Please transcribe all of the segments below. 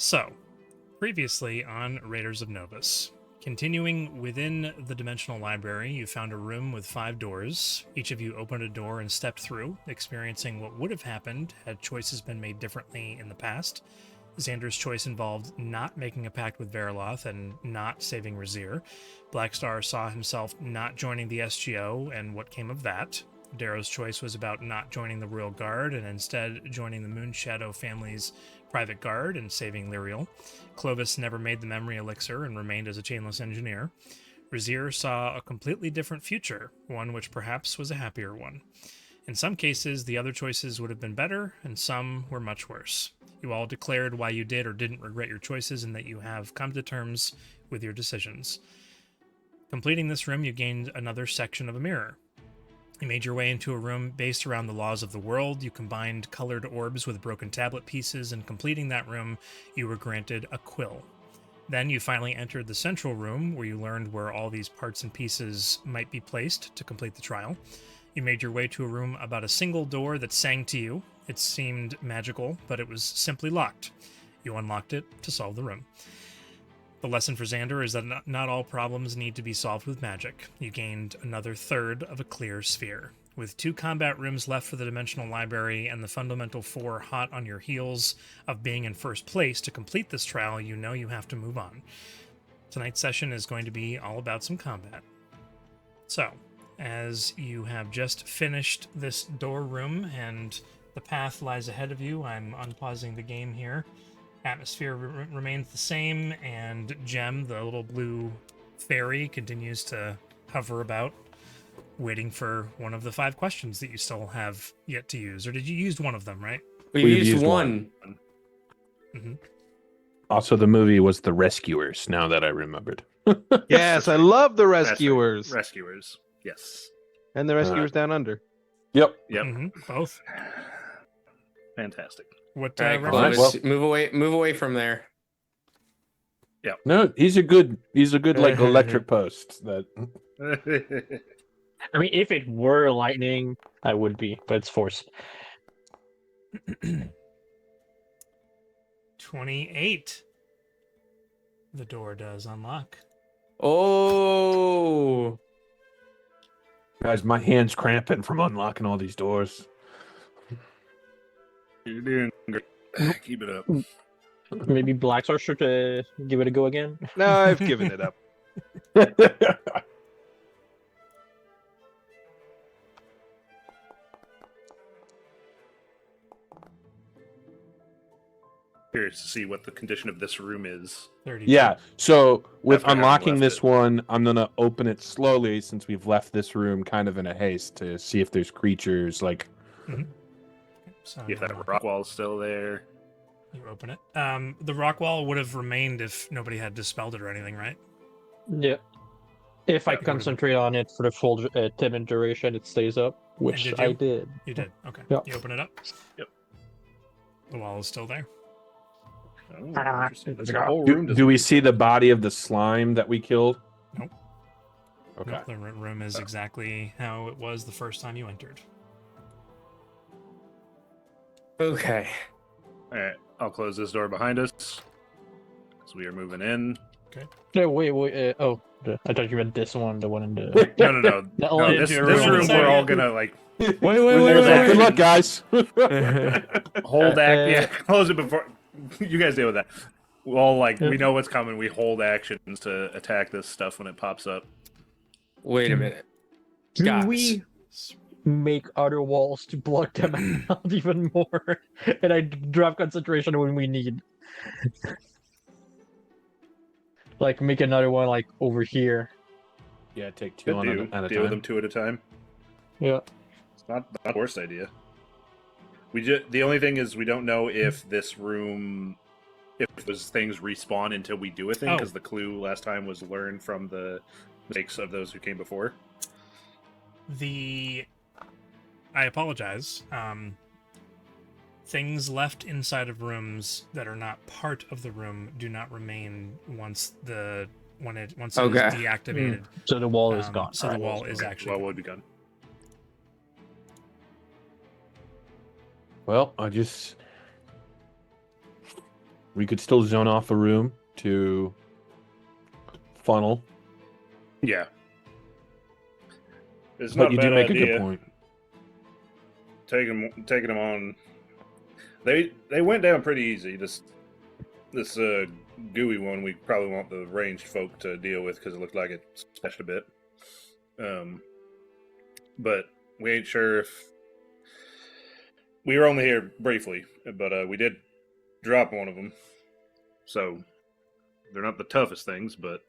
So, previously on Raiders of Novus. Continuing within the dimensional library, you found a room with 5 doors. Each of you opened a door and stepped through, experiencing what would have happened had choices been made differently in the past. Xander's choice involved not making a pact with Veriloth and not saving Razir. Blackstar saw himself not joining the SGO and what came of that. Darrow's choice was about not joining the Royal Guard and instead joining the Moonshadow family's private guard and saving Lyriel. Clovis never made the memory elixir and remained as a chainless engineer. Razir saw a completely different future, one which perhaps was a happier one. In some cases, the other choices would have been better, and some were much worse. You all declared why you did or didn't regret your choices and that you have come to terms with your decisions. Completing this room, you gained another section of a mirror. You made your way into a room based around the laws of the world. You combined colored orbs with broken tablet pieces, and completing that room, you were granted a quill. Then you finally entered the central room, where you learned where all these parts and pieces might be placed to complete the trial. You made your way to a room about a single door that sang to you. It seemed magical, but it was simply locked. You unlocked it to solve the room. The lesson for Xander is that not all problems need to be solved with magic. You gained another third of a clear sphere. With 2 combat rooms left for the Dimensional Library and the Fundamental 4 hot on your heels of being in first place to complete this trial, you know you have to move on. Tonight's session is going to be all about some combat. So, as you have just finished this door room and the path lies ahead of you, I'm unpausing the game here. Atmosphere remains the same, and Gem, the little blue fairy, continues to hover about, waiting for one of the 5 questions that you still have yet to use. Or did you use one of them, right? We used one. Mm-hmm. Also, the movie was The Rescuers, now that I remembered. Yes, I love the Rescuers. Rescuers. Yes. And the Rescuers Down Under. Yep. Mm-hmm. Both. Fantastic. What? All right, reference? Clovis, move away from there. No, he's a good like electric post. That I mean, if it were lightning, I would be, but it's force. 28. The door does unlock. Oh, guys, my hand's cramping from unlocking all these doors. You're doing great. Keep it up. Maybe Blackstar should give it a go again. No, I've given it up. Curious to see what the condition of this room is. 32. Yeah, so with After having unlocking left this it. one, I'm going to open it slowly since we've left this room kind of in a haste to see if there's creatures like... So See if that rock wall's still there. you open it. The rock wall would have remained if nobody had dispelled it or anything, right? Yeah. If I Yeah, concentrate on it for the full 10-minute duration, it stays up, which did I you? did. You did. Okay. Yeah. You open it up. Yep. The wall is still there. Oh, interesting. The whole room Do we see the body of the slime that we killed? Nope. Okay. Nope, the room is exactly how it was the first time you entered. okay. All right, I'll close this door behind us as we are moving in. No, wait. I thought you meant this one, the one in the. No. That No, one this into room your room. we're all gonna like Wait. Good luck, guys. hold act. Yeah, close it before you guys deal with that. We'll all like we know what's coming. We hold actions to attack this stuff when it pops up. Wait a minute. Do Guys. we make other walls to block them out even more? And I drop concentration when we need. Like, make another one, like, over here. Yeah, take 2 on Deal at a with them time. 2 at a time. Yeah. It's not the worst idea. The only thing is we don't know if this room, if those things respawn until we do a thing, because the clue last time was learn from the mistakes of those who came before. I apologize. Things left inside of rooms that are not part of the room do not remain once it is deactivated. So the wall is gone. So the wall is actually Well, would be gone. Well, I just We could still zone off a room to funnel. Yeah. It's But not you a do bad make a idea. good point. Taking them on. They went down pretty easy. This gooey one, we probably want the ranged folk to deal with because it looked like it splashed a bit. But we ain't sure if we were only here briefly, but we did drop one of them. So they're not the toughest things, but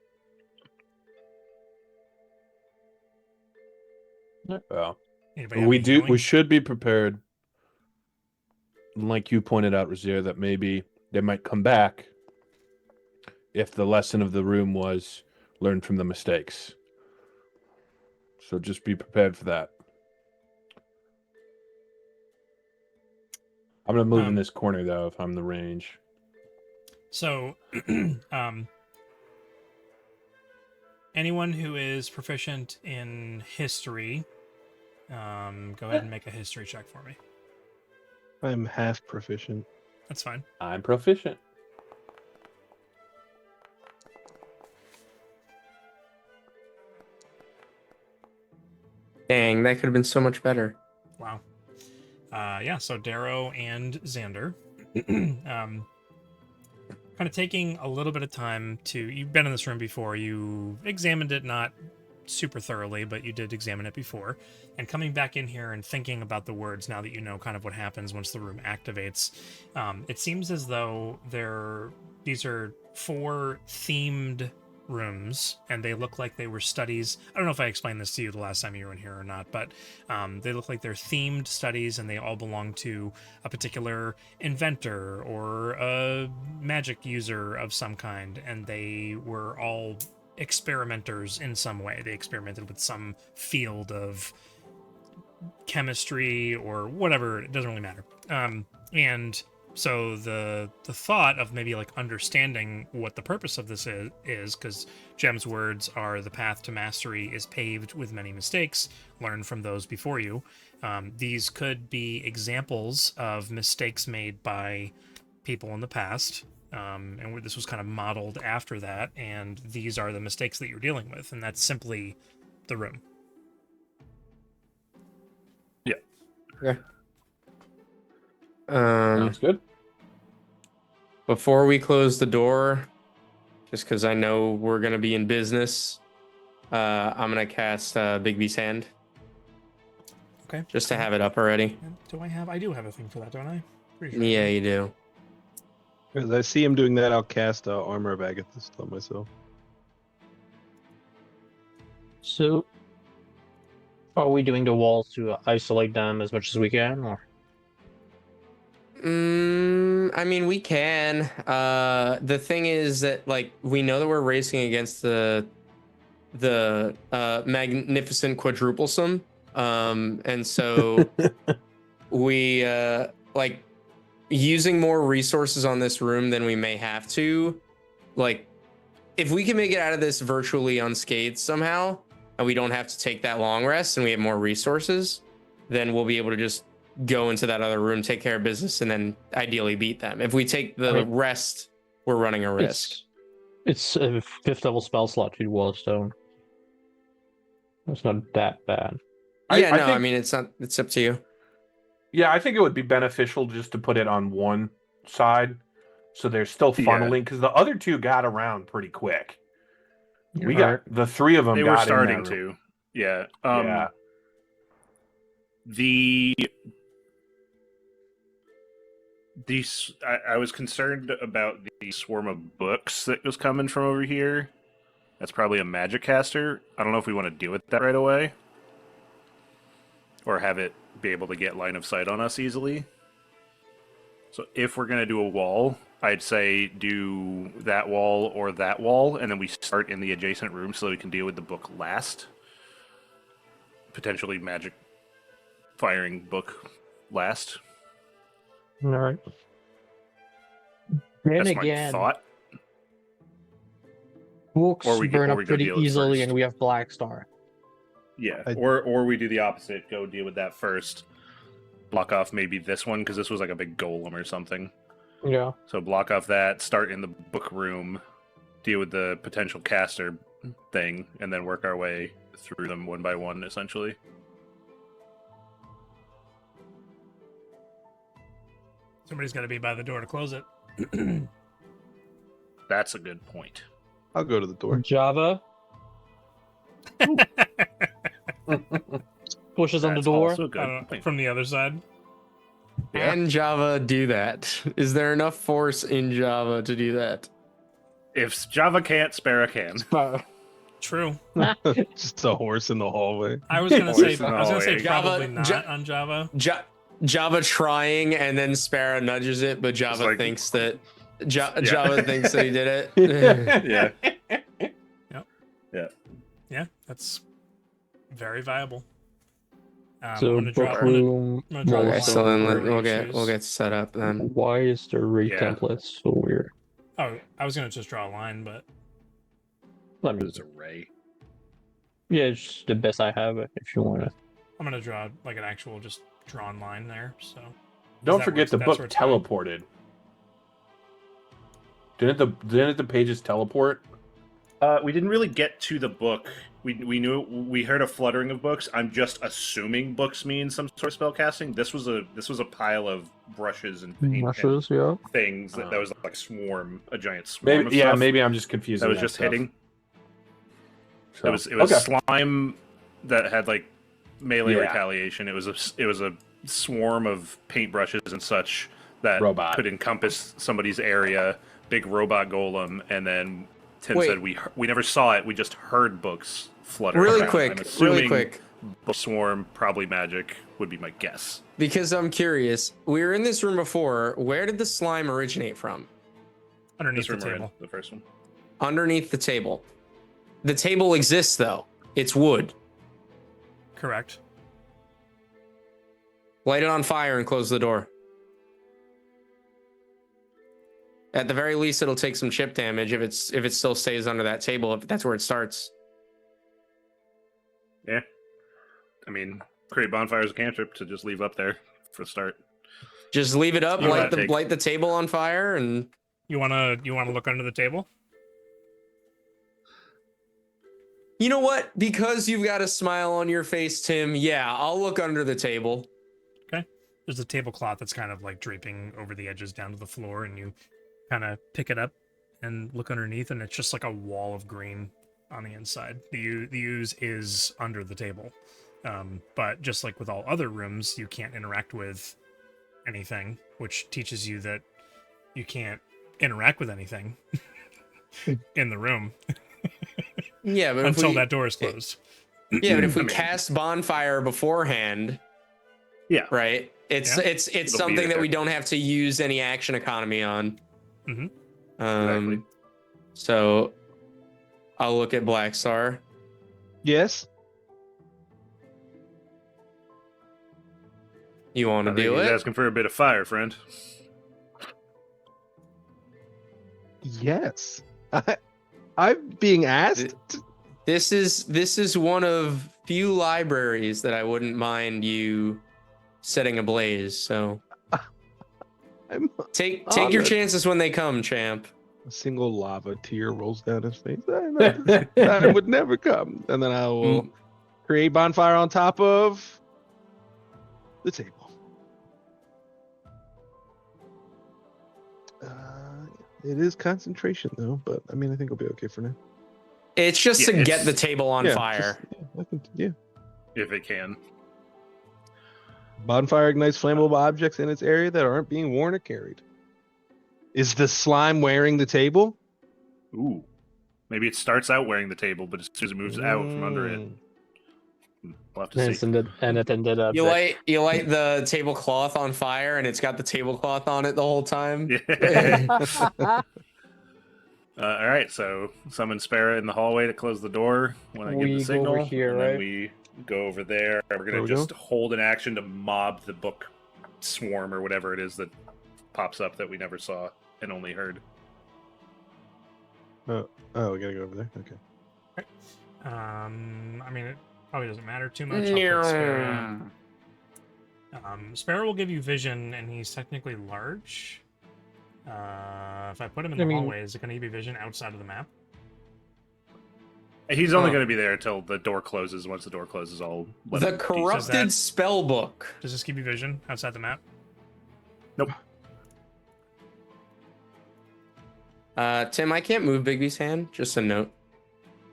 Well, Anybody have any we healing? should be prepared. Like you pointed out, Razier, that maybe they might come back if the lesson of the room was learn from the mistakes. So just be prepared for that. I'm gonna move in this corner though if I'm the range. So, anyone who is proficient in history, go ahead and make a history check for me. I'm half proficient. That's fine. I'm proficient. Dang, that could have been so much better. Wow. Yeah, so Darrow and Xander. Kind of taking a little bit of time to... You've been in this room before. You examined it, not super thoroughly, but you did examine it before. And coming back in here and thinking about the words now that you know kind of what happens once the room activates, it seems as though these are 4 themed rooms, and they look like they were studies. I don't know if I explained this to you the last time you were in here or not, but they look like they're themed studies, and they all belong to a particular inventor or a magic user of some kind, and they were all experimenters in some way. They experimented with some field of chemistry or whatever. It doesn't really matter. And so the thought of maybe like understanding what the purpose of this is because Jem's words are the path to mastery is paved with many mistakes. Learn from those before you. These could be examples of mistakes made by people in the past. And this was kind of modeled after that. And these are the mistakes that you're dealing with. And that's simply the room. yeah. Okay. Sounds good. Before we close the door, just because I know we're gonna be in business, I'm gonna cast Bigby's Hand. Okay. Just to have it up already. I do have a thing for that, don't I? Pretty sure. Yeah, you do. As I see him doing that, I'll cast Armor Bag at this on myself. So, are we doing the walls to isolate them as much as we can, or? I mean, we can. The thing is that, like, we know that we're racing against the magnificent quadruplesome, and so we like using more resources on this room than we may have to. Like, if we can make it out of this virtually unscathed somehow, and we don't have to take that long rest, and we have more resources, then we'll be able to just go into that other room, take care of business, and then ideally beat them. If we take the rest, we're running a risk. It's a 5th level spell slot to Wallstone. It's not that bad. Yeah, I think, mean, it's not. It's up to you. Yeah, I think it would be beneficial just to put it on one side, so they're still funneling because the other 2 got around pretty quick. We got the 3 of them. They got were in starting that room. to. Yeah. Yeah. I was concerned about the swarm of books that was coming from over here. That's probably a magic caster. I don't know if we want to deal with that right away, or have it be able to get line of sight on us easily. So if we're gonna do a wall, I'd say do that wall or that wall, and then we start in the adjacent room so that we can deal with the book last. Potentially magic firing book last. All right. Then That's again, my thought. books Or we burn go up pretty deal with easily, first. and we have Black Star. Yeah, I- or we do the opposite. Go deal with that first. Block off maybe this one because this was like a big golem or something. Yeah. So block off that, start in the book room, deal with the potential caster thing, and then work our way through them one by one, essentially. Somebody's got to be by the door to close it. That's a good point. I'll go to the door. Java pushes on the That's door. also a good point. From the other side. Yeah. Can Java do that? Is there enough force in Java to do that? If Java can't, Spara can. True. Just a horse in the hallway. I was gonna Horse say. in the I was gonna say hallway. probably Java- not on Java. Java trying, and then Sparrow nudges it, but Java like- thinks that Yeah. Java thinks that he did it. Yeah. Yeah, that's very viable. So I'm gonna drop. book I'm gonna- room. I'm gonna drop Okay, one so then wherever you we'll choose. get set up then. Why is the read Yeah. template so weird? Oh, I was gonna just draw a line, but I mean, It's a ray. yeah, it's just the best I have. If you want to. I'm gonna draw like an actual just drawn line there. So Don't that forget works- the that's book where it's fine. teleported. Didn't the pages teleport? We didn't really get to the book. We heard a fluttering of books. I'm just assuming books mean some sort of spell casting. This was a pile of brushes and paint and Mushrooms, yeah. things that was like a giant swarm Maybe of yeah, stuff maybe I'm just confused. that was just hitting. So, It was okay. slime that had like melee Yeah. retaliation. It was a swarm of paintbrushes and such that Robot. could encompass somebody's area. Big robot golem, and then Tim Wait. said we never saw it. We just heard books flutter. Really around. quick, I'm assuming really quick, book swarm, probably magic, would be my guess. because I'm curious. We were in this room before. Where did the slime originate from? underneath This the room we're in, table. the first one. Underneath the table. The table exists though. It's wood. Correct. Light it on fire and close the door. At the very least, it'll take some chip damage if it still stays under that table. If that's where it starts. Yeah, I mean, create bonfire as a cantrip to just leave up there for a start. Just leave it up, You know light what that takes. light the table on fire, and You wanna look under the table? you know what? Because you've got a smile on your face, Tim. Yeah, I'll look under the table. There's a tablecloth that's kind of like draping over the edges down to the floor, and you kind of pick it up and look underneath, and it's just like a wall of green on the inside. The ooze is under the table, but just like with all other rooms, you can't interact with anything, which teaches you that you can't interact with anything in the room Yeah, but until if we, that door is closed. yeah, but if we I mean- cast bonfire beforehand, Yeah, right? It's Yeah. it's It'll be something that there. we don't have to use any action economy on. Mhm. Exactly. So I'll look at Black Star. Yes. You want I to think do he's it? asking for a bit of fire, friend. Yes. I'm being asked. This is one of few libraries that I wouldn't mind you setting ablaze. So I'm, take your honored. chances when they come, champ. A single lava tear rolls down his face. That would never come. And then I will create bonfire on top of the table. It is concentration though, but I mean, I think I'll be okay for now. It's just Yeah, to get it's- the table on Yeah, fire. Yeah. If it can. Bonfire ignites flammable objects in its area that aren't being worn or carried. Is the slime wearing the table? Ooh. Maybe it starts out wearing the table, but as soon as it moves out from under it, Mm. we'll have to see. And it ended up. You light the tablecloth on fire, and it's got the tablecloth on it the whole time. Yeah. All right, so summon Spara in the hallway to close the door when I give We the go signal, over here, and then right? we go over there. We're Where gonna we just hold an action to mob the book swarm or whatever it is that pops up that we never saw and only heard. Oh, we gotta go over there. Okay. I mean, it probably doesn't matter too much. I'll put Sparrow. Sparrow will give you vision, and he's technically large. If I put him in I the mean- hallway, is it going to give you vision outside of the map? He's only Huh. going to be there till the door closes. Once the door closes, I'll let The him corrupted that- spell book. Does this give you vision outside the map? Tim, I can't move Bigby's hand. Just a note.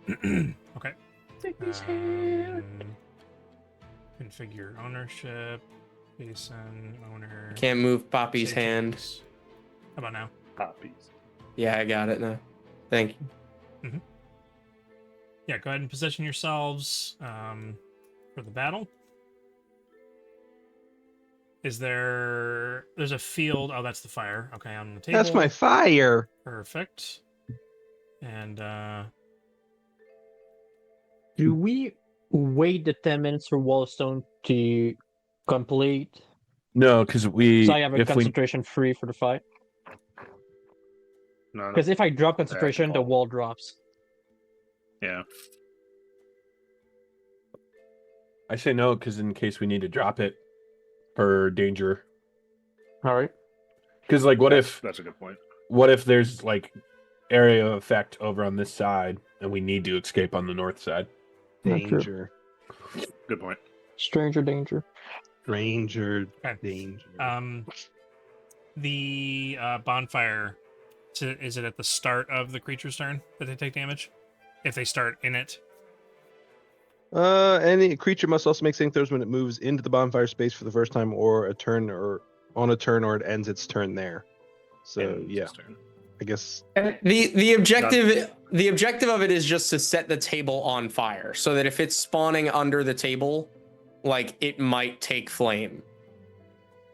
Okay. Bigby's hand. Configure ownership. Jason, owner. Can't move Poppy's save hand. changes. How about now? poppies. Yeah, I got it now. Thank you. Yeah, go ahead and position yourselves for the battle. There's a field. Oh, that's the fire. Okay, on the table. That's my fire. Perfect. And Do we wait the 10 minutes for Wallstone to complete? No, because So I have a concentration free for the fight? No, Because if I drop concentration, the call. wall drops. yeah. I say no because in case we need to drop it for danger. Alright. Because like, That's a good point. what if there's like area of effect over on this side and we need to escape on the north side? Not true. Danger. Good point. Stranger danger. Stranger Okay. danger. The bonfire. Is it at the start of the creature's turn that they take damage? If they start in it. Any creature must also make saving throws when it moves into the bonfire space for the first time, or on a turn, or it ends its turn there. So Ends yeah, his turn. I guess The objective of it is just to set the table on fire, so that if it's spawning under the table, like it might take flame.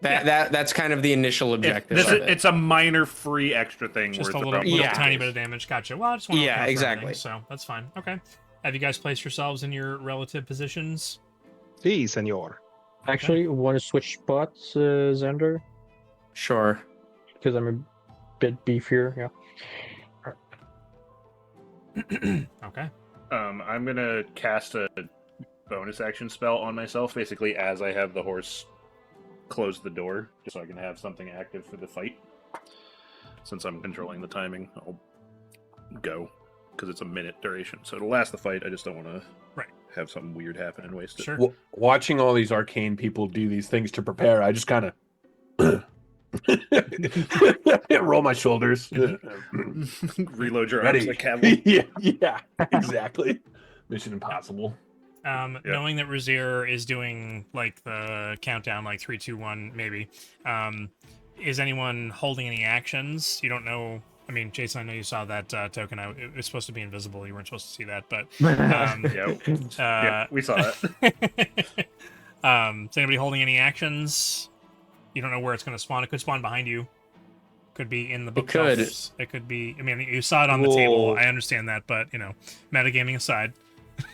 That's kind of the initial objective. of it. It's a minor free extra thing. Just a worth little, of little Yeah. tiny bit of damage. Gotcha. Well, I just want to Yeah, exactly. So that's fine. Okay. Have you guys placed yourselves in your relative positions? si, senor. Actually, want to switch spots, Xander? Sure. Because I'm a bit beefier, yeah. Okay. I'm gonna cast a bonus action spell on myself, basically as I have the horse close the door, just so I can have something active for the fight. Since I'm controlling the timing, I'll go because it's a minute duration, so it'll last the fight. I just don't want to have something weird happen and waste it. Sure. Watching all these arcane people do these things to prepare, I just kind of roll my shoulders. Reload your Ready. arms like cavalry. yeah, exactly. Mission Impossible. Knowing that Razir is doing like the countdown, like 3, 2, 1, maybe. Is anyone holding any actions? You don't know. I mean, Jason, I know you saw that token. It was supposed to be invisible. You weren't supposed to see that, but Yeah, we saw that. Is anybody holding any actions? You don't know where it's going to spawn. It could spawn behind you. Could be in the It could. bookshelves. It could be. I mean, you saw it on the table. Whoa. I understand that, but metagaming aside.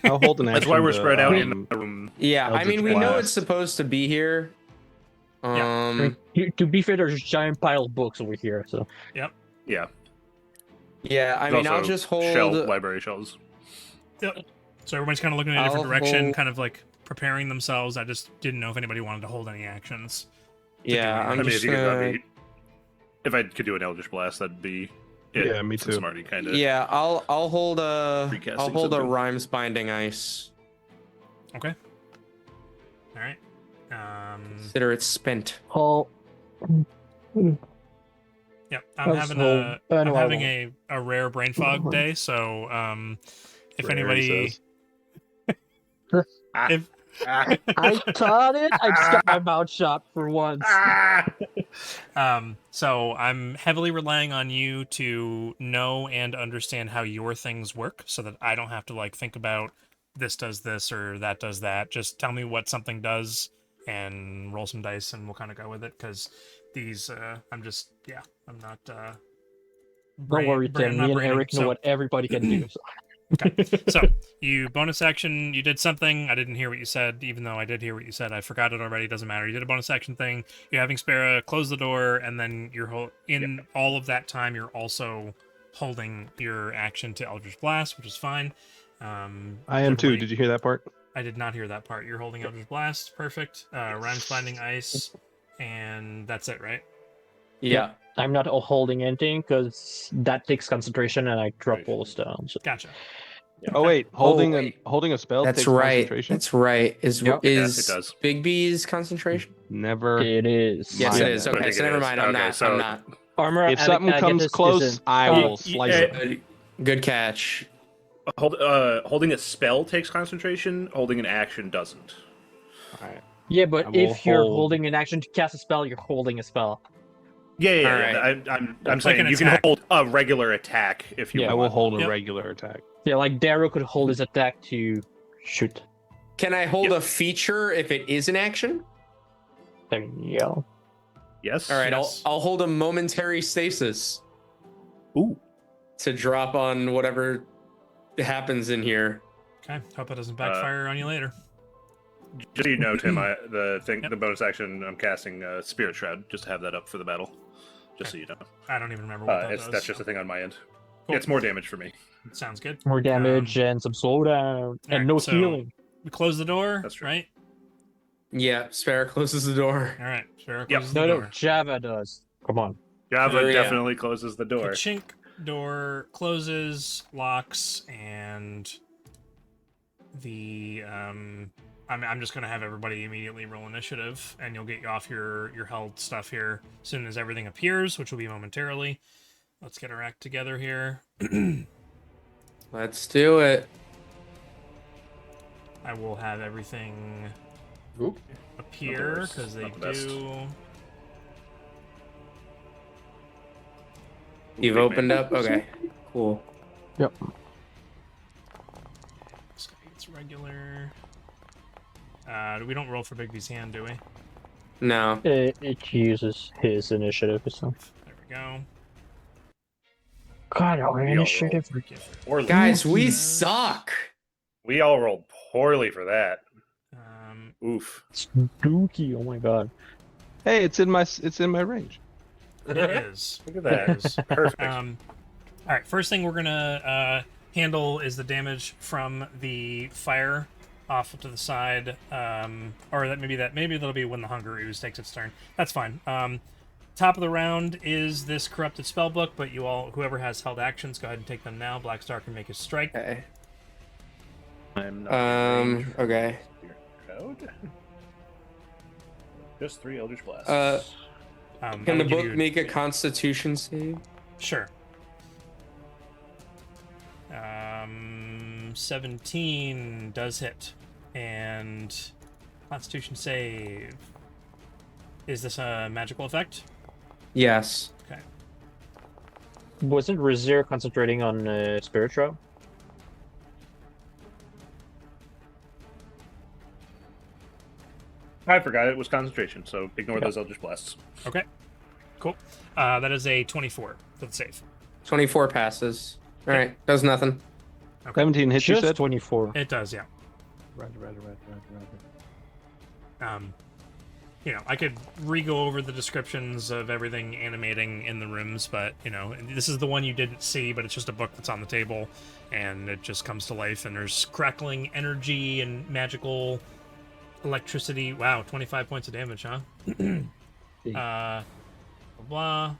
I'll hold an action. That's why we're to, spread out in the room. Yeah, I mean, Eldritch we know Blast. it's supposed to be here. Yeah. To be fair, there's a giant pile of books over here, so... Yeah. Yeah, I There's mean, I'll also just hold. library shelves. Yep. So everybody's kind of looking in a different I'll direction, hold- kind of like preparing themselves. I just didn't know if anybody wanted to hold any actions. Yeah, I I'm I mean, just if you could, gonna. if I could do an Eldritch Blast, that'd be it. Yeah, me Since too. I'm already kind of. Yeah, I'll hold a Recasting I'll hold a something. rhymes binding ice. Okay. All right. Consider it spent. Oh, Yep. I'm That's having no- a I'm no, I having won't. a rare brain fog day. So if Rare, he anybody says. if I taught it. I just got my mouth shut for once. so I'm heavily relying on you to know and understand how your things work so that I don't have to like think about this does this or that does that. Just tell me what something does and roll some dice and we'll kind of go with it because these I'm not Don't worry, Tim. Me and Eric know what everybody can do. So. Okay. So you bonus action, you did something. I didn't hear what you said, even though I did hear what you said. I forgot it already. Doesn't matter. You did a bonus action thing. You're having Spera close the door, and then you're all of that time. You're also holding your action to Eldritch Blast, which is fine. I am too. Did you hear that part? I did not hear that part. You're holding Eldritch Blast. Perfect. Rhymes Binding Ice, and that's it, right? Yeah. I'm not holding anything because that takes concentration, and I drop all the stones. Gotcha. Oh wait, holding wait. holding a spell That's takes right. concentration. That's right. Is Yep. Yeah, it is does. Big B's concentration? Never. It is. Yes, My it is. bad. I Okay, think so it never is. mind. I'm Okay, not. so- I'm not. Armor. If something comes close, I will slice it. Good catch. Holding a spell takes concentration. Holding an action doesn't. All right. Yeah, I but will if you're hold- holding an action to cast a spell, you're holding a spell. Yeah. Alright. I'm Like saying an you attack. can hold a regular attack if you Yeah, I want. will hold a Yep. regular attack. Yeah, like Darrow could hold his attack to shoot. Can I hold Yep. a feature if it is an action? There you go. Yes. All right, Yes. I'll hold a momentary stasis Ooh. to drop on whatever happens in here. Okay. Hope that doesn't backfire on you later. Just so you know, Tim, the Yep. bonus action, I'm casting Spirit Shroud just to have that up for the battle. Just so you know. I don't even remember what that does. That's just a thing on my end. Cool. It's more damage for me. Sounds good. More damage and some slowdown and alright, no so- healing. We close the door, That's true. right? Yeah, Spare closes the door. All right. Sure. Yep. Closes No, the no, door. Java does. Come on. Java Oh, yeah. definitely closes the door. Chink door closes, locks, and the I'm just gonna have everybody immediately roll initiative, and you'll get off your held stuff here as soon as everything appears, which will be momentarily. Let's get our act together here. Let's do it. I will have everything Oop. appear worst, because they not the best. do. You've Big opened man. up? Okay. Cool. It's regular. We don't roll for Bigby's hand, do we? No. It uses his initiative, so. There we go. God, our We all initiative. Poorly. Guys, we Yes. suck. We all rolled poorly for that. Um, Oof. Spooky. Oh my god. Hey, it's in my range. it is. Look at that. It is. Perfect. All right. First thing we're gonna handle is the damage from the fire off to the side, or maybe that'll be when the Hunger Ooze takes its turn. That's fine. Top of the round is this corrupted spellbook, but whoever has held actions, go ahead and take them now. Blackstar can make his strike. Okay. I'm not in range for Okay. your code. Just 3 Eldritch Blasts. I Can the will give book you- make a constitution save? Sure. 17 does hit, and Constitution save. Is this a magical effect? Yes. Okay. Wasn't Razir concentrating on Spirit Shroud? I forgot it was concentration, so ignore those Eldritch Blasts. Okay. Cool. That is a 24 for the save. 24 passes. All right. Does nothing. 17 hits, you Just said? 24. It does, yeah. Right. I could re-go over the descriptions of everything animating in the rooms, but, this is the one you didn't see, but it's just a book that's on the table, and it just comes to life, and there's crackling energy and magical electricity. Wow, 25 points of damage, huh? Blah.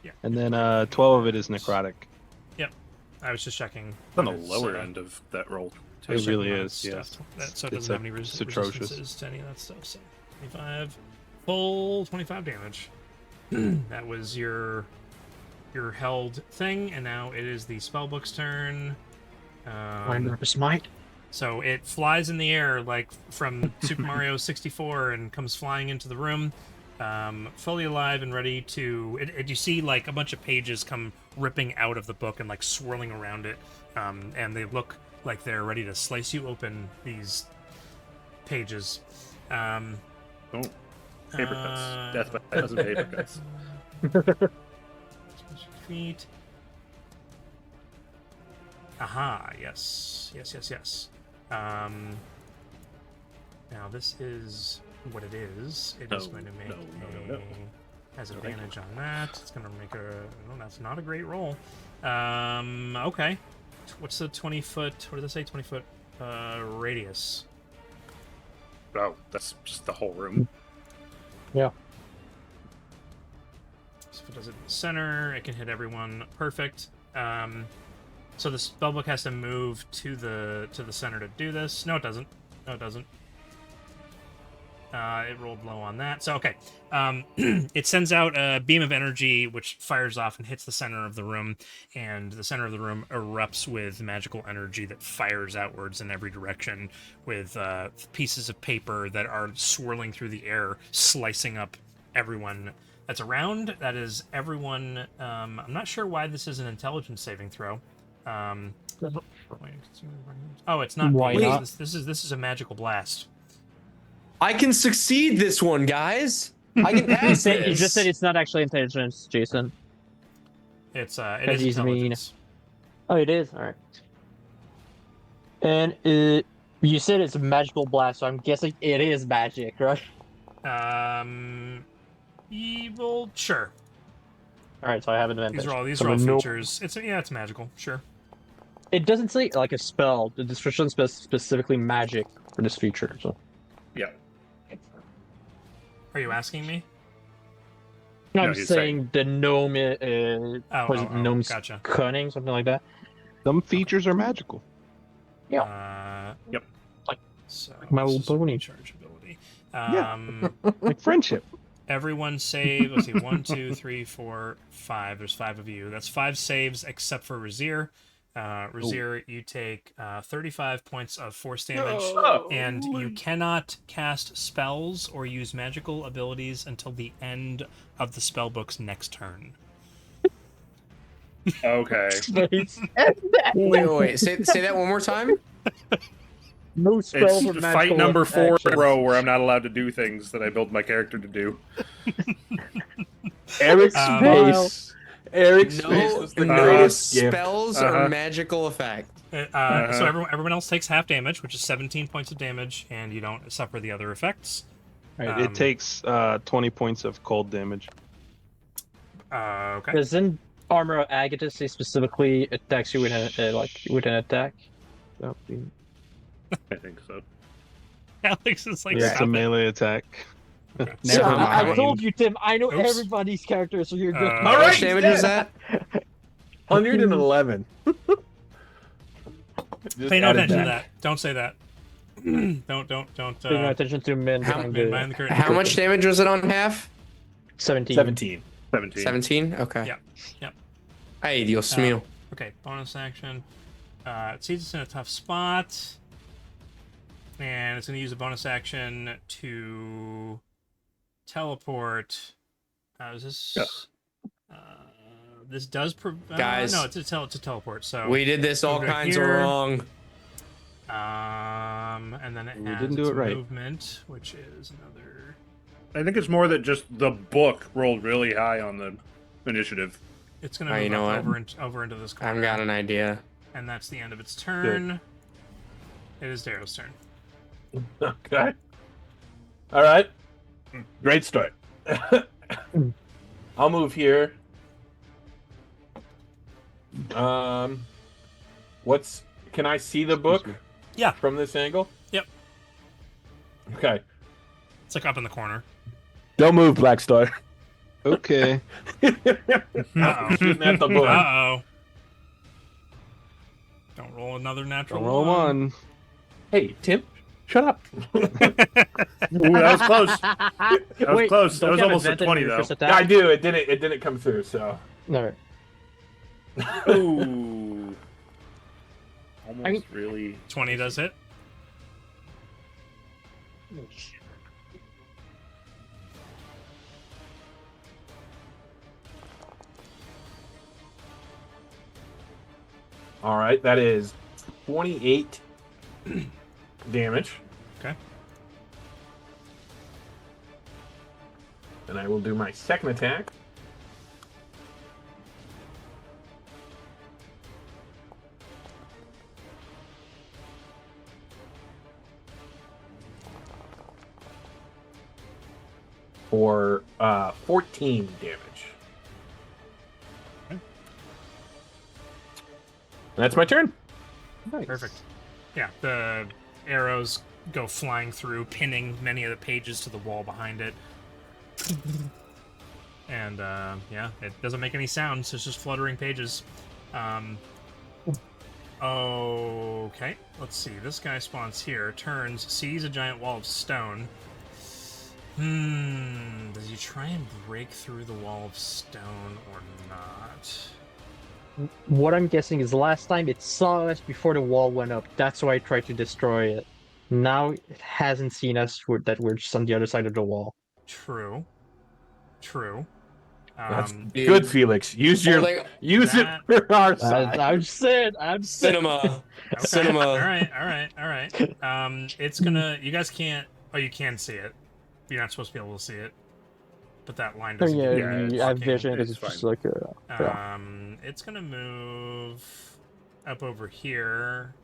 Yeah. And then 12 of it is necrotic. I was just checking. It's on the It's, lower end of that roll. I was It really checking on is, stuff yes. so it It's doesn't have any it's atrocious. resistances to any of that stuff. So 25, full 25 damage. That was your held thing, and now it is the spellbook's turn. Nervous might. So it flies in the air like from Super Mario 64 and comes flying into the room, fully alive and ready to. You see like a bunch of pages come ripping out of the book and like swirling around it, and they look like they're ready to slice you open. These pages. Oh, paper cuts. Death by a dozen paper cuts. Feet. Aha, yes. Now this is what it is. It is No, going to make no. has advantage on that. It's going to make that's not a great roll. Okay. What's the 20-foot, what did it say? 20-foot radius. Oh, that's just the whole room. Yeah. it does it in the center, it can hit everyone. Perfect. So the spellbook has to move to the center to do this. No, it doesn't. No, it doesn't. It rolled low on that. So, okay. It sends out a beam of energy, which fires off and hits the center of the room. And the center of the room erupts with magical energy that fires outwards in every direction with pieces of paper that are swirling through the air, slicing up everyone that's around. That is everyone. I'm not sure why this is an intelligence saving throw. Oh, it's not. Why not? This is a magical blast. I can succeed this one, guys. I can pass this. You just said it's not actually intelligence, Jason. It Because is he's mean. intelligence. Oh, it is? Alright. And you said it's a magical blast, so I'm guessing it is magic, right? Evil, sure. Alright, so I have an advantage. These are all features. It's magical, sure. It doesn't say like a spell. The description says specifically magic for this feature. So. Yeah. Are you asking me? No, No, I'm he's saying the gnome. Gnome's gotcha. cunning, something like that. Some features are magical. Yep. So my this little is pony. recharge ability. Yeah. Like friendship. Everyone save. Let's see. 1, 2, 3, 4, 5. There's 5 of you. That's 5 saves except for Razir. Razir, you take 35 points of force damage, and you cannot cast spells or use magical abilities until the end of the spellbook's next turn. Okay. Wait. Say that one more time. No spells or It's magical fight number 4 in a actions. row where I'm not allowed to do things that I build my character to do. Eric's face. Eric's face No, was the no greatest gift. spells or magical effect. So everyone else takes half damage, which is 17 points of damage, and you don't suffer the other effects. Right, it takes 20 points of cold damage. Okay. Doesn't Armor of Agatus say specifically attacks you with an attack? So, I think so. Alex is like, Yeah, it's a stop it. melee attack. Okay. Never I mind. told you, Tim. I know Oops. everybody's character, so you're good. All How right, much damage was that? 111. Pay no attention to that. Don't say that. don't. Pay no attention to men How- behind Mind the the curtain. How much damage was it on half? 17. 17. 17. 17? Okay. Yep. Ay, Dios mío. Okay, bonus action. It sees it's in a tough spot. And it's going to use a bonus action to teleport. Is this... Yeah. This does... Guys. No, it's a teleport, so... We did this all Over kinds of here. wrong. And then it We has didn't do its it right. movement, which is another... I think it's more that just the book rolled really high on the initiative. It's going to Oh, move you know up what? over into this corner. I've got an idea. And that's the end of its turn. It is Darrow's turn. Okay. All right. Great start. I'll move here. Can I see the book? Yeah. From this angle? Yep. Okay. It's like up in the corner. Don't move, Black Star. Okay. Uh-oh. Shooting at the book. Uh-oh. Don't roll another natural Roll one. Hey, Tim, shut up. Ooh, that was close. That was close. That was almost a 20, though. Yeah, I do. It didn't come through, so. No. Ooh. Almost I mean- really. 20 does hit. All right, that is 28 damage. Okay. And I will do my second attack. For 14 damage. Okay. And that's my turn. Perfect. Yeah, the arrows go flying through, pinning many of the pages to the wall behind it. And yeah, it doesn't make any sounds. It's just fluttering pages. Okay, let's see. This guy spawns here, turns, sees a giant wall of stone. Does he try and break through the wall of stone or not? What I'm guessing is last time it saw us before the wall went up. That's why I tried to destroy it. Now it hasn't seen us. That we're just on the other side of the wall. True. That's Um, good, Felix. Use it that- for our side. I'm saying. Cinema. Okay. Cinema. All right. It's gonna. You guys can't. Oh, you can see it. You're not supposed to be able to see it. But that line Oh, doesn't. yeah, Yeah, it's I have fucking- vision because it's it's just fine. like a. It's gonna move up over here,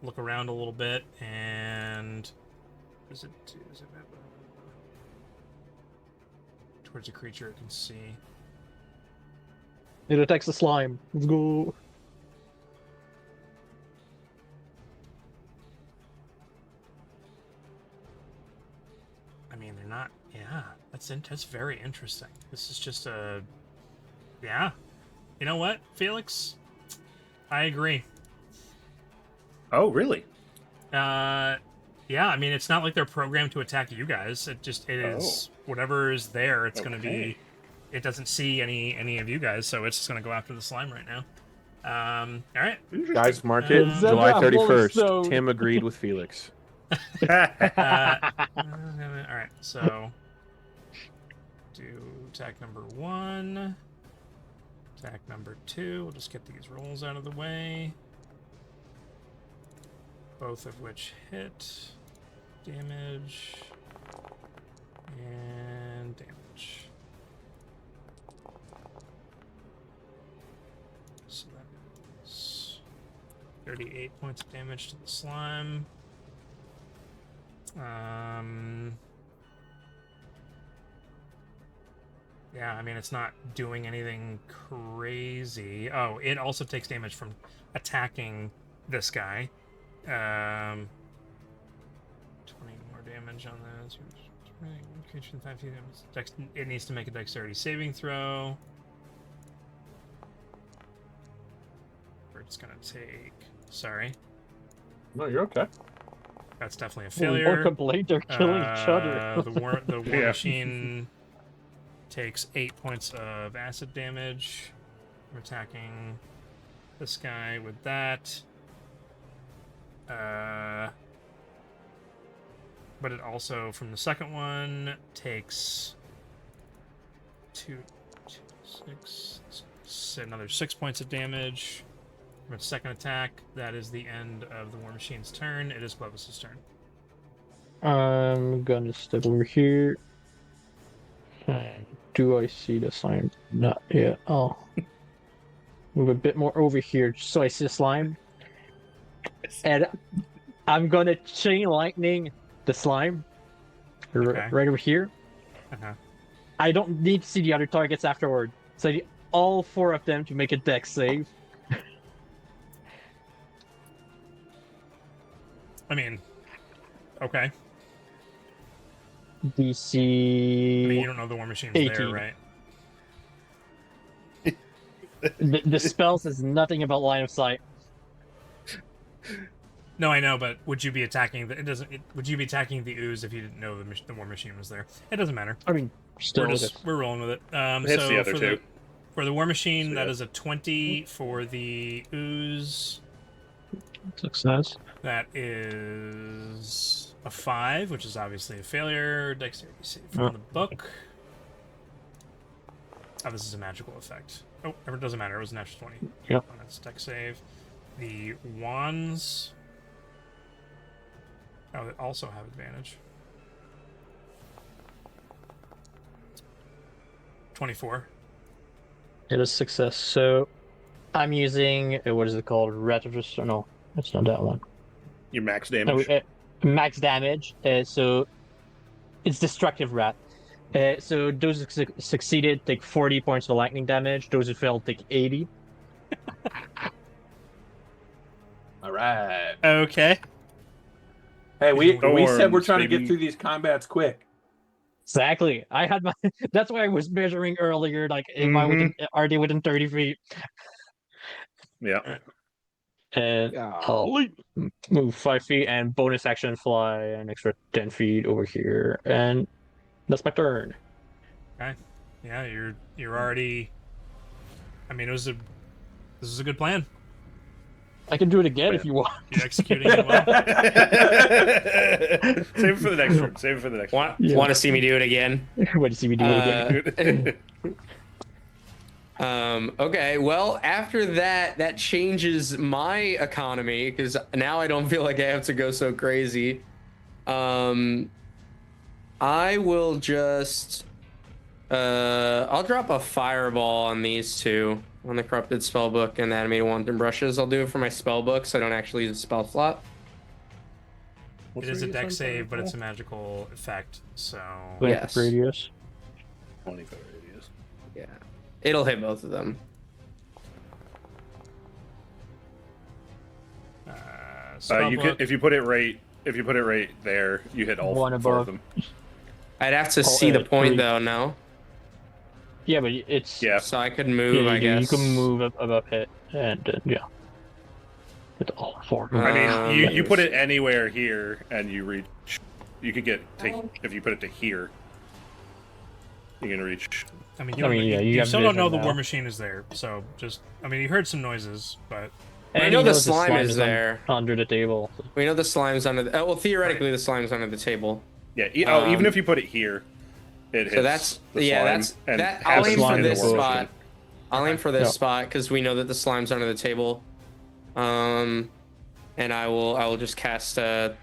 look around a little bit, and is it towards a creature it can see? It attacks the slime. Let's go. I mean, they're not. Yeah, that's very interesting. This is just a. Yeah, you know what, Felix? I agree. Oh, really? Yeah, I mean, it's not like they're programmed to attack you guys. It is whatever is there. It's going to Okay. be. It doesn't see any of you guys, so it's just going to go after the slime right now. All right. Guys, mark it. Uh, July Zebra 31st. Stone. Tim agreed with Felix. All right. So do attack number 1. Attack number 2. We'll just get these rolls out of the way. Both of which hit. Damage. And damage. So that is 38 points of damage to the slime. Yeah, I mean, it's not doing anything crazy. Oh, it also takes damage from attacking this guy. 20 more damage on this. Creature in 5 feet. It needs to make a dexterity saving throw. Or it's gonna take. Sorry, No, you're okay. that's definitely a More failure. complaint, they're killing each other. The war Yeah. machine takes 8 points of acid damage. I'm attacking this guy with that. But it also, from the second one, takes another 6 points of damage. From its second attack, that is the end of the war machine's turn. It is Clovis's turn. I'm gonna step over here. Do I see the slime? Not yet. Oh. Move a bit more over here so I see the slime. And I'm gonna chain lightning the slime. Okay. Right over here. Uh-huh. I don't need to see the other targets afterward. So I need all 4 of them to make a dex save. I mean, okay. DC. I mean, you don't know the war machine's there, 18. right? The spell says nothing about line of sight. No, I know, but would you be attacking the? It doesn't. Would you be attacking the ooze if you didn't know the war machine was there? It doesn't matter. I mean, still. We're rolling with it. Hits So the other for two. for the war machine, So, that yeah. is a 20. For the ooze, Success. that is a 5, which is obviously a failure. Dexterity save from Oh. the book. Oh, this is a magical effect. Oh, it doesn't matter. It was an natural 20. Yep. Oh, that's dex save. The wands. Oh, they also have advantage. 24. It is success. So I'm using what is it called? Retrofist? No, it's not that one. Your max No, damage. max damage. So it's destructive rat. So those who succeeded take 40 points of lightning damage. Those who failed take 80. All right. Okay. Hey, we Storms, said we're trying to baby. get through these combats quick. Exactly. I had my. That's why I was measuring earlier. Like, am I within? Are they within 30 feet? Yeah. And I'll Golly. move 5 feet and bonus action fly an extra 10 feet over here, and that's my turn. Okay. Yeah, you're already. I mean, this is a good plan. I can do it again if you want. You're executing it well. Save it for the next room. Save it for the next room. Want to see me do it again? When you see me do it again. Okay, well, after that changes my economy because now I don't feel like I have to go so crazy. I will just I'll drop a fireball on these two, on the corrupted spellbook and the animated wanton brushes. I'll do it for my spellbook so I don't actually use a spell slot. It is a deck save, but it's a magical effect, so Yes. Radius. 25 radius. Yeah, it'll hit both of them. You spellbook- could if you put it right there, you hit all One four of above. them. I'd have to Oh, see the point three. though. No, Yeah, but it's Yeah. so I could yeah, move. you, I guess you can move above it, and yeah, it's all four. I mean, you yes. put it anywhere here, and you reach. You could if you put it to here. You can reach. I mean, yeah, you you have still don't know vision the war now. machine is there, so just you heard some noises, but I And know he the knows slime is on- there. under the table. We know the slime's under. Well, theoretically, the slime's under the table. Yeah. Um, Even if you put it here, it hits. So that's the yeah. slime That's and that. I'll happens aim for in the this war spot. machine. I'll aim for this Yeah. spot because we know that the slime's under the table. And I will just cast the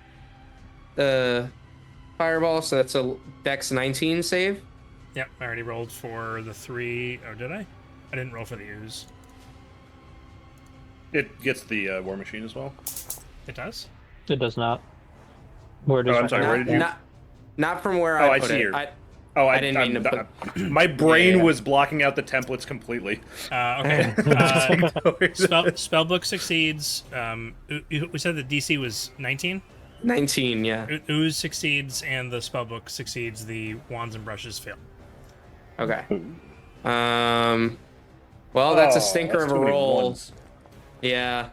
fireball. So that's a Dex 19 save. yep, I already rolled for the 3. Oh, did I? I didn't roll for the ooze. It gets the war machine as well. It does. It does not. Where does Oh, I'm sorry. Where did you? Not from where Oh, I I put see it. here. I didn't mean to My brain Yeah. was blocking out the templates completely. Okay. Spellbook succeeds. We said the DC was 19. 19. Yeah. Ooze succeeds, and the spellbook succeeds. The wands and brushes fail. Okay. Well, that's a stinker that's of a too many roll. ones. Yeah.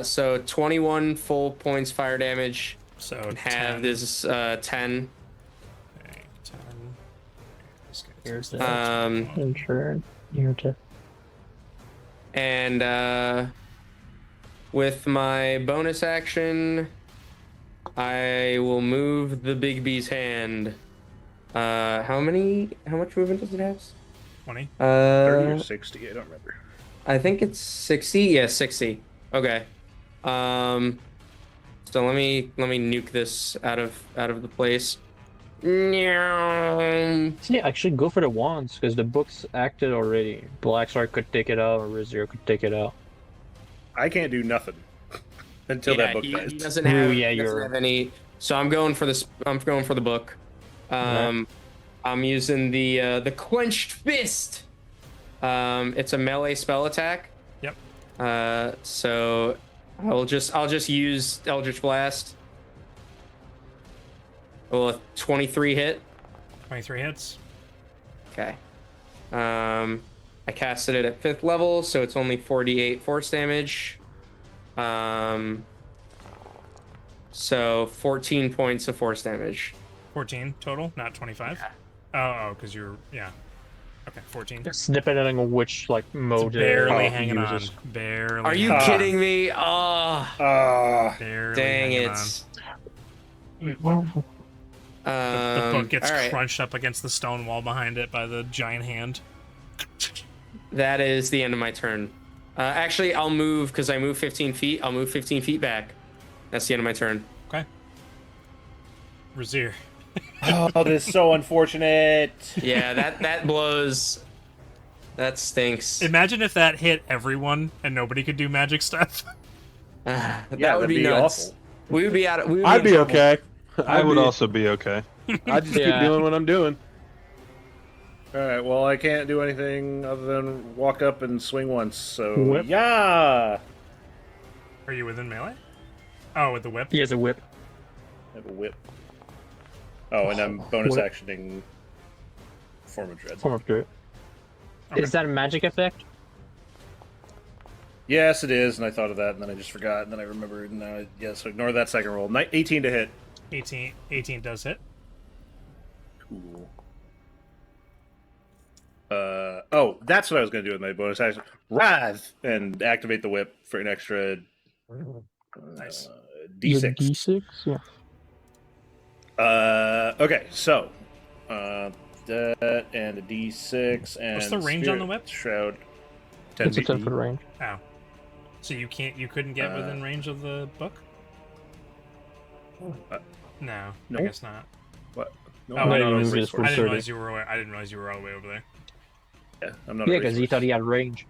So 21 full points fire damage. So And 10. have this 10. Okay, 10. This guy's- Here's the Um, insurance. Here to and with my bonus action, I will move the Big B's hand. How much movement does it have? 20. 30 or 60, I don't remember. I think it's 60. Yeah, 60. Okay. So let me nuke this out of the place. yeah, actually go for the wands because the book's acted already. Blackstar could take it out, or Rizio could take it out. I can't do nothing until that book he dies. doesn't have, Ooh, yeah, he doesn't you're- have any. So I'm going for this. I'm going for the book. I'm using the quenched fist. It's a melee spell attack. Yep. So I'll just use Eldritch Blast. Will a 23 hit? 23 hits. Okay. I casted it at 5th level, so it's only 48 force damage. So 14 points of force damage. 14 total, not 25. Yeah. Oh, because you're Okay, 14. It's depending on which mode Barely he hanging on. uses. Barely. Are you hanging on. kidding me? Oh, Barely dang hanging it. on. The book gets all right. crunched up against the stone wall behind it by the giant hand. That is the end of my turn. Actually, I'll move because I move 15 feet. I'll move 15 feet back. That's the end of my turn. Okay. Razir. Oh, this is so unfortunate. Yeah, that blows. That stinks. Imagine if that hit everyone and nobody could do magic stuff. That would that'd be be nuts. awful. We would be out. We would I'd in be trouble. okay. I would also be okay. I'd just keep Yeah. doing what I'm doing. All right. Well, I can't do anything other than walk up and swing once. So Whip. yeah. Are you within melee? Oh, with the whip? He has a whip. I have a whip. Oh, and I'm bonus What? actioning Form of Dread. Form of Dread. Okay. Is that a magic effect? Yes, it is, and I thought of that, and then I just forgot, and then I remembered, and now, so ignore that second roll. 18 to hit. 18 does hit. Cool. Oh, that's what I was going to do with my bonus action. Wrath! And activate the whip for an extra Nice. D6. D6, yeah. Okay, so that and a D6 and What's the range on the Spirit whip? Shroud. 10 It's a feet. 10 foot range. Oh. So you couldn't get within range of the book? No, No. I guess not. What? No, Oh, I'm I not didn't on move his this resource. I didn't 30. realize you were. I didn't realize you were all the way over there. Yeah, I'm not. Yeah, a because he resource. thought he had range.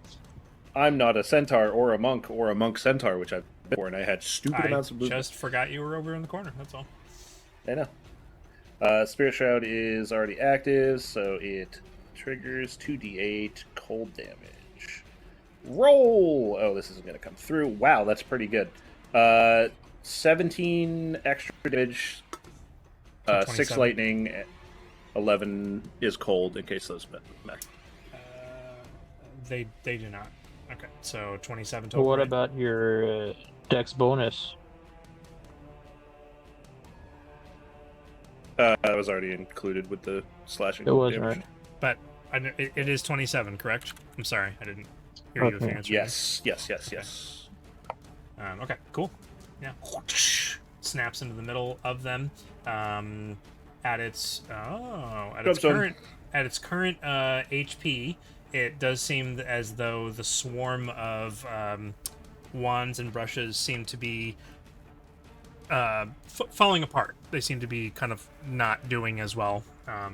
I'm not a centaur or a monk centaur, which I've been for, and I had stupid I amounts of movement. just forgot you were over in the corner. That's all. I know. Spirit Shroud is already active, so it triggers 2d8 cold damage. Roll! Oh, this isn't going to come through. Wow, that's pretty good. 17 extra damage, 6 27. lightning, 11 is cold in case those met. They do not. Okay, so 27 So total. what right? about your dex bonus? That was already included with the slashing It was, damage. right? But it is 27, correct? I'm sorry, I didn't hear you if you Okay. answered. Yes. Okay, cool. Yeah. Snaps into the middle of them. At its current HP, it does seem as though the swarm of wands and brushes seem to be falling apart. They seem to be kind of not doing as well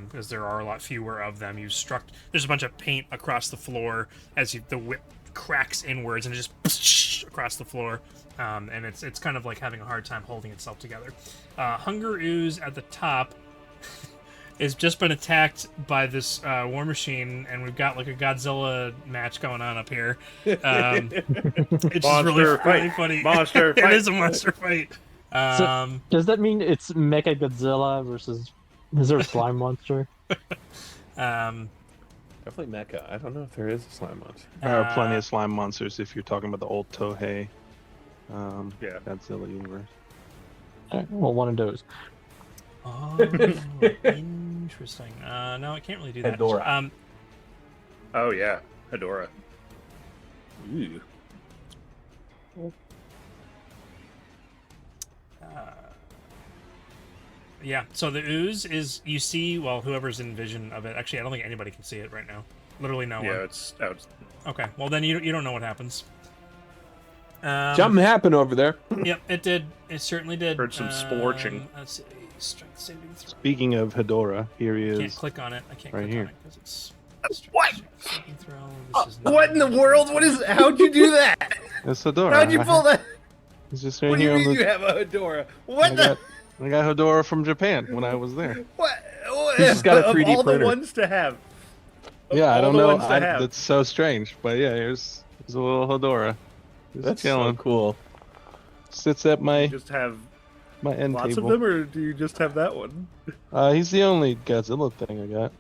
because there are a lot fewer of them. There's a bunch of paint across the floor as the whip cracks inwards and it just across the floor. And it's kind of like having a hard time holding itself together. Hunger Ooze at the top has just been attacked by this war machine, and we've got like a Godzilla match going on up here. It's just really funny. Monster It fight. is a monster fight. Does that mean it's Mecha Godzilla versus... Is there a slime monster? Um, Definitely mecha. I don't know if there is a slime monster. There are plenty of slime monsters if you're talking about the old Tohei Yeah. Godzilla universe. Alright, well, one of those. Oh, interesting. No, I can't really do that. Hedora. Oh yeah, Hedora. Ooh. Yeah, so the ooze is, you see, well, whoever's in vision of it. Actually, I don't think anybody can see it right now. Literally no Yeah, one. it's out. Okay, well then you don't know what happens. Something happened over there. Yep, it did. It certainly did. Heard some scorching. Let's see. Strength saving throw. Speaking of Hedora, here he I can't is. click on it. I can't right click here. on it because it's... What? Saving throw. This is What in the world? What is? How'd you do that? That's Hedora. How'd you pull that? He's just right What do you here on mean the. you have a Hedora? What I the? got Hedora from Japan when I was there. What? He's just got a Of 3D all printer. the ones to have. Of Yeah, I all don't the know. ones to have. That's so strange, but yeah, here's a little Hedora. Just That's chilling. so cool. Sits at You my just have end lots table. of them, or do you just have that one? He's the only Godzilla thing I got.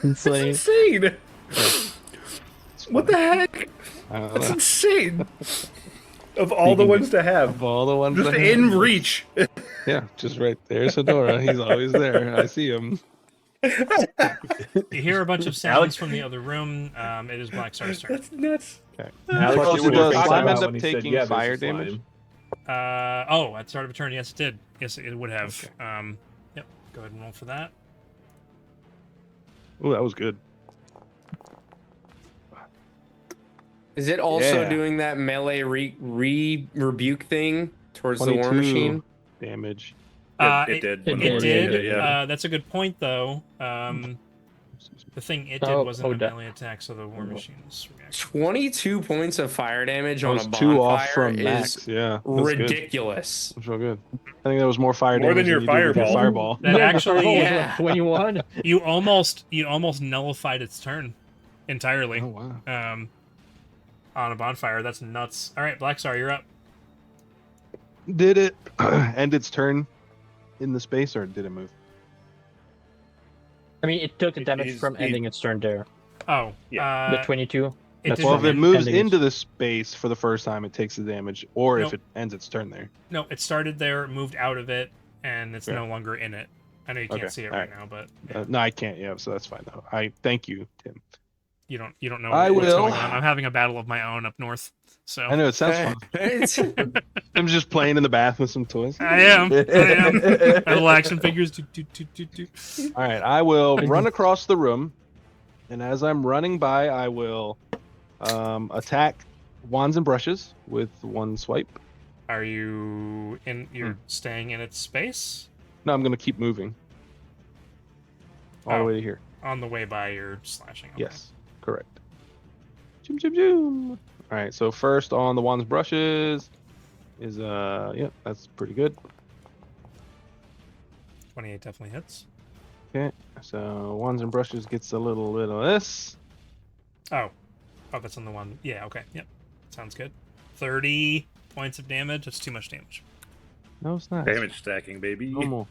It's That's like, insane. What the heck? I don't That's know. insane. Of all the Speaking ones to have, Of all the ones just I in have. reach. Yeah, just right there's Hedora. He's always there. I see him. You hear a bunch of sounds from the other room. It is Black Star's turn. That's nuts. Okay. Alex, Plus, you were does talking slime about end up when he said, taking "Yeah, there's a fire slime." damage? At the start of a turn, yes, it did. Yes, it would have. Okay. Yep. Go ahead and roll for that. Oh, that was good. Is it also Yeah. doing that melee rebuke thing towards the 22 war machine? damage. It did. it It did. Yeah. That's a good point, though. The thing it did Oh, wasn't a that- melee attack, so the war machine's reaction. 22 points of fire damage That on was a 2 off bonfire from is max. Yeah, that's good. ridiculous. That's real good. I think that was more fire More damage than your you did with your fireball. fireball. That yeah, actually, the yeah. yeah. 21. you almost nullified its turn entirely. Oh wow. On a bonfire. That's nuts. All right, Black Star, you're up. Did it end its turn in the space, or did it move? I mean, it took the damage He's- from he- ending its turn there. Oh, Yeah. The 22. it That's didn't Well, if it end- moves ending into the space for the first time, it takes the damage, or Nope. if it ends its turn there. No, it started there, moved out of it, and it's Yeah. no longer in it. I know you can't Okay, see it all right right. now, but No, I can't. Yeah, so that's fine though. I thank you, Tim. you don't know I what's will. going on. I'm having a battle of my own up north, so I know it sounds fun. I'm just playing in the bath with some toys. I am. My little action figures. All right, I will run across the room, and as I'm running by, I will attack wands and brushes with one swipe. Are you in? You're staying in its space. No, I'm going to keep moving all the Oh. way to here. On the way by, you're slashing. Okay. Yes, correct. Chim, chim, chim. All right, so first on the wands brushes is yeah, that's pretty good. 28 definitely hits. Okay, so wands and brushes gets a little bit of this. Oh, that's on the one. Yeah. Okay. Yep. Sounds good. 30 points of damage. That's too much damage. No, it's not. Damage stacking, baby. Normal.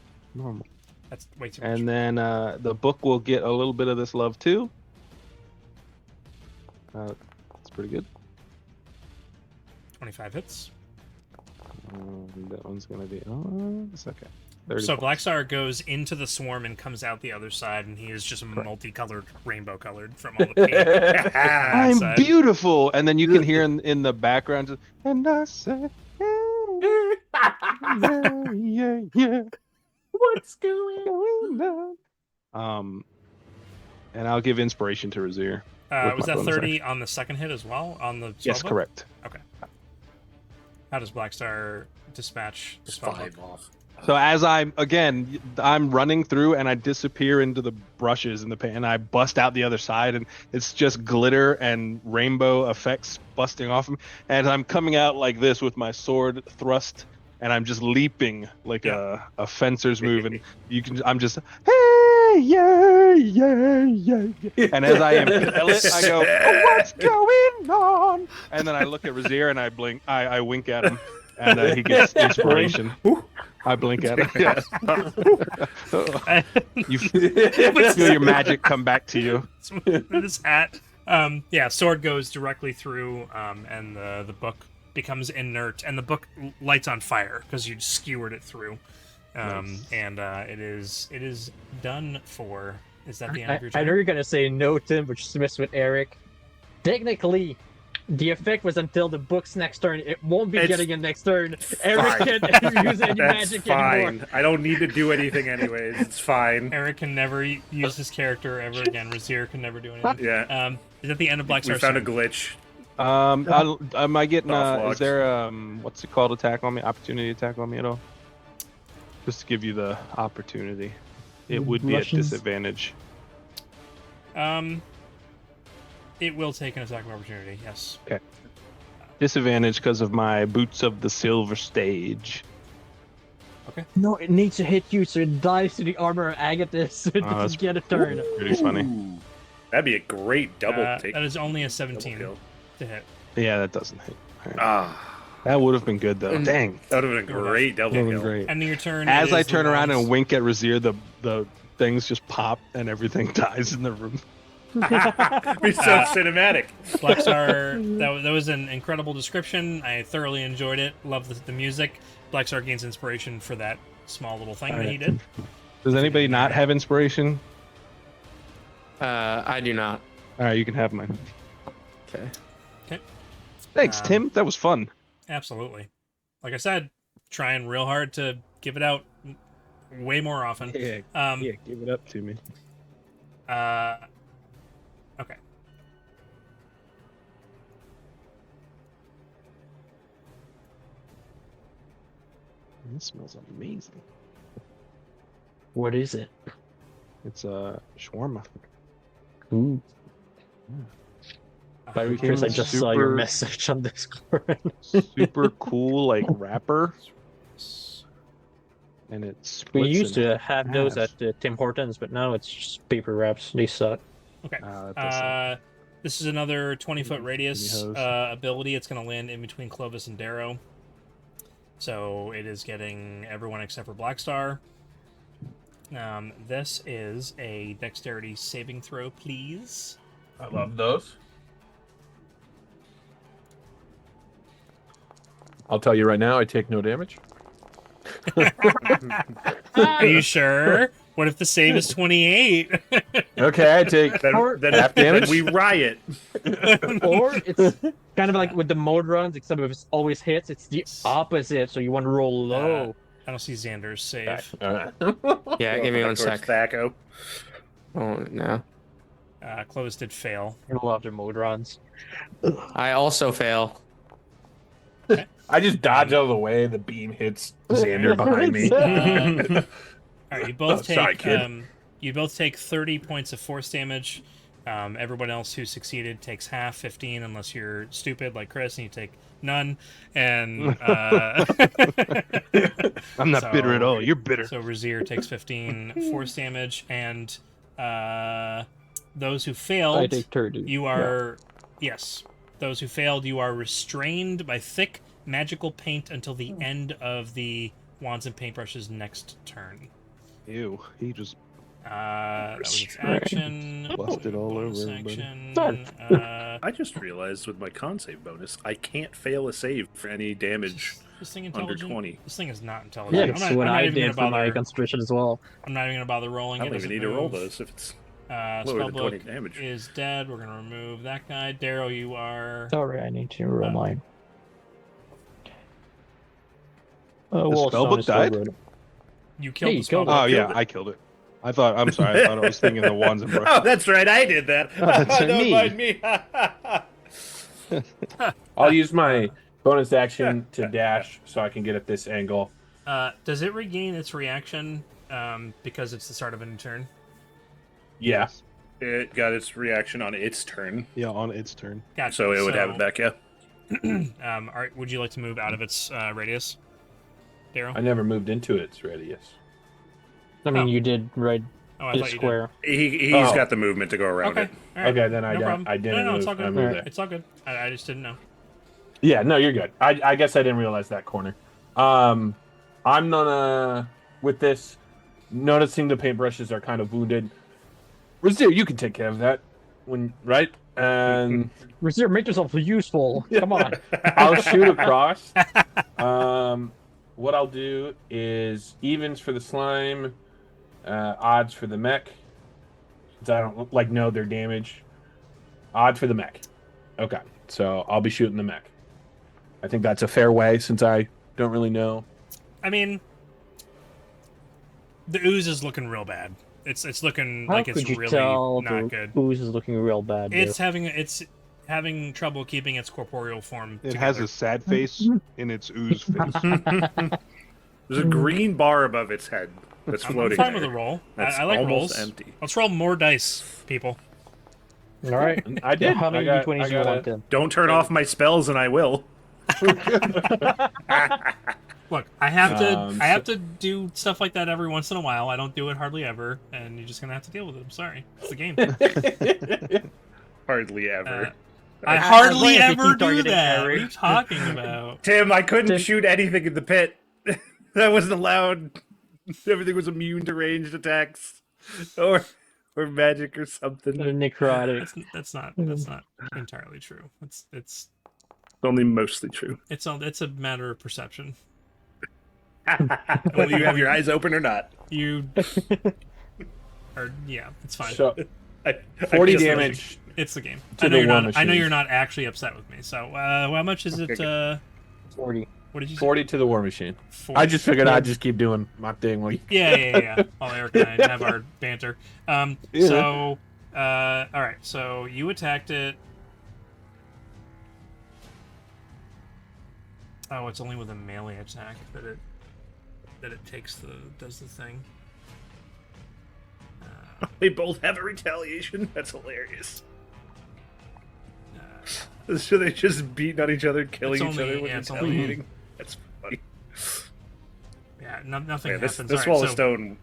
That's way too much. And then the book will get a little bit of this love too. That's pretty good. 25 hits. That one's gonna be. Oh, it's okay. 30 So points. Blackstar goes into the swarm and comes out the other side, and he is just multicolored, rainbow colored from all the paint. I'm outside. beautiful, and then you can hear in the background, just, and I say, yeah. What's going on? And I'll give inspiration to Razir. with Was my that bonus 30 on the second hit as well? On the Yes, spellbook? correct. How does Blackstar dispatch the Just spellbook? 5 off. So as I'm running through and I disappear into the brushes in the paint, and I bust out the other side, and it's just glitter and rainbow effects busting off me. And I'm coming out like this with my sword thrust, and I'm just leaping like a fencer's move, and I'm just hey yeah. And as I impel it, I go, oh, what's going on? And then I look at Razir and I blink, I wink at him, and he gets inspiration. I blink at him. Yeah. You feel your magic come back to you. This hat. Yeah, sword goes directly through, and the book becomes inert, and the book lights on fire because you skewered it through. Nice. And it is done for. Is that the end of your I turn? know you're gonna say no, Tim, but just mess with Eric. Technically, the effect was until the book's next turn. It won't be It's getting it next turn. Eric fine. can't use any That's magic fine. anymore. I don't need to do anything anyways. It's fine. Eric can never use his character ever again. Razir can never do anything. Yeah. Is that the end of We Blackstar's found a turn? glitch. Am I getting? Soft Is logs. there what's it called? Attack on me? Opportunity attack on me at all? Just to give you the opportunity. It would be at Russians? disadvantage. It will take an attack of opportunity. Yes. Disadvantage because of my boots of the silver stage. No, it needs to hit you, so it dies to the armor of Agathis, so it Oh, doesn't that's get a turn. Pretty funny. Ooh. That'd be a great double take. That is only a Double 17 kill. to hit. Yeah, that doesn't hit. Alright. Ah, That would have been good though. Dang, that would have been a great double that would have kill. been great. Ending your turn. As it I is the turn around ones- and wink at Razir, the things just pop and everything dies in the room. Be so cinematic. Blackstar, that was an incredible description. I thoroughly enjoyed it. Love the music. Blackstar gains inspiration for that small little thing that he did. Does anybody not have inspiration? I do not. All right, you can have mine. Okay. Thanks, Tim. That was fun. Absolutely. Like I said, trying real hard to give it out way more often. Yeah, give it up to me. Okay. This smells amazing. What is it? It's a shawarma. Ooh. By Chris, I just saw your message on Discord. Super cool, like wrapper, and it splits. We used in to have those half. at Tim Hortons, but now it's just paper wraps. They suck. Okay. That doesn't- This is another 20-foot radius hose. ability. It's going to land in between Clovis and Darrow. So it is getting everyone except for Blackstar. This is a dexterity saving throw, please. I love those. I'll tell you right now, I take no damage. Are you sure? What if the save is 28? Okay, I take Then, Or- then, half then damage? we riot. Or it's kind of like with the mode runs, except if it always hits, it's the opposite. So you want to roll low. I don't see Xander's save. All right. Yeah, give me Back one towards sec. Thaco. Oh no. Close did fail. I love their mode runs. I also fail. I just dodge out of the way. The beam hits Xander behind me. All right, you both take. Sorry, kid. You both take 30 points of force damage. Everyone else who succeeded takes half, 15, unless you're stupid like Chris and you take none. And I'm not bitter at all. You're bitter. So Razir takes 15 force damage, and those who failed, I take 30. you are yes. Those who failed, you are restrained by thick magical paint until the end of the wands and paintbrushes next turn. Ew. He just That was its action. busted all over Bonus everybody. action. I just realized with my con save bonus, I can't fail a save for any damage. This thing Under intelligent? 20. This thing is not Yeah, intelligent. that's what I even did gonna for my bother. concentration as well. I'm not even gonna bother rolling. I It don't even doesn't need to roll move. those if it's lower than 20 Spellbook damage. is dead. We're gonna remove that guy. Darrow, you are. Sorry, I need to roll Oh. mine. The Wallstone spellbook is still died? good. You killed Hey, the you killed spellbook. Oh yeah, killed it. I killed it. I'm sorry. I thought I was thinking the wands and Oh, brushes. that's right. I did that. Oh, that's Don't me. mind me. I'll use my bonus action to dash so I can get at this angle. Does it regain its reaction because it's the start of a new turn? Yeah. It got its reaction on its turn, Yeah, on its turn. Gotcha. so it would have it back. Yeah. All right, would you like to move out of its radius, Darrow? I never moved into its radius. I mean, Oh. you did right Oh, I this thought you square. He's Oh. got the movement to go around did. it. Okay. All right. Okay, then I No don't. problem. I didn't No, move. it's all good. I moved Alright. there. It's all good. I just didn't know. Yeah, no, you're good. I guess I didn't realize that corner. I'm gonna with this, noticing the paintbrushes are kind of wounded. Razir, you can take care of that right? And Reserve, make yourself useful. Come on. I'll shoot across. What I'll do is evens for the slime, odds for the mech. Since I don't know their damage. Odd for the mech. Okay, so I'll be shooting the mech. I think that's a fair way since I don't really know. I mean, the ooze is looking real bad. It's looking How like it's could you really tell not the good. ooze is looking real bad? It's having trouble keeping its corporeal form. It together. has a sad face in its ooze face. There's a green bar above its head that's I'm floating fine there. with a roll. That's I like almost rolls. empty. Let's roll more dice, people. All right. I did. How many I got- d20s I do you got want a- then? Don't turn off my spells, and I will. Look, I have to Um, I have to do stuff like that every once in a while. I don't do it hardly ever, and you're just gonna have to deal with it. I'm sorry. It's the game. Hardly ever. I as hardly long as you ever keep do targeting that. What are Harry. you talking about? Tim, I couldn't Tim- shoot anything in the pit. That wasn't allowed. Everything was immune to ranged attacks, or magic or something. Necrotic. That's not entirely true. It's Only mostly true. it's a matter of perception. Whether you have your eyes open or not. You or yeah, it's fine. So I 40 just- damage. It's the game. To I know the you're war not. I know machine. you're not actually upset with me. So how much is it? 40. What did you say? 40 to the war machine. 40. I just figured I'd just keep doing my thing. While you... Yeah. While Eric and I have our banter. Yeah. So, all right. So you attacked it. Oh, it's only with a melee attack that it does the thing. They both have a retaliation. That's hilarious. So they just beating on each other, killing It's each only- other with yeah, it's retaliating. That's funny. Yeah, nothing Man, this happens. this All wall right, of stone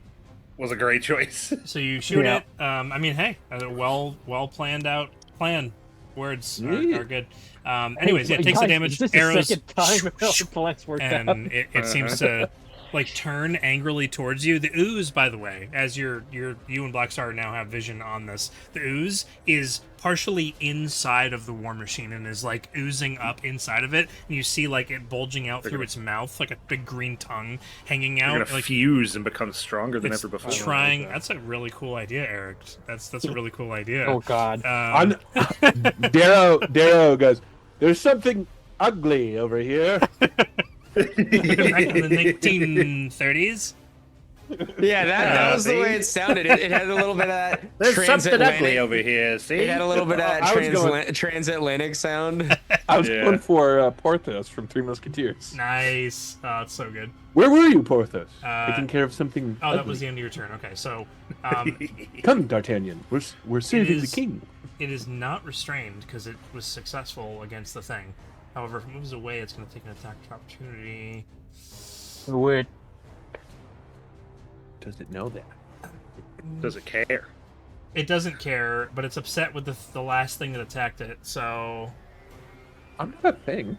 was a great choice. So you shoot Yeah. it. I mean, hey, a well planned out plan. Words Yeah. are good. Anyways, yeah, it takes the Guys, damage. Is this Arrows, the second time the plans worked out? and it seems to like turn angrily towards you. The ooze, by the way, as you and Blackstar now have vision on this, the ooze is partially inside of the war machine and is like oozing up inside of it, and you see like it bulging out through its mouth, like a big green tongue hanging out. They're gonna like fuse and become stronger than it's ever before. trying. That's a really cool idea, Eric. That's a really cool idea. Oh God. Darrow goes, there's something ugly over here. Back in the 1930s. Yeah, that was the way it sounded. It had a little bit of that. There's something ugly transatlantic- over here. See, It had a little bit of that I was going- transatlantic sound. I was Yeah. going for Porthos from Three Musketeers. Nice. Oh, it's so good. Where were you, Porthos? Uh, Taking care of something. Oh, that ugly. was the end of your turn. Okay, so Come, D'Artagnan. We're serving the is- king. it is not restrained because it was successful against the thing. However, if it moves away, it's going to take an attack of opportunity. Would Does it know that? Does it care? It doesn't care, but it's upset with the last thing that attacked it, so I'm not a thing.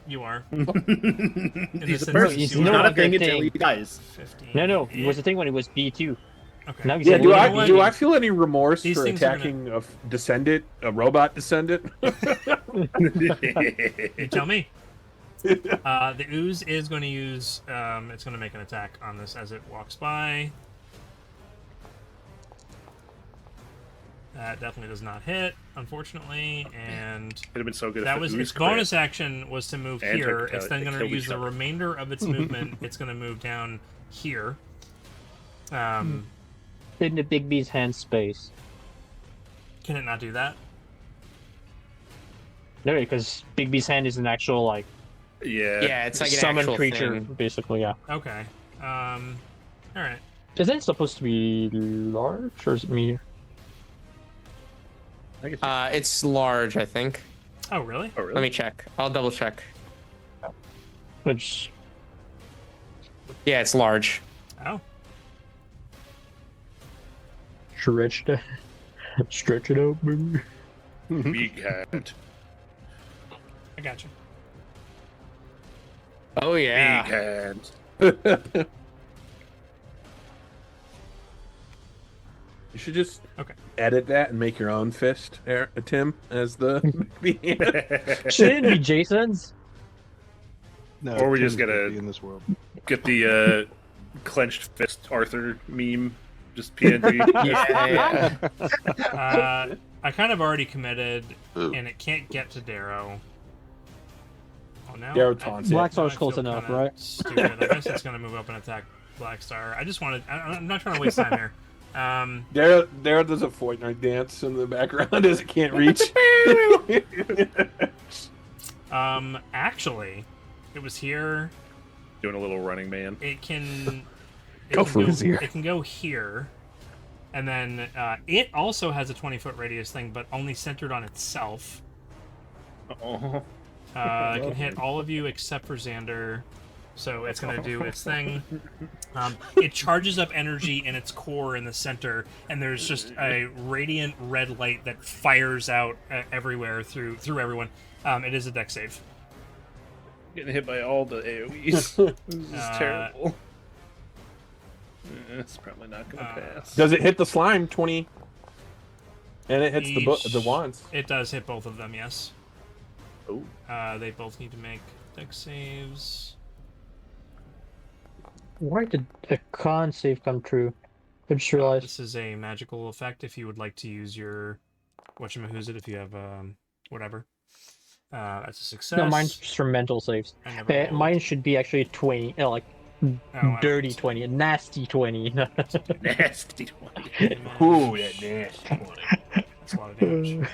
you are. He's this a person. instance, he's you not are. not a a thing good until thing. he dies. 15. no. It was the thing when it was B2. Okay. Now he's Yeah, a do you know I what? do I feel any remorse These for things are attacking a descendant, a robot descendant? You tell me. The ooze is going to use. It's going to make an attack on this as it walks by. That definitely does not hit, unfortunately, and It'd have been so good. that if was the its ooze crit. bonus action was to move And here. took It's then it going to killed use each the other. remainder of its movement. It's going to move down here. Um, In the Big B's hand space. can it not do that? No, because Big B's hand is an actual like Yeah. Yeah, it's like an summon actual creature, thing. basically. Yeah. Okay. All right. Isn't it supposed to be large, or is it medium? I guess It's large, I think. Oh, really? oh, really? Let me check. I'll double check. Which Yeah, it's large. Oh. stretch it, stretch it out, baby. Big hand. I got you. Oh yeah. Big hand. You should just Okay. edit that and make your own fist, Tim, as the. Shouldn't it be Jason's? No, Or we Tim's just get gonna a- be in this world. Get the clenched fist Arthur meme. Just PNG. Yeah. I kind of already committed, and it can't get to Darrow. Oh no. Darrow taunts it. Black Star's I close feel enough, kinda right? Stupid. I guess it's gonna move up and attack Black Star. I just wanted. I'm not trying to waste time here. Darrow does a Fortnite dance in the background as it can't reach. Actually, it was here. Doing a little running man. It can. Go for his ear. It can go here, and then it also has a 20-foot radius thing, but only centered on itself. Oh. It can hit all of you except for Xander. So it's going to do its thing. It charges up energy in its core in the center, and there's just a radiant red light that fires out everywhere through everyone. It is a dex save. Getting hit by all the AoEs. This is terrible. It's probably not going to pass. Does it hit the slime 20? And it hits Each- the wands. It does hit both of them, yes. Oh. They both need to make dex saves. Why did a con save come true? I just realized. This is a magical effect if you would like to use your whatchamahoosit if you have whatever. That's a success. No, mine's just for mental saves. I never rolled. Mine should be actually 20, like Oh, I dirty don't- 20, a nasty 20. Nasty one. Ooh, that nasty one. That's a lot of damage.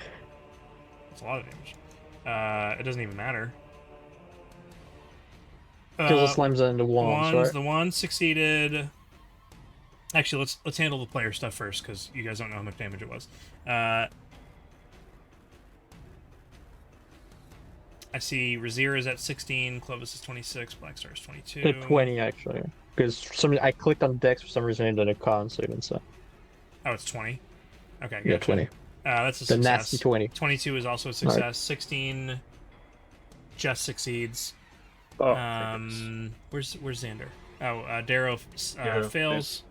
That's a lot of damage. It doesn't even matter. Kills the slimes and the wands, right? The wands succeeded. Actually, let's handle the player stuff first because you guys don't know how much damage it was. I see Razir is at 16, Clovis is 26, Blackstar is 22. The 20 actually, because for some reason I clicked on Dex for some reason and did a con save and stuff. Oh, it's 20. Okay, Yeah, gotcha. 20. That's a The success. nasty 20. 22 is also a success. 16 just succeeds. Oh, Where's Xander? Darrow Darrow fails.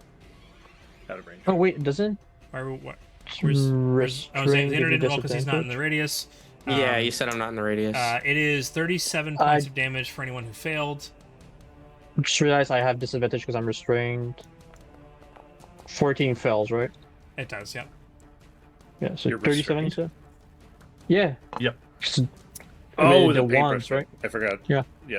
Out of range. Oh wait, doesn't Or what? restrain Xander give you didn't roll because he's not in the disadvantage? radius. Yeah, you said I'm not in the radius. It is 37 points of damage for anyone who failed. Just realized I have disadvantage because I'm restrained. 14 fails, right? It does, yeah. Yeah, so You're 37 you restrained? said? Yeah. Yep. So, Oh, the paper wands, strike. right? I forgot. Yeah. Yeah.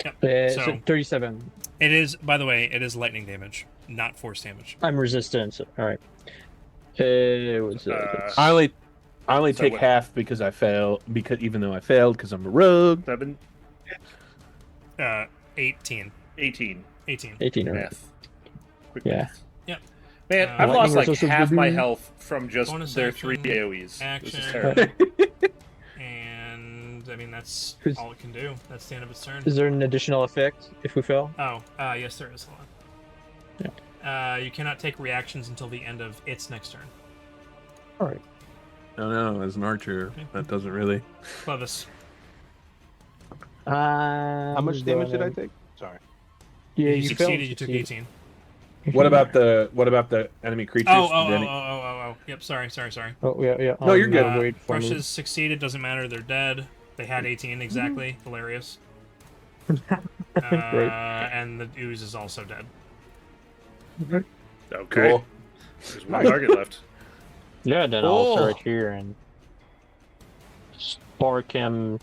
Yep. So 37. It is, by the way, it is lightning damage, not force damage. I'm resistant. So, all right. What's I only So take what- half because I fail. Because even though I failed, because I'm a rogue. 7, 18. 18. 18. 18, right? Math. Quick Yeah. math. Yep. Man, I've Lightning lost like resistance half my would be- health from just Bonus their action, 3 AoEs. This action. is terrible. And, I mean, that's Who's- all it can do. That's the end of its turn. Is there an additional effect if we fail? Oh, yes, there is. Hold on. You cannot take reactions until the end of its next turn. All right. No, as an archer, that doesn't really. Clovis. How much damage did I take? Sorry. Yeah, you you succeeded, failed. you took 18. What about the enemy creatures? Oh. Did any- Yep, sorry. Oh, yeah. No, you're good. Wait for me. Brushes succeeded, doesn't matter, they're dead. They had 18 exactly. Hilarious. Great. And the ooze is also dead. Okay. Cool. There's one target left. Yeah, then Oh. I'll start here and spark him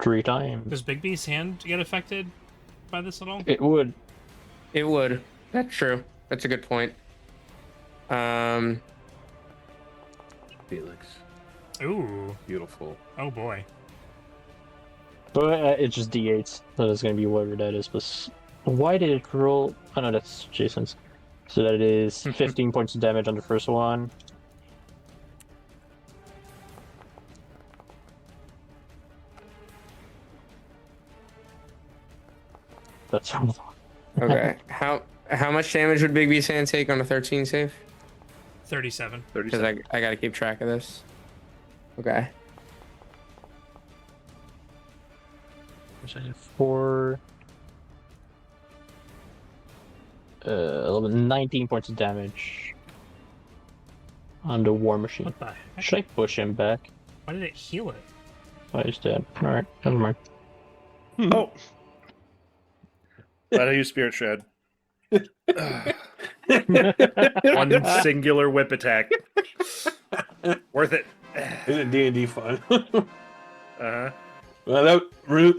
3 times. Does Big B's hand get affected by this at all? It would. It would. That's true. That's a good point. Felix, Ooh. beautiful. Oh boy. But it's just D8s. So it's going to be whatever that is. But why did it roll? Oh no, that's Jason's. So that is 15 points of damage on the first one. That's Okay. How much damage would Big B's hand take on a 13 save? 37. Because 37. I got to keep track of this. Okay. 4. 19 points of damage on the war machine. What the heck? Should I push him back? Why did it heal it? Oh, he's dead. Alright, never mind. Oh. Glad I used Spirit Shred. One singular whip attack. Worth it. Isn't D&D fun? Uh-huh. Well,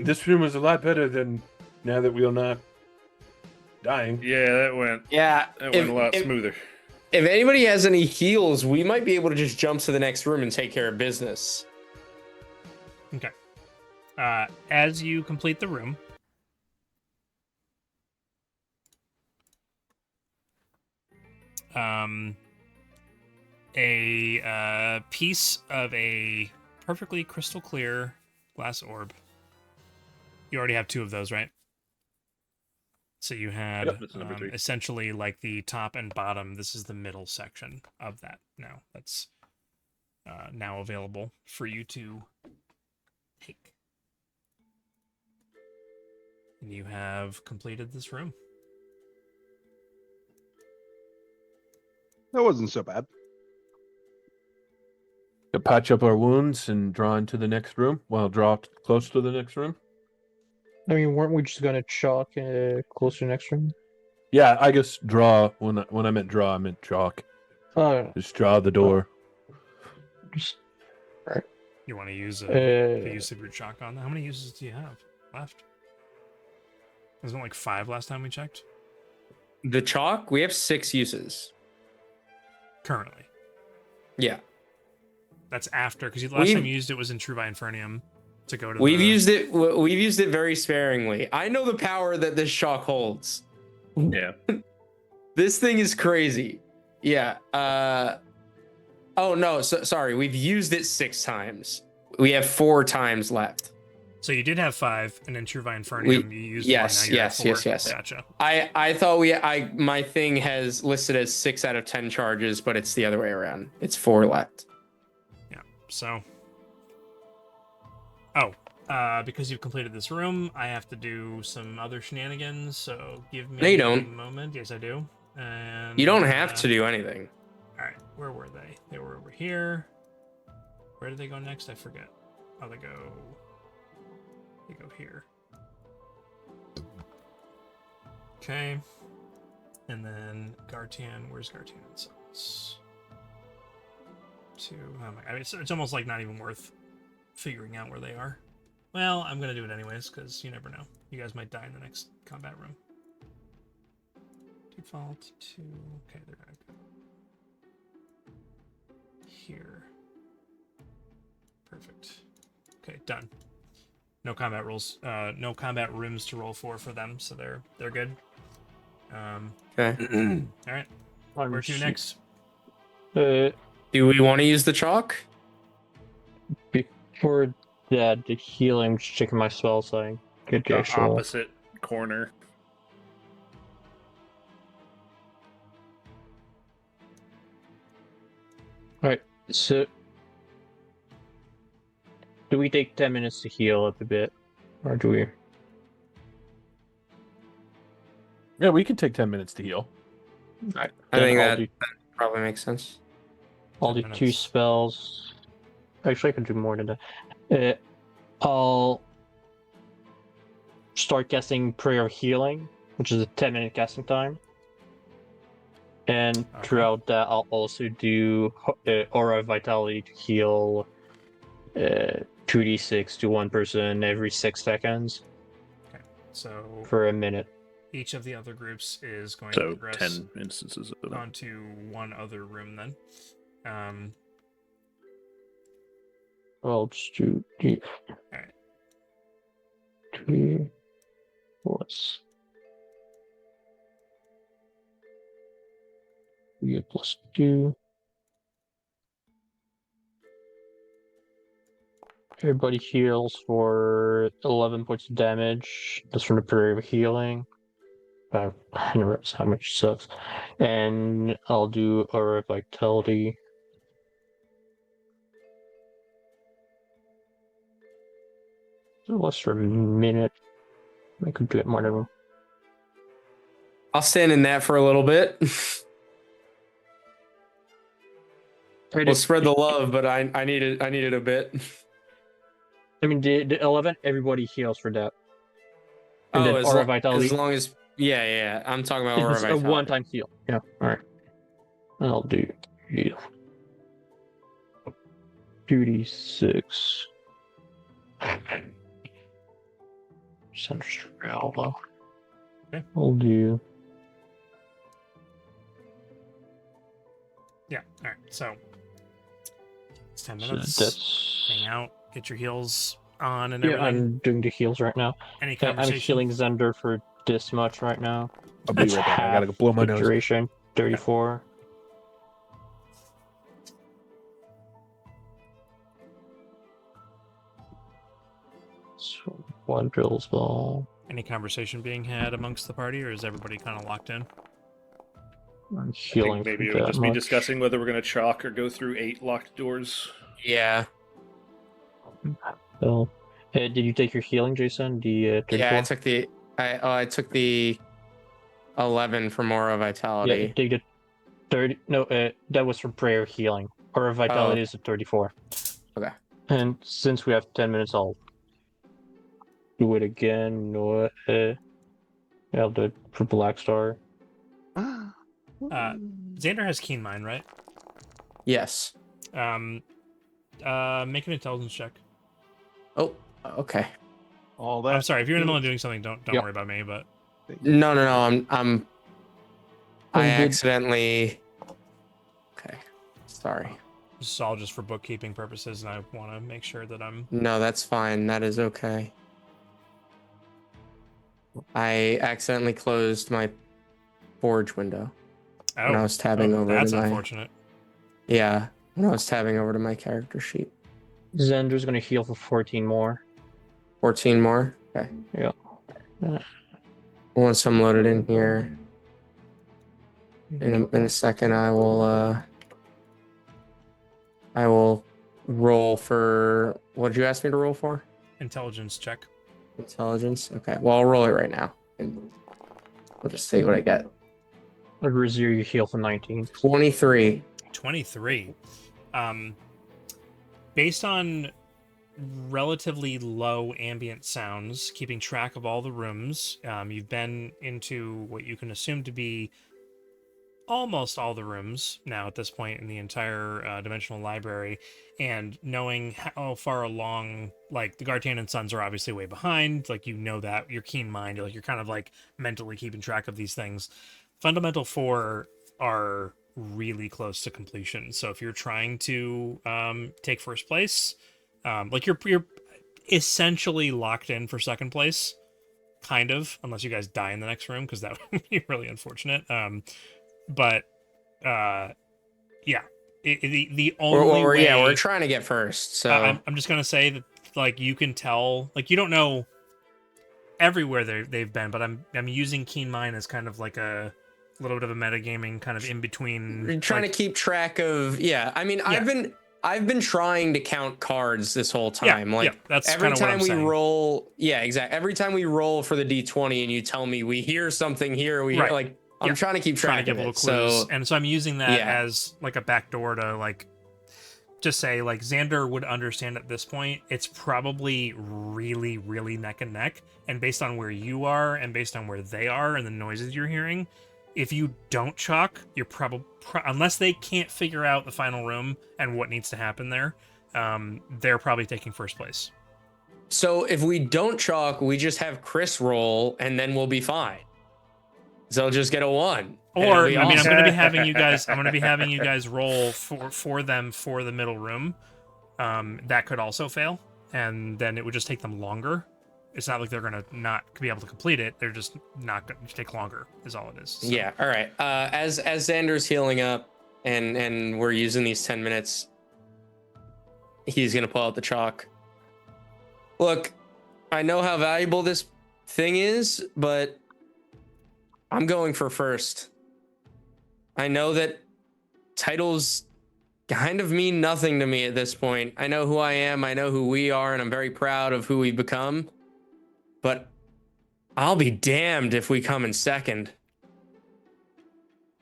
this room is a lot better than now that we're not dying. Yeah, that went Yeah. a lot smoother. If anybody has any heals, we might be able to just jump to the next room and take care of business. Okay. As you complete the room, a piece of a perfectly crystal clear glass orb. You already have 2 of those, right? So you had Yep, that's number 3. essentially like the top and bottom. This is the middle section of that now. That's now available for you to take. And you have completed this room. That wasn't so bad. To patch up our wounds and draw into the next room. Well, draw close to the next room. I mean, weren't we just gonna chalk closer to next room? Yeah, I guess draw. When I meant draw, I meant chalk. Oh, Just draw the door. just You want to use a uh, use of your chalk on that? How many uses do you have left? Wasn't it like 5 last time we checked? The chalk, we have 6 uses. Currently. Yeah. That's after, because last We've- time you used it was in True by Infernium to go to We've the... used it very sparingly. I know the power that this chalk holds. Yeah. This thing is crazy. Yeah. Oh no, sorry. We've used it 6 times. We have 4 times left. So you did have 5, and in True by Infernium you used yes, 1, now you have yes, 4. yes. Gotcha. I thought my thing has listed as 6 out of 10 charges, but it's the other way around. It's 4 left. So... Oh, because you've completed this room, I have to do some other shenanigans. So give me No, you a don't. moment. Yes, I do. And You don't have to do anything. All right, where were they? They were over here. Where did they go next? I forget. Oh, they go here. Okay. And then Gartian, where's Gartian? So it's two. Oh my, I mean, it's almost like not even worth figuring out where they are. Well, I'm gonna do it anyways because you never know. You guys might die in the next combat room. Default to. Okay, they're gonna go here. Perfect. Okay, done. No combat rules. No combat rooms to roll for them, so they're good. Okay. All right. Where to next? Do we want to use the chalk? Before that, the healing, I'm just checking my spell so I get the The actual. opposite corner. Alright, so. Do we take 10 minutes to heal up a bit? Or do we? Yeah, we can take 10 minutes to heal. I Then think I'll that do- probably makes sense. I'll 10 do 2 minutes. spells. Actually, I can do more than that. I'll start casting Prayer of Healing, which is a 10-minute casting time. And Okay. throughout that, I'll also do Aura of Vitality to heal 2d6 to one person every 6 seconds Okay. So for a minute. each of the other groups is going to So progress 10 instances of that. onto one other room then. I'll just do the Alright. 3 plus 3 plus 2. Everybody heals for 11 points of damage. That's from the Prayer of Healing. I never realized how much it sucks. And I'll do Aura of Vitality. It lasts for a minute. I could do it more than I'll stand in that for a little bit. We'll spread the love, but I needed a bit. I mean, the 11, everybody heals for that. And then as, Aura lo- Vitality, as long as yeah, I'm talking about Aura it's a Vitality. one-time heal. Yeah, alright. I'll do heal. 2d6. Sunstral. Okay. I'll do. Yeah. All right. So it's 10 So minutes. that's. Hang out. Get your heals on and Yeah, everything. I'm doing the heals right now. Any I'm conversation? healing Xander for this much right now. I'll be It's right back. I half gotta go blow my the nose. duration, 34. So one drill spell. Any conversation being had amongst the party, or is everybody kind of locked in? I'm I healing think maybe it for would that just be much. discussing whether we're going to chalk or go through 8 locked doors. Yeah, So, did you take your healing, Jason? The 34? yeah. I took the 11 for Aura Yeah, Vitality. take the 30. No, that was from prayer healing. Or vitality is a 34. Okay. And since we have 10 minutes, I'll do it again. No, yeah, I'll do it for Black Star. Xander has keen mind, right? Yes. Make an intelligence check. Oh, okay. All that. I'm sorry if you're in the middle of doing something. Don't Yep. worry about me. But No. I I'm good. accidentally. Okay. Sorry. this is all just for bookkeeping purposes, and I want to make sure that I'm. No, that's fine. That is okay. I accidentally closed my forge window Oh, when I was tabbing over that's to my. unfortunate. Yeah, when I was tabbing over to my character sheet. Xander's gonna heal for 14 more. 14 more. Okay. Yeah. Once I'm loaded in here, in a second, I will roll for. What did you ask me to roll for? intelligence check. Intelligence. Okay. Well, I'll roll it right now, and we'll just see what I get. Brazier, you heal for 19. 23. 23. Based on relatively low ambient sounds, keeping track of all the rooms, you've been into what you can assume to be almost all the rooms now at this point in the entire dimensional library, and knowing how far along, like, the Gartan and Sons are obviously way behind, like, you know that, your keen mind, like, you're kind of like mentally keeping track of these things. Fundamental 4 are really close to completion, so if you're trying to take first place, like, you're essentially locked in for second place, kind of, unless you guys die in the next room, because that would be really unfortunate. But yeah, the only way, yeah, we're trying to get first. So I'm just gonna say that, like, you can tell, like, you don't know everywhere they've been, but I'm using Keen Mind as kind of like a little bit of a metagaming kind of in between. you're trying to keep track of. Yeah, I mean, Yeah. I've been trying to count cards this whole time. Yeah, Like, yeah, that's every kinda what time I'm we saying. roll, yeah, exactly. Every time we roll for the D20 and you tell me we hear something here, we Right. hear, like, I'm Yeah. trying to keep Trying track to of give little it. clues, So and so I'm using that yeah. as like a backdoor to, like, just say, like, Xander would understand at this point it's probably really, really neck and neck, and based on where you are and based on where they are and the noises you're hearing, if you don't chalk, you're probably unless they can't figure out the final room and what needs to happen there, they're probably taking first place. So if we don't chalk, we just have Chris roll, and then we'll be fine. So he'll just get a 1. Or, I mean, I'm awesome. going to be having you guys roll for them for the middle room. That could also fail, and then it would just take them longer. It's not like they're going to not be able to complete it. They're just not going to take longer, is all it is. So. Yeah. All right. As Xander's healing up, and we're using these 10 minutes, he's gonna pull out the chalk. Look, I know how valuable this thing is, but I'm going for first. I know that titles kind of mean nothing to me at this point. I know who I am, I know who we are, and I'm very proud of who we've become. But I'll be damned if we come in second.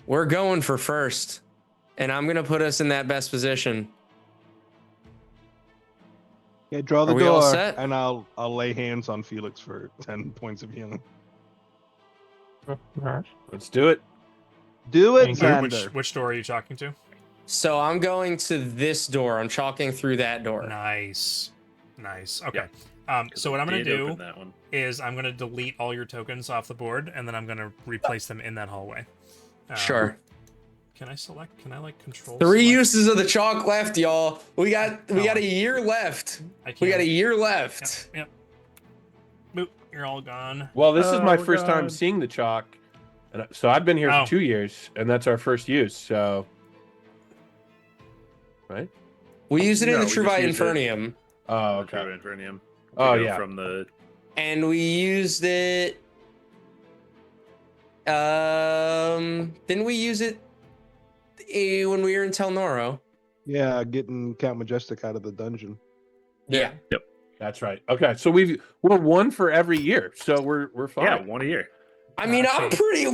We're going for first, and I'm going to put us in that best position. Yeah, draw the Are we all door, set? and I'll lay hands on Felix for 10 points of healing. Alright. Let's do it. Do it, Thank you. Xander. Which door are you talking to? So I'm going to this door. I'm chalking through that door. Nice. Okay. Yep. So what I'm going to Did do open that one. is I'm going to delete all your tokens off the board, and then I'm going to replace them in that hallway. Sure. Can I select? Can I, like, control? 3 select? uses of the chalk left, y'all. We got a year left. I can't. We got a year left. Yep. Boop. You're all gone. Well, this is my Oh, first time God. seeing the chalk, and so I've been here Oh. for 2 years, and that's our first use. So, right? We use it in No, the we just Truvite use it. Infernium, Oh, Okay. okay. Infernium. Oh, To go yeah. From the and we used it. Didn't we use it when we were in Tel Noro? Yeah, getting Count Majestic out of the dungeon. Yeah. That's right. Okay, so we're one for every year, so we're fine. yeah, one a year. I mean, I'm Actually- pretty.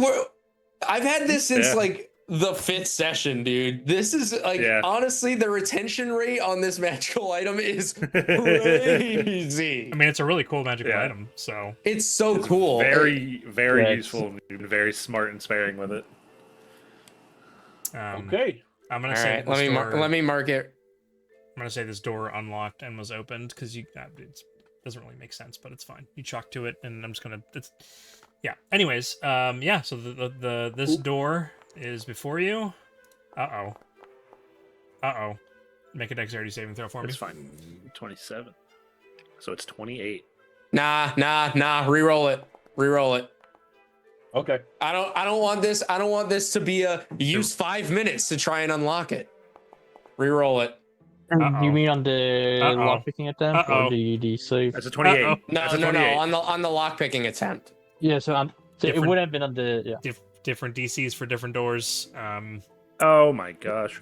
I've had this since Yeah. like the 5th session, dude. This is like, Yeah. honestly, the retention rate on this magical item is crazy. I mean, it's a really cool magical Yeah. item. So It's so It's cool. Very, very Yeah, it's- useful. You've been very smart and sparing with it. Okay. I'm All gonna say right, this door, let me mark it. I'm gonna say this door unlocked and was opened because it doesn't really make sense, but it's fine. You chalk to it, and I'm just gonna. Yeah. Anyways, yeah. So this door is before you. Uh oh. Make a dexterity saving throw for me. It's fine. 27. So it's 28. Nah. Reroll it. Okay. I don't want this. I don't want this to be a use 5 minutes to try and unlock it. Reroll it. Uh-oh. You mean on the Uh-oh. lockpicking attempt or Uh-oh. the save? That's a 28. Uh-oh. No, That's a no, 28. on the lockpicking attempt. Yeah, so it Different- would have been on the Different DCs for different doors. Oh my gosh.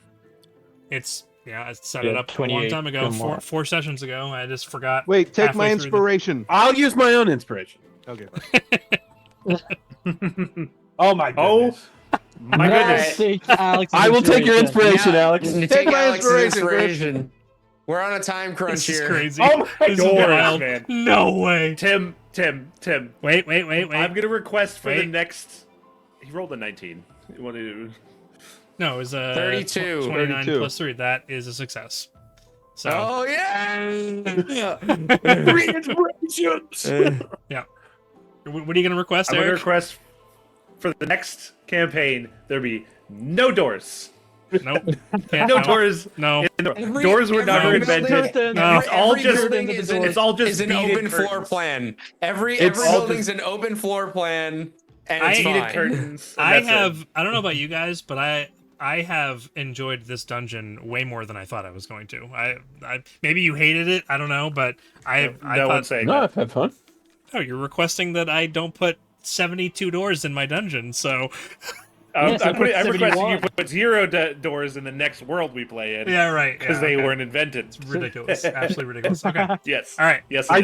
It's Yeah, I set Yeah, it up a long 28 time ago, tomorrow. four sessions ago. I just forgot. Wait, take my halfway through inspiration. I'll use my own inspiration. Okay. Oh my Oh, goodness. my No, goodness. take Alex's I will take your inspiration, Now- Alex. Take my Alex's inspiration, Chris. inspiration. We're on a time crunch This is here. crazy. Oh my This is doors, wild. man. No way. Tim. Wait. I'm gonna request for the Wait. next. He rolled a 19. You want to? No, it was 32. 29 32. plus 3. That is a success. So, Oh yeah. 3 inspirations. what are you going to request, I'm gonna Eric? request for the next campaign there be no doors. Nope. Can't- No doors. No. Doors were never every invented. building- No. It's all every just- building is an, it's all just is an beaded open floor curtains. plan. Every It's all building's an open floor plan, and I- it's Beaded fine. curtains. and I that's it. have. I don't know about you guys, but I have enjoyed this dungeon way more than I thought I was going to. I maybe you hated it. I don't know, but I No thought. one's saying No, that. I've had fun. Oh, you're requesting that I don't put 72 doors in my dungeon. So Yes, I'm requesting you 71. put 0 doors in the next world we play in. yeah, right. Because yeah, they okay. weren't invented. It's ridiculous. Absolutely ridiculous. Okay. All Yes. right. Yes. it I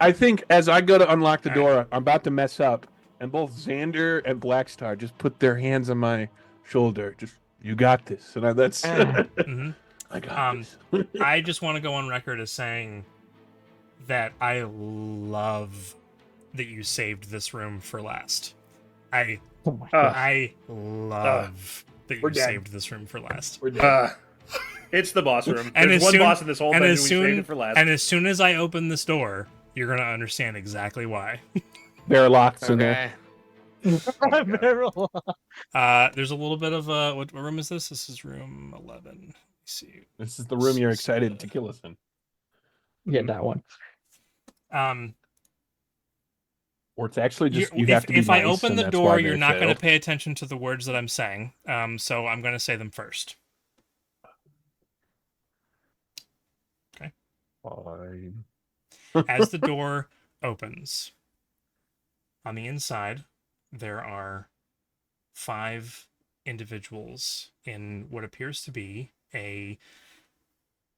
is. think as I go to unlock the All door, I'm about to mess up, and both Xander and Blackstar just put their hands on my shoulder. Just you got this, and that's Mhm. I got Um, this. I just want to go on record as saying that I love that you saved this room for last. Oh my Uh, I love that you We're dead. saved this room for last. We're done. It's the boss room. And There's as one soon- boss in this whole and dungeon. as We soon saved it for last. and as soon as I open this door, you're gonna understand exactly why. There are locks in there. Okay. There's a little bit of what room is this? This is room 11. Let me see. This is the room you're excited to kill us in. Yeah, that one. Or it's actually just you if have to be if I nice, open and the that's door, why you're they not going to failed. pay attention to the words that I'm saying. So I'm going to say them first. Fine. As the door opens, on the inside, there are 5 individuals in what appears to be a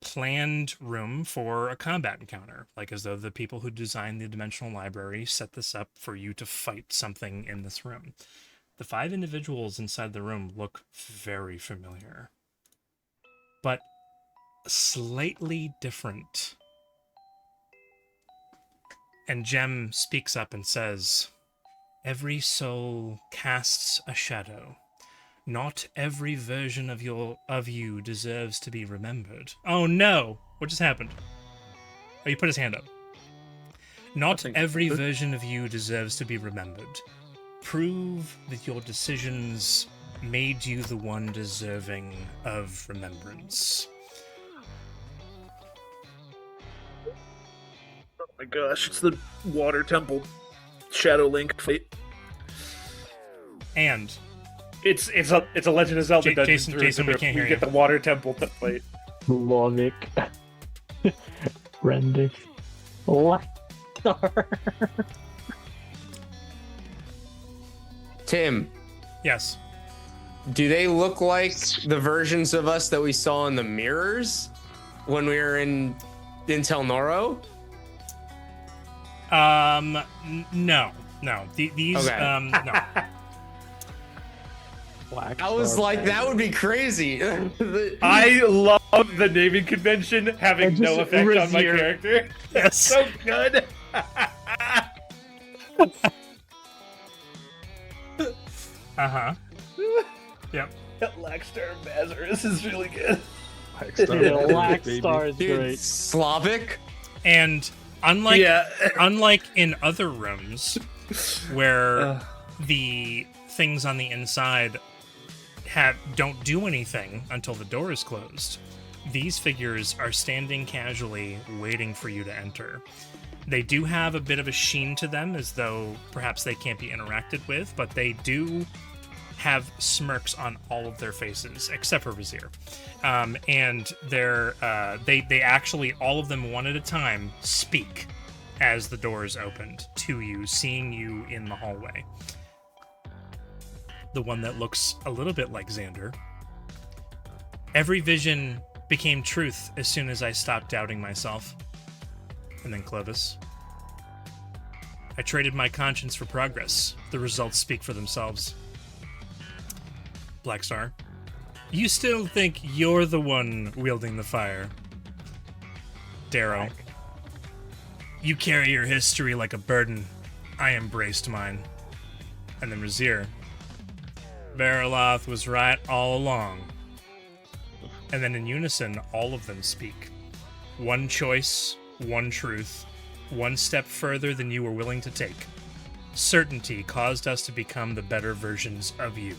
planned room for a combat encounter, like as though the people who designed the dimensional library set this up for you to fight something in this room. The 5 individuals inside the room look very familiar, but slightly different. And Jem speaks up and says, "Every soul casts a shadow. Not every version of you deserves to be remembered." Oh no! What just happened? Oh, he put his hand up. "Not Nothing. every version of you deserves to be remembered. Prove that your decisions made you the one deserving of remembrance." Oh my gosh, it's the Water Temple Shadow Link fight. And It's a Legend of Zelda dungeon. Jason, through and we through. can't You hear get you. the Water Temple to fight. Lovic. Rendic. Blackstar. Tim, yes, do they look like the versions of us that we saw in the mirrors when we were in Tel Noro? No. These Okay. no. Blackstar. I was like, that would be crazy. I love the naming convention having Just no effect on my Razier. character. Yes. So good. Uh-huh. Yep. Laxstar Bazarus is really good. Blackstar is Dude, great. Slavic? And unlike Yeah. unlike in other rooms where the things on the inside don't do anything until the door is closed, these figures are standing casually waiting for you to enter. They do have a bit of a sheen to them, as though perhaps they can't be interacted with, but they do have smirks on all of their faces, except for Vizier. And they actually, all of them one at a time, speak as the doors opened to you, seeing you in the hallway. The one that looks a little bit like Xander. "Every vision became truth as soon as I stopped doubting myself. And then Clovis. I traded my conscience for progress. The results speak for themselves. Blackstar. You still think you're the one wielding the fire. Darrow. You carry your history like a burden. I embraced mine. And then Razir. Veriloth was right all along. And then in unison, all of them speak. One choice, one truth, one step further than you were willing to take. Certainty caused us to become the better versions of you.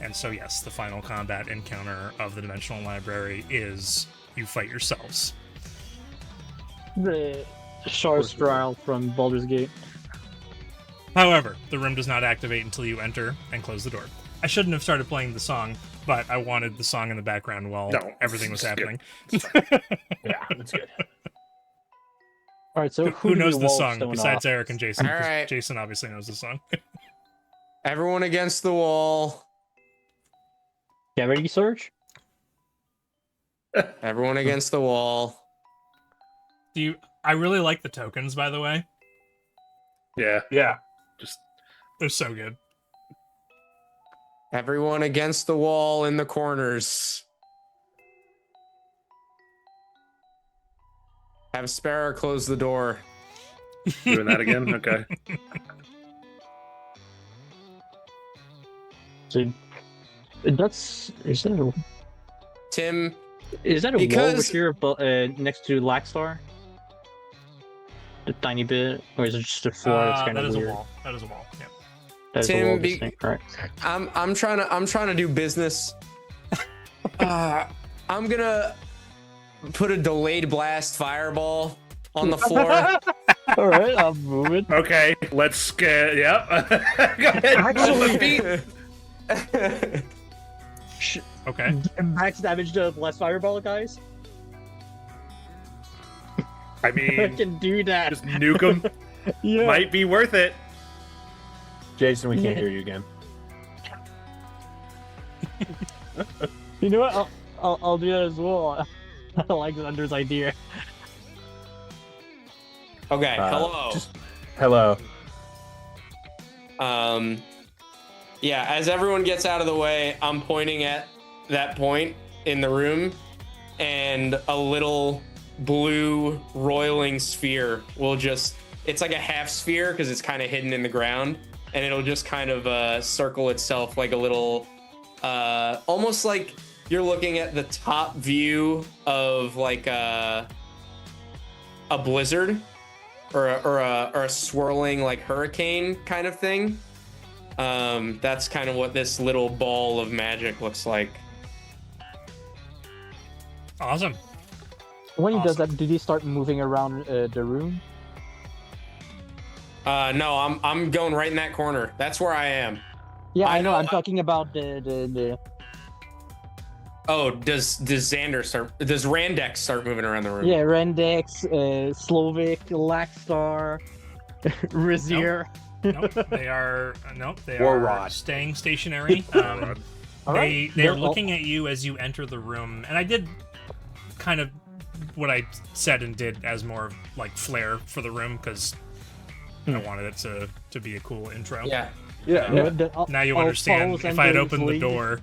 And so yes, the final combat encounter of the Dimensional Library is you fight yourselves. The Shard's trial from Baldur's Gate. However, the room does not activate until you enter and close the door. I shouldn't have started playing the song, but I wanted the song in the background while everything was happening. Yeah, that's good. All right, so Who do knows we the wall song stone besides off? Eric and Jason? All 'Cause right. Jason obviously knows the song. Everyone against the wall. Get ready, Surge. Everyone against the wall. I really like the tokens, by the way. Yeah, Yeah. just They're so good. Everyone against the wall in the corners. Have Sparrow close the door. doing that again. Okay. So that's is that a Tim, wall Because- over here, but next to Laxstar? The tiny bit, or is it just a floor? That's kind that of is weird. a wall. That is a wall. Yeah. That is Tim, a wall. be- Distinct. All right. I'm trying to do business. I'm gonna put a delayed blast fireball on the floor. All right, I'm moving. Okay. Let's get. Yep. Go ahead. Actually- Okay. Max damage to blast fireball, guys. I I mean, can do that. just nuke them. Yeah. Might be worth it. Jason, we can't hear you again. You know what? I'll do that as well. I like Under's idea. Okay, Uh, hello. Hello. Yeah, as everyone gets out of the way, I'm pointing at that point in the room, and a little blue roiling sphere will it's like a half sphere because it's kind of hidden in the ground, and it'll just kind of circle itself like a little, almost like you're looking at the top view of like a blizzard or a swirling like hurricane kind of thing. That's kind of what this little ball of magic looks like. Awesome. When he does Awesome. that, did he start moving around the room? No, I'm going right in that corner. That's where I am. Yeah, I I know. know, I'm talking about the. Oh, does Randex start moving around the room? Yeah, Rendex, Slovak, Laxstar, Razir. Nope. They are War Rod. staying stationary. All right. They are They're looking at you as you enter the room, and I did kind of what I said and did as more of like flair for the room because I wanted it to be a cool intro. Yeah. Yeah. Now you understand if I had opened the door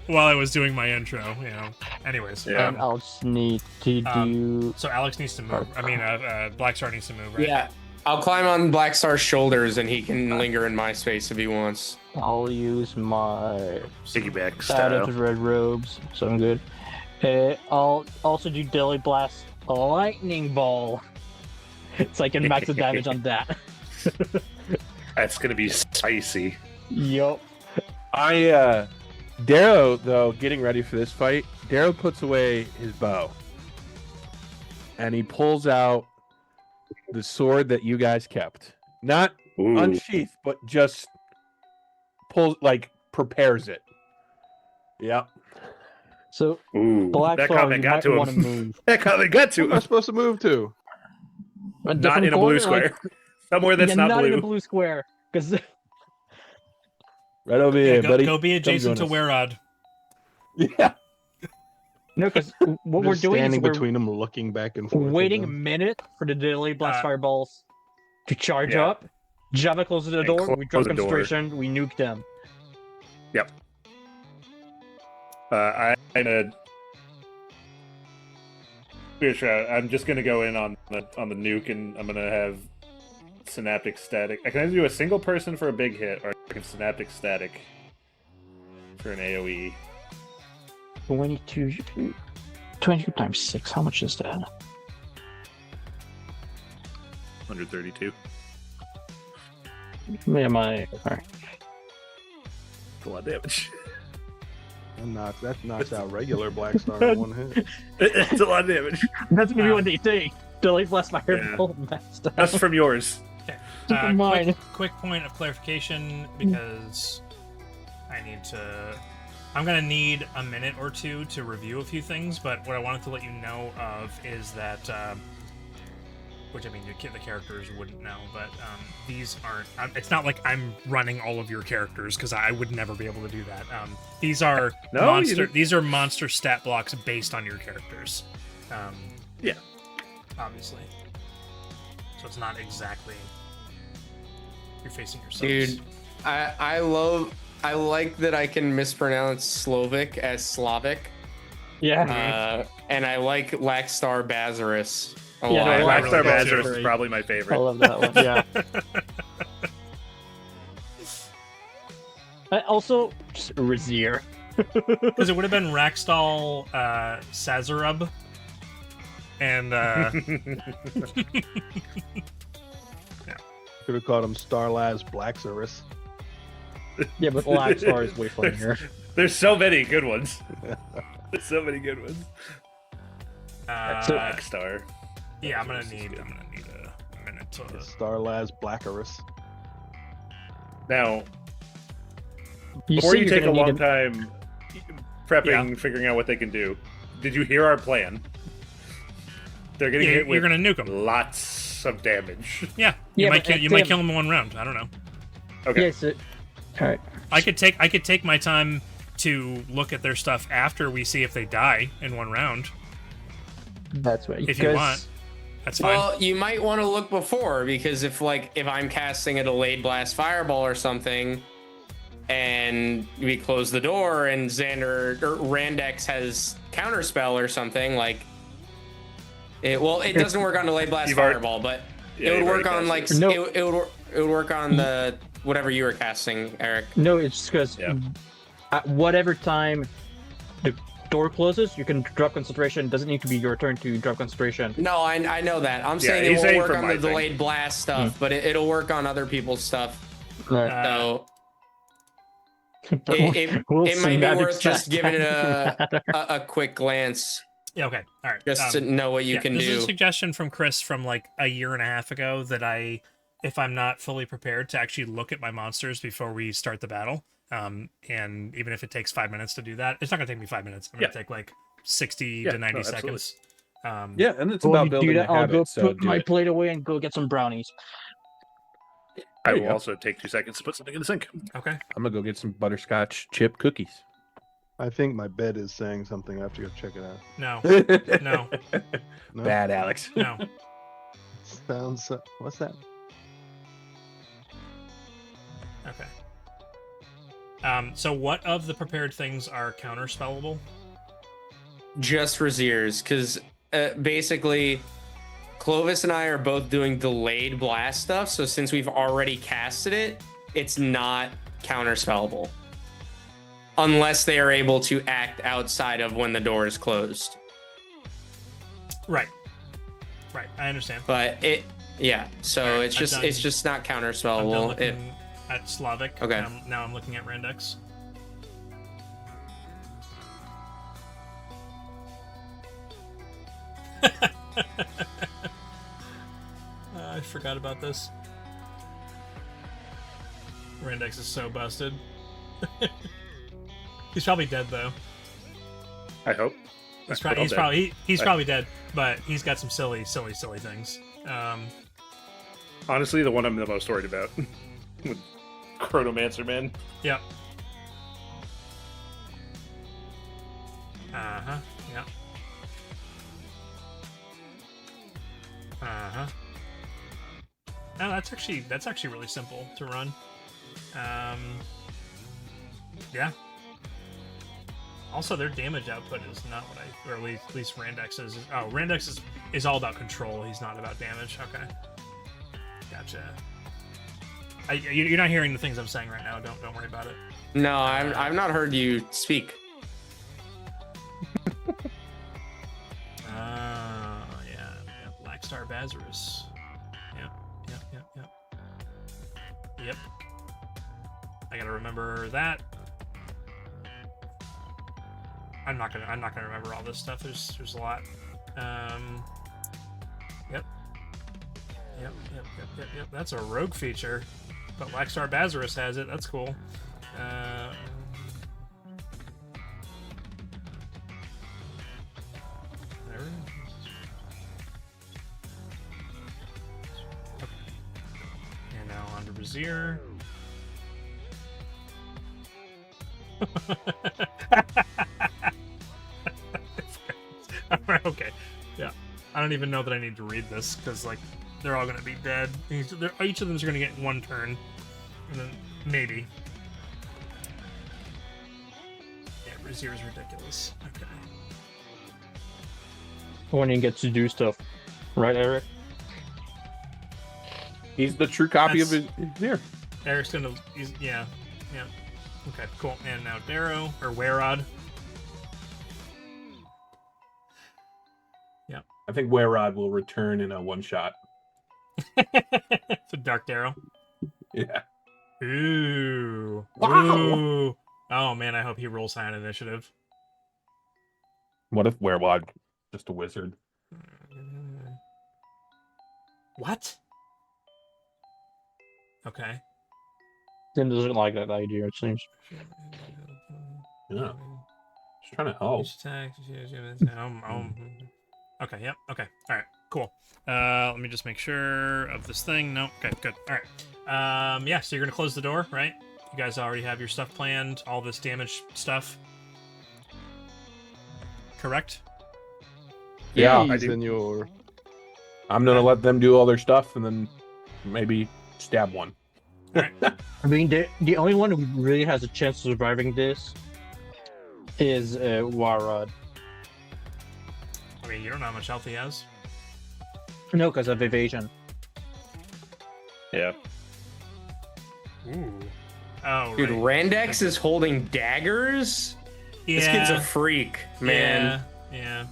while I was doing my intro, you know. Anyways, Yeah. And I'll just need to do. so Alex needs to move. I mean, Blackstar needs to move, right? Yeah. I'll climb on Black Star's shoulders and he can linger in my space if he wants. I'll use my Piggyback out of style. the red robes, so I'm good. I'll also do Daily Blast Lightning Ball, so I can max the damage on that. That's gonna be spicy. Yup. Darrow, though, getting ready for this fight, Darrow puts away his bow. And he pulls out the sword that you guys kept. Not Ooh. unsheathed, but just prepares it. Yep. So Ooh. Black That Star, comment you got might to want to him. move. That comment got Where to am I him. supposed to move to? Not in a blue square. Somewhere that's yeah, not not blue. in a blue square, because Right over Yeah, here, go, buddy. go be Come adjacent to join us. Werod. Yeah. No, because what we're Just doing is standing we're between them, looking back and forth. waiting a at them. minute for the delayed blast Uh, fireballs to charge yeah. up. Java closes the And door. close We drop the door. concentration. We nuke them. Yep. I'm just gonna go in on the nuke, and I'm gonna have synaptic static. I can either do a single person for a big hit, or I can synaptic static for an AOE. 22 times 6. How much is that? 132. Yeah, my. Alright. A lot of damage. That knocks out regular Black Star in one hit. It's a lot of damage. That's gonna be what they say. Delayed blast fireball. Messed up. That's from yours. Mine. Quick point of clarification, because I need to. I'm gonna need a minute or two to review a few things, but what I wanted to let you know of is that, which I mean, the characters wouldn't know, but these aren't. It's not like I'm running all of your characters, because I would never be able to do that. These are No, These are monster stat blocks based on your characters. Yeah. Obviously. So it's not exactly. You're facing yourselves. Dude, I like that I can mispronounce Slovak as Slavic. Yeah. And I like Laxstar Bazarus a Yeah, lot. no, I Black really Star do Bazarus too. is probably my I favorite. love that one. Yeah. Also, just Razier. Because it would have been Raxtal Sazarub. And Could have called him Starlaz Blacksaurus. Yeah, but Black Star is way funnier. There's so many good ones. There's so many good ones. Black Star. yeah, I'm gonna need a minute to. Starlaz Blackarus. Now, You before say you you're take a gonna long need time prepping, figuring out what they can do, did you hear our plan? They're getting hit with You're gonna nuke them. lots of damage. Yeah, Yeah, you might but kill. You might kill them in one round. I don't know. Okay. Yes. All right. I could take my time to look at their stuff after we see if they die in one round. That's right. If you want, that's fine. Well, you might want to look before, because if I'm casting a delayed blast fireball or something, and we close the door and Xander or Randex has counterspell or something, it doesn't work on delayed blast You've already- fireball, but Yeah, it would you've work already on cast it. it would work on the whatever you were casting, Eric. No, it's because Yeah. at whatever time the door closes, you can drop concentration. It doesn't need to be your turn to drop concentration. No, I know that. I'm Yeah, saying it he's won't saying work for on my the thing. delayed blast stuff, but it'll work on other people's stuff. Right. So We'll it might be synaptic worth just stat giving it matter. a quick glance, Yeah. Okay. All right. just to know what you can this is do. a suggestion from Chris from like a year and a half ago that if I'm not fully prepared, to actually look at my monsters before we start the battle. And even if it takes 5 minutes to do that, it's not gonna take me 5 minutes. I'm gonna take like 60 to 90 absolutely. seconds. Yeah, and it's Well, about you do building that, a I'll habit. go So put do my it. plate away and go get some brownies. I There you will go. also take 2 seconds to put something in the sink. Okay. I'm gonna go get some butterscotch chip cookies. I think my bed is saying something. I have to go check it out. No. No. No? Bad, Alex. No. Sounds. What's that? Okay. So what of the prepared things are counterspellable? Just Razier's, because basically Clovis and I are both doing delayed blast stuff, so since we've already casted it, it's not counterspellable. Unless they are able to act outside of when the door is closed. Right. Right. I understand. But so Alright, it's I've just done- it's just not I'm done counterspellable. looking at Slavic. Okay. Now I'm looking at Randex. I forgot about this. Randex is so busted. He's probably dead though. I hope. He's Well, probably dead. probably dead, but he's got some silly things. Honestly, the one I'm the most worried about. Chronomancer man. Yep. Uh-huh. Yep. Uh-huh. No, that's actually really simple to run. Yeah. Also, their damage output is not what I, or at least Randex's. Oh, Randex is all about control. He's not about damage. Okay. Gotcha. You're not hearing the things I'm saying right now. Don't worry about it. No, I've not heard you speak. Yeah. Black Star Bazarus. Yep. I gotta remember that. I'm not gonna remember all this stuff. There's a lot. Yep. That's a rogue feature, but Black Star Bazarus has it. That's cool. There. Okay. And now on to Brazier. Okay, yeah. I don't even know that I need to read this because like they're all gonna be dead. Each of them is gonna get one turn, and then maybe. Yeah, Brazier is ridiculous. Okay. When he gets to do stuff, right, Eric? He's the true copy of his here. Eric's gonna. Yeah. Okay, cool. And now Darrow or Werod. I think Werod will return in a one shot. So Dark Darrow. Yeah. Ooh. Wow. Ooh. Oh man, I hope he rolls high on initiative. What if Werod just a wizard? What? Okay. Tim doesn't like that idea, it seems. Yeah. Just trying to help. Okay, yep, okay. Alright, cool. Let me just make sure of this thing. No, okay, good. Alright. Yeah, so you're gonna close the door, right? You guys already have your stuff planned, all this damage stuff. Correct? Yeah, Hey, I do. senor. I'm gonna let them do all their stuff and then maybe stab one. Alright. I mean, the only one who really has a chance of surviving this is Warrod. I mean, you don't know how much health he has. No, because of evasion. Yeah. Ooh. Oh, Dude, right. Randex is holding daggers? Yeah. This kid's a freak, man. Yeah.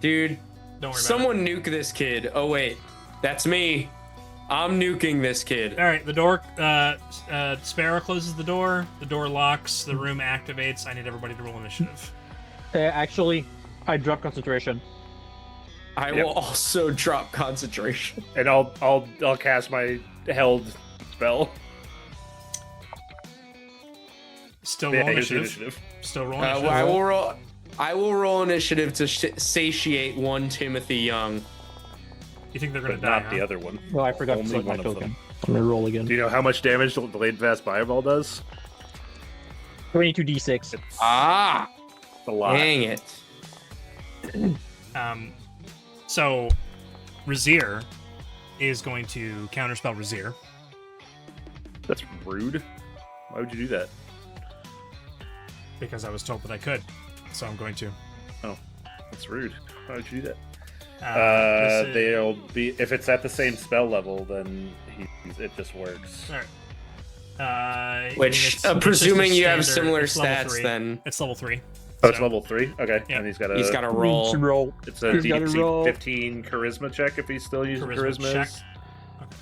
Dude, Don't worry about someone nuke this kid. Oh, wait. That's me. I'm nuking this kid. it. Alright, the door, Sparrow closes the door locks, the room activates. I need everybody to roll initiative. Actually, I dropped concentration. I Yep. will also drop concentration. And I'll cast my held spell. Still Yeah, roll here's the initiative. Still roll Well, initiative. I will roll initiative to satiate one Timothy Young. You think they're gonna But die, not the other one. Well, I forgot Only to select my one of token. them. I'm gonna roll again. Do you know how much damage the Delayed Fast Fireball does? 22d6. It's Ah, a lot. dang it. So Razier is going to counterspell Razier. That's rude. Why would you do that? Because I was told that I could. So I'm going to. That's rude. Why would you do that? This is- They'll be if it's at the same spell level, then it just works. Alright. I mean, Which, it's just a presuming you have standard- similar it's level stats, 3. then It's level 3. Oh, it's So- level 3. Okay, Yeah. and he's got a he's got to roll. roll. it's a he's gotta DC roll. 15 charisma check if he's still using Charisma charismas. check. Okay.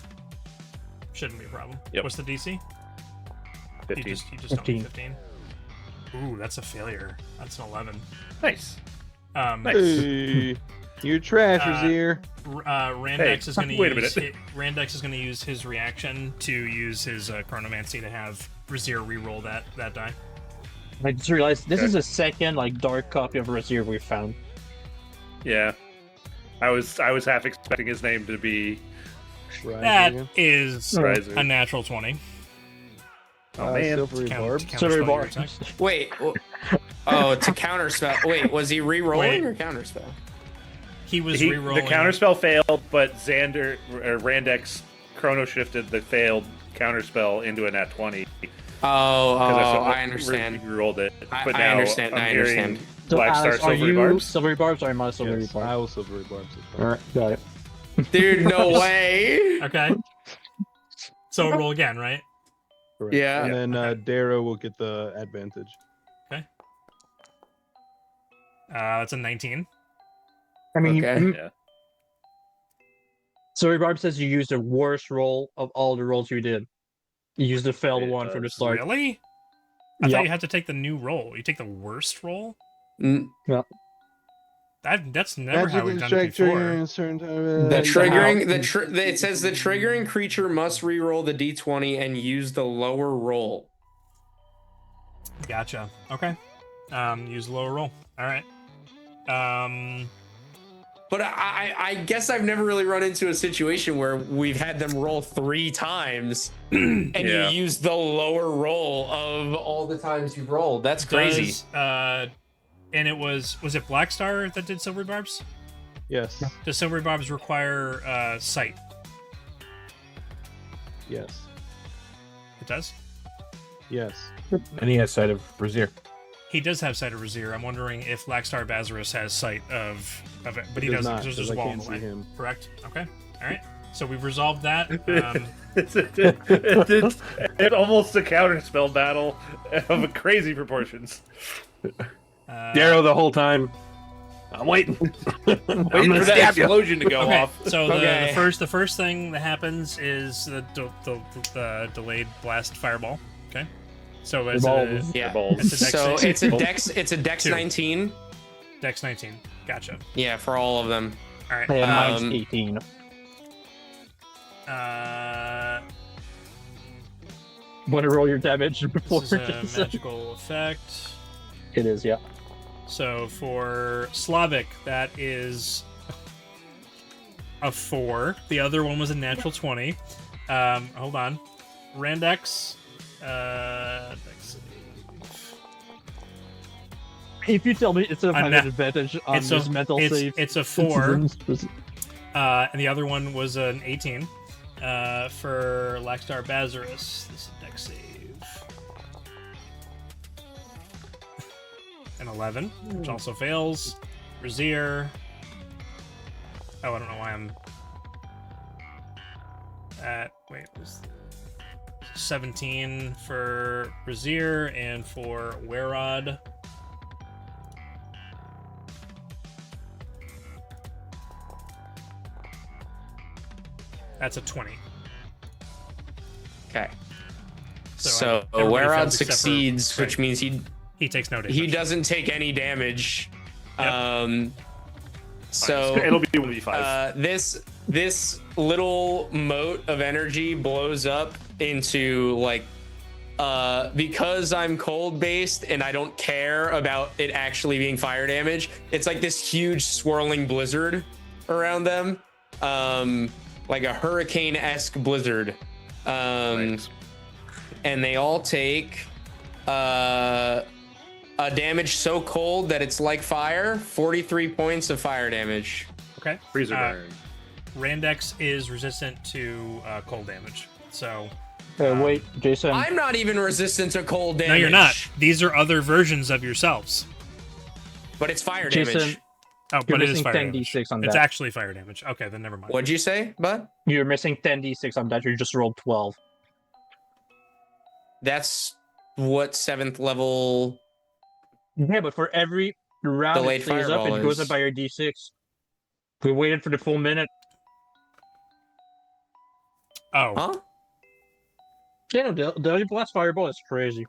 Shouldn't be a problem. Yep. What's the DC? 15. You just told me 15. Ooh, that's a failure. That's an 11. Nice. Nice. Hey, you're trash, Uh, Razier. Randex Hey, is going to wait a use minute. Randex is going to use his reaction to use his chronomancy to have Razier re-roll that die. I just realized this Okay. is the second dark copy of Razier we found. Yeah. I was half expecting his name to be That Right. is Riser. a natural 20. Oh, man. Silvery barb. Silvery counterspell your attack. barbs. Wait. Oh, to counterspell. Wait, was he re-rolling Wait. or counterspell? He was The re-rolling. counterspell failed, but Xander or Randex chrono shifted the failed counterspell into a nat 20. I understand. Rolled it. But I now understand. I'm I hearing understand. So, Black Star Alex, are Silvery you Barbs. silvery barbs or am I silvery Yes, barbs? I will silvery barbs. All right, got it. Dude, no way. Okay. So roll again, right? Correct. Yeah. And then Okay. Darrow will get the advantage. That's a 19. I mean, Okay. Yeah. silvery barb says you used the worst roll of all the rolls you did. You used the failed It one from the does. start. Really? I thought Yep. you had to take the new roll. You take the worst roll? Mm, That's never how we've done it Magic trigger before. in certain time. The triggering, how- it says the triggering creature must re-roll the d20 and use the lower roll. Gotcha. Okay. Use lower roll. All right. But I guess I've never really run into a situation where we've had them roll 3 times and Yeah. you use the lower roll of all the times you've rolled. That's crazy. And it was it Black Star that did silvery barbs? Yes. Does silvery barbs require sight? Yes. It does. Yes. And he has sight of Brazier. He does have sight of Razir. I'm wondering if Black Star Bazarus has sight of it, but he Does doesn't. not, There's 'cause just I a wall in can't the way. see him. Correct. Okay. All right. So we've resolved that. It's almost a counterspell battle of crazy proportions. Darrow the whole time. I'm waiting. Waiting for that explosion to go Okay, off. so Okay. the first thing that happens is the delayed blast fireball. Okay, so it's Balls. a Yeah. Balls. It's a dex So save. it's a dex 2. 19. Dex 19. Gotcha. Yeah, for all of them. All right. Yeah, mine's Um, 18. Want to roll your damage before? This is a magical effect. It is, yeah. So for Slavic, that is a 4. The other one was a natural 20. Hold on. Randex. Dex save. If you tell me it's a na- advantage on it's this a- mental it's- save, it's a 4. And the other one was an 18. For Laxstar Bazarus, this is dex save. An 11, which also fails. Brazier. Oh, I don't know why I'm at. Wait, was 17 for Brazier and for Werod. That's a 20. Okay. So So everybody Werod fails except for succeeds, Craig. which means He takes no damage. he doesn't take any damage. Yep. So It'll be 1v5. this little mote of energy blows up into like because I'm cold based and I don't care about it actually being fire damage, it's like this huge swirling blizzard around them, like a hurricane-esque blizzard, Nice. and they all take a damage so cold that it's like fire. 43 points of fire damage. Okay. Freezer burn. Randex is resistant to cold damage. So wait, Jason. I'm not even resistant to cold damage. no, you're not. These are other versions of yourselves. But it's fire Jason, damage. Oh, You're but it is missing fire 10 damage. D6 on It's that. actually fire damage. Okay, then never mind. What'd you say, bud? You're missing 10d6 on that. You just rolled 12. That's what 7th level. Yeah, but for every round Delayed it stays up, fireball it goes is- up by your d6. We waited for the full minute. Oh, Huh? Yeah, no, the blast fireball is crazy.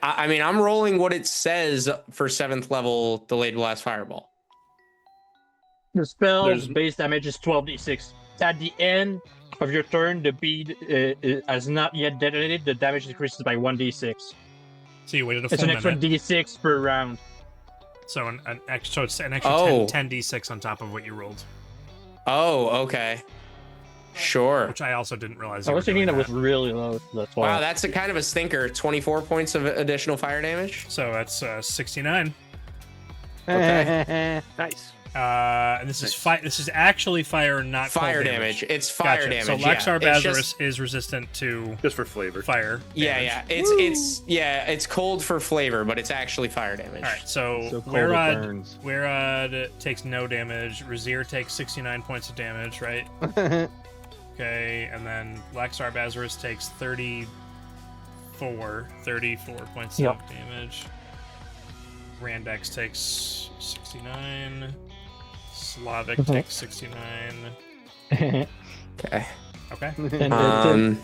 I mean, I'm rolling what it says for 7th level delayed blast fireball. The spell's There's- base damage is 12d6. At the end of your turn, the bead has not yet detonated. The damage decreases by 1d6. so you waited a It's full an extra minute. D6 per round. So so it's an extra Oh. 10d6 on top of what you rolled. Oh, okay. Sure. which I also didn't realize. I you was were thinking doing it was that. really low. That's why. Wow, that's a kind of a stinker. 24 points of additional fire damage. So that's 69. Okay. Nice. And this is This is actually fire, not cold Fire damage. It's fire Gotcha. damage. So yeah. Laxar It's Bazarus just- is resistant to Just for flavor. fire. Yeah, damage. yeah. It's cold for flavor, but it's actually fire damage. All right, so, So cold it Werod, burns. Werod takes no damage. Razir takes 69 points of damage, right? Okay, and then Laxar Bazarus takes 34 points Yep. of damage. Randex takes 69. Slavic takes 69. Okay. Okay. And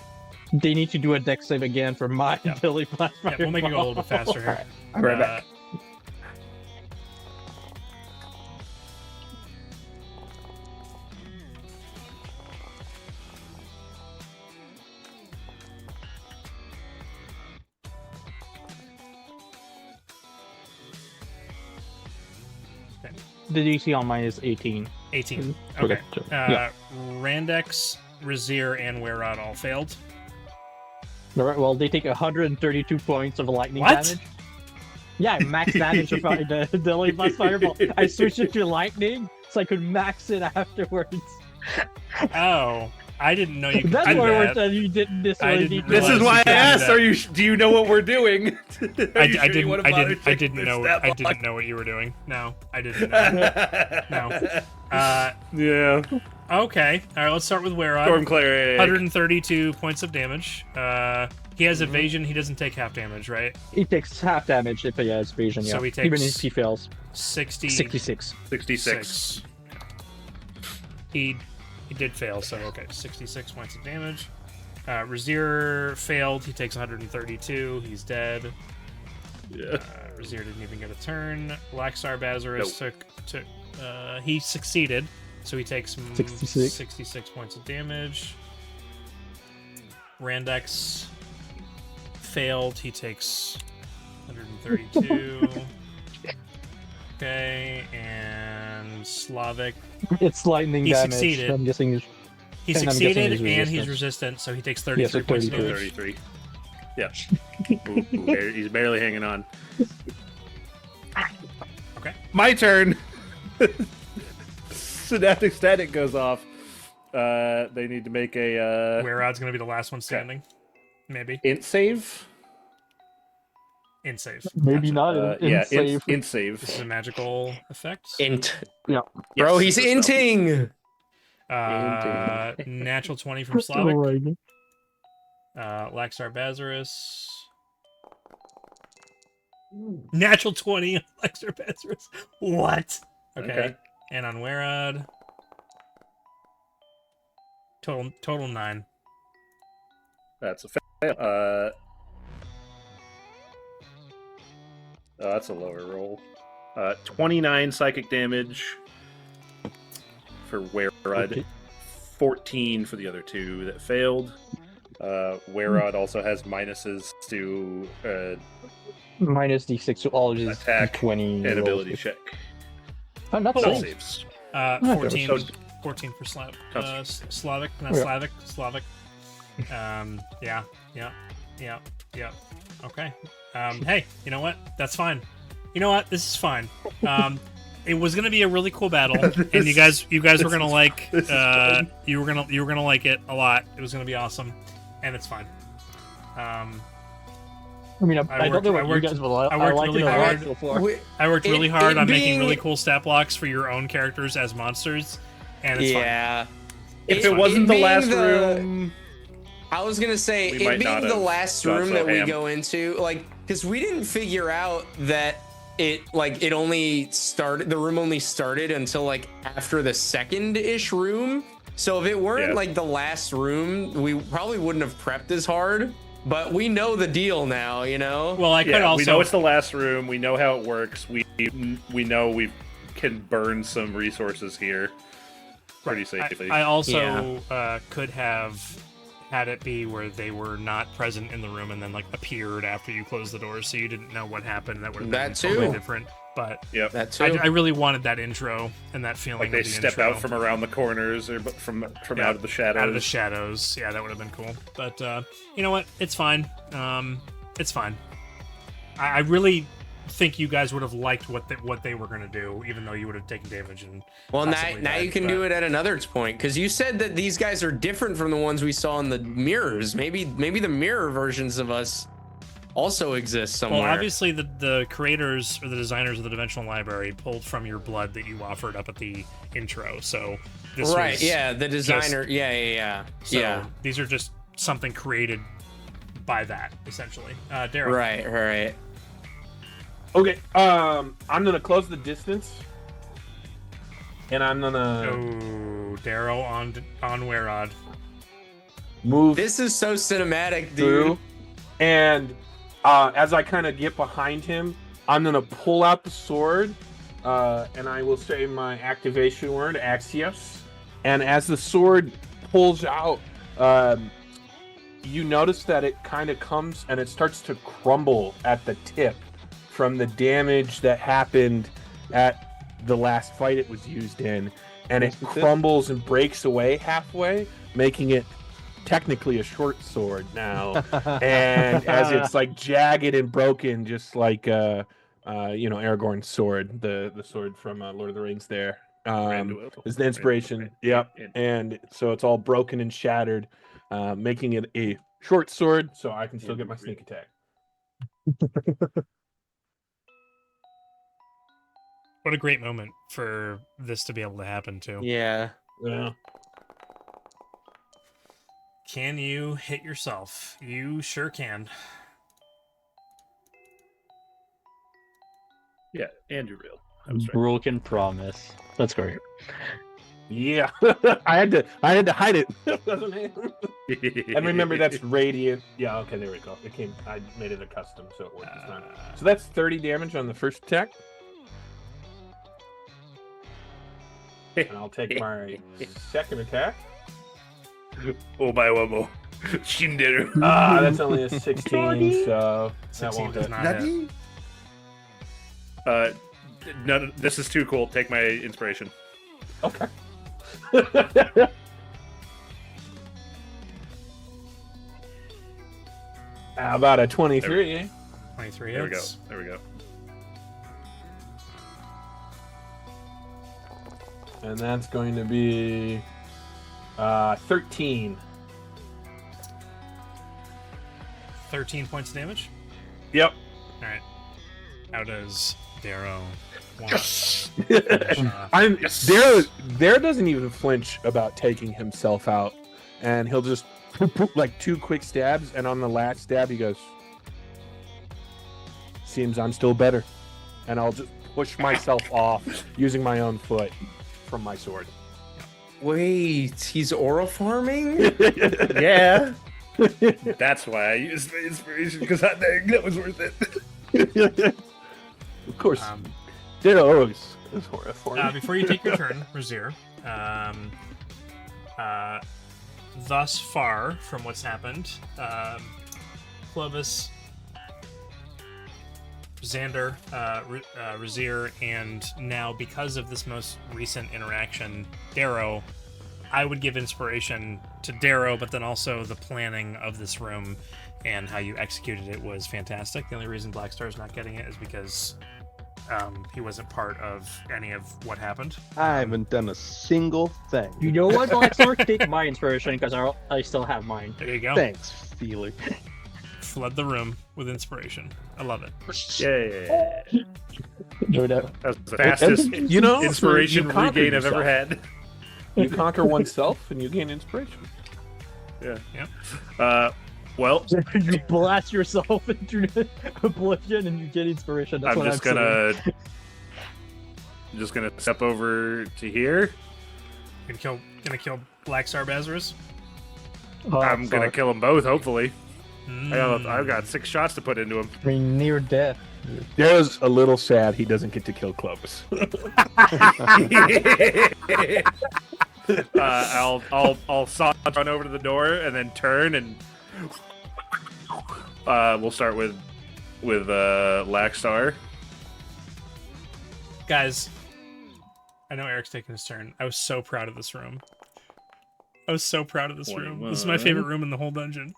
they need to do a dex save again for my Yeah. Billy Blast Yeah, we'll make it go a little bit faster here. I'll be right back. The DC on mine is 18. 18. Okay, Okay. sure. Yeah. Randex, Razir, and Werod all failed. All right, well, they take 132 points of lightning What? damage. Yeah, max damage of the Billy Blast Fireball. I switched it to lightning so I could max it afterwards. Oh, I didn't know you could That's do why that. you didn't necessarily didn't need to. This is realize why you I could do asked. that. Do you know what we're doing? I didn't know what you were doing. No, I didn't know. No. Yeah. Okay. All right, let's start with Werod. Storm Cleric. 132 points of damage. He has evasion. He doesn't take half damage, right? He takes half damage if he has evasion, So yeah. he takes Even if he fails. 66. 66. He did fail, so okay, 66 points of damage. Razir failed. He takes 132. He's dead. Yeah. Razir didn't even get a turn. Laxar Bazarus took he succeeded, so he takes 66 points of damage. Randex failed. He takes 132. Okay, and Slavic. It's lightning He damage. succeeded. I'm guessing He And I'm guessing succeeded, he's and he's resistant. resistant, so he takes Yeah, so 33 points of 33. damage. 33. Yeah. He's barely hanging on. Okay. My turn. Synaptic static goes off. They need to make a Werod's going to be the last one standing. Maybe. int save. In save. maybe Gotcha. not. In Yeah, save. int save. This is a magical effect. Int. Yeah. Bro, Yes, he's it's a spell. inting. Natural 20 from Slavic. Alright. Laxar Bazarus. Natural 20 on Laxar Bazarus. What? Okay. And on Werod. Total 9. That's a fail. Oh, that's a lower roll. 29 psychic damage for Werod. Okay. 14 for the other two that failed. Werod also has minuses to Minus D6 to all of his Attack D20 an ability rolls. check. I'm not Spell saying. saves. 14. So- 14 for Counts. Slavic, not Yeah. Slavic. Yeah. Okay. Hey, you know what? That's fine. You know what? This is fine. It was gonna be a really cool battle, and you guys were gonna like. this is fun. You were gonna like it a lot. It was gonna be awesome, and it's fine. I mean, I don't know what you worked- guys will. I worked like really it a lot hard. so far. I worked really It- hard it on making being- really cool stat blocks for your own characters as monsters, and it's fine. Yeah. If It- it wasn't it the being last the- room, I was gonna say, We it might not being the have last gone room so that we ham. go into, like, because we didn't figure out that it only started, the room only started until like after the second-ish room. So if it weren't Yeah. like the last room, we probably wouldn't have prepped as hard. But we know the deal now, you know. Well, I could yeah, also. we know it's the last room. We know how it works. We know we can burn some resources here pretty safely. I also could have had it be where they were not present in the room and then like appeared after you closed the doors, so you didn't know what happened. That would have been That totally too. different. But Yep. That too. I really wanted that intro and that feeling. Like they of the step intro. out from around the corners or from Yeah, out of the shadows. Out of the shadows. Yeah, that would have been cool. But you know what? It's fine. It's fine. I really think you guys would have liked what they were going to do, even though you would have taken damage and. Well, now possibly died, you can but- do it at another point, because you said that these guys are different from the ones we saw in the mirrors. Maybe the mirror versions of us also exist somewhere. Well, obviously the creators or the designers of the Dimensional Library pulled from your blood that you offered up at the intro. So this right? was Yeah, the designer. Yeah. So these are just something created by that, essentially. Daryl. Right. Okay. I'm gonna close the distance, and I'm gonna Oh, Daryl on Werod. move This is so cinematic, dude. through, and as I kind of get behind him, I'm gonna pull out the sword, and I will say my activation word, Axios. And as the sword pulls out, you notice that it kind of comes and it starts to crumble at the tip from the damage that happened at the last fight it was used in, and it crumbles and breaks away halfway, making it technically a short sword now. And as it's like jagged and broken, just like Aragorn's sword, the sword from Lord of the Rings there, is the inspiration. Yep. And so it's all broken and shattered, making it a short sword, so I can still get my sneak attack. What a great moment for this to be able to happen too. Yeah. Yeah. Can you hit yourself? You sure can. Yeah, and you're real. I was right. Broken promise. That's great. Yeah. I had to hide it. And remember, that's radiant. Yeah, okay, there we go. I made it a custom, so it worked this time. So that's 30 damage on the first attack. And I'll take my second attack. Oh, my one more. Shinderu. That's only a 16, so that 16 won't does hit. not hit. No, this is too cool. Take my inspiration. Okay. How about a 23? 23 There we go. hits. There we go. And that's going to be 13. 13 points of damage. Yep. All right. How does Darrow want Yes! to finish off? Yes! Dare doesn't even flinch about taking himself out, and he'll just like 2 quick stabs, and on the last stab he goes, "Seems I'm still better," and I'll just push myself off using my own foot from my sword. Wait, he's oral farming? Yeah. That's why I used the inspiration, because that was worth it. Of course, Um, Dare always is horrifying. Before you take your turn, Razir, thus far from what's happened, Clovis, Xander, Razir, and now because of this most recent interaction, Darrow, I would give inspiration to Darrow, but then also the planning of this room and how you executed it was fantastic. The only reason Black Star's not getting it is because he wasn't part of any of what happened. I haven't done a single thing. You know what, Blackstar? Take my inspiration because I still have mine. There you go. Thanks, Feely. Flood the room with inspiration. I love it. Yeah. No doubt. That was the fastest You know, inspiration you conquered regain I've ever yourself. had. You conquer oneself and you gain inspiration. Yeah. Well, You blast yourself into oblivion and you get inspiration. That's I'm what just gonna step over to here. Gonna kill Black Star Bazarus. Oh, I'm gonna kill them both, hopefully. Mm. I've got 6 shots to put into him. I mean, near death. Darrow's a little sad he doesn't get to kill Clovis. I'll saunter on over to the door and then turn and we'll start with Laxstar. Guys, I know Eric's taking his turn. I was so proud of this room. I was so proud of this room. This is my favorite room in the whole dungeon.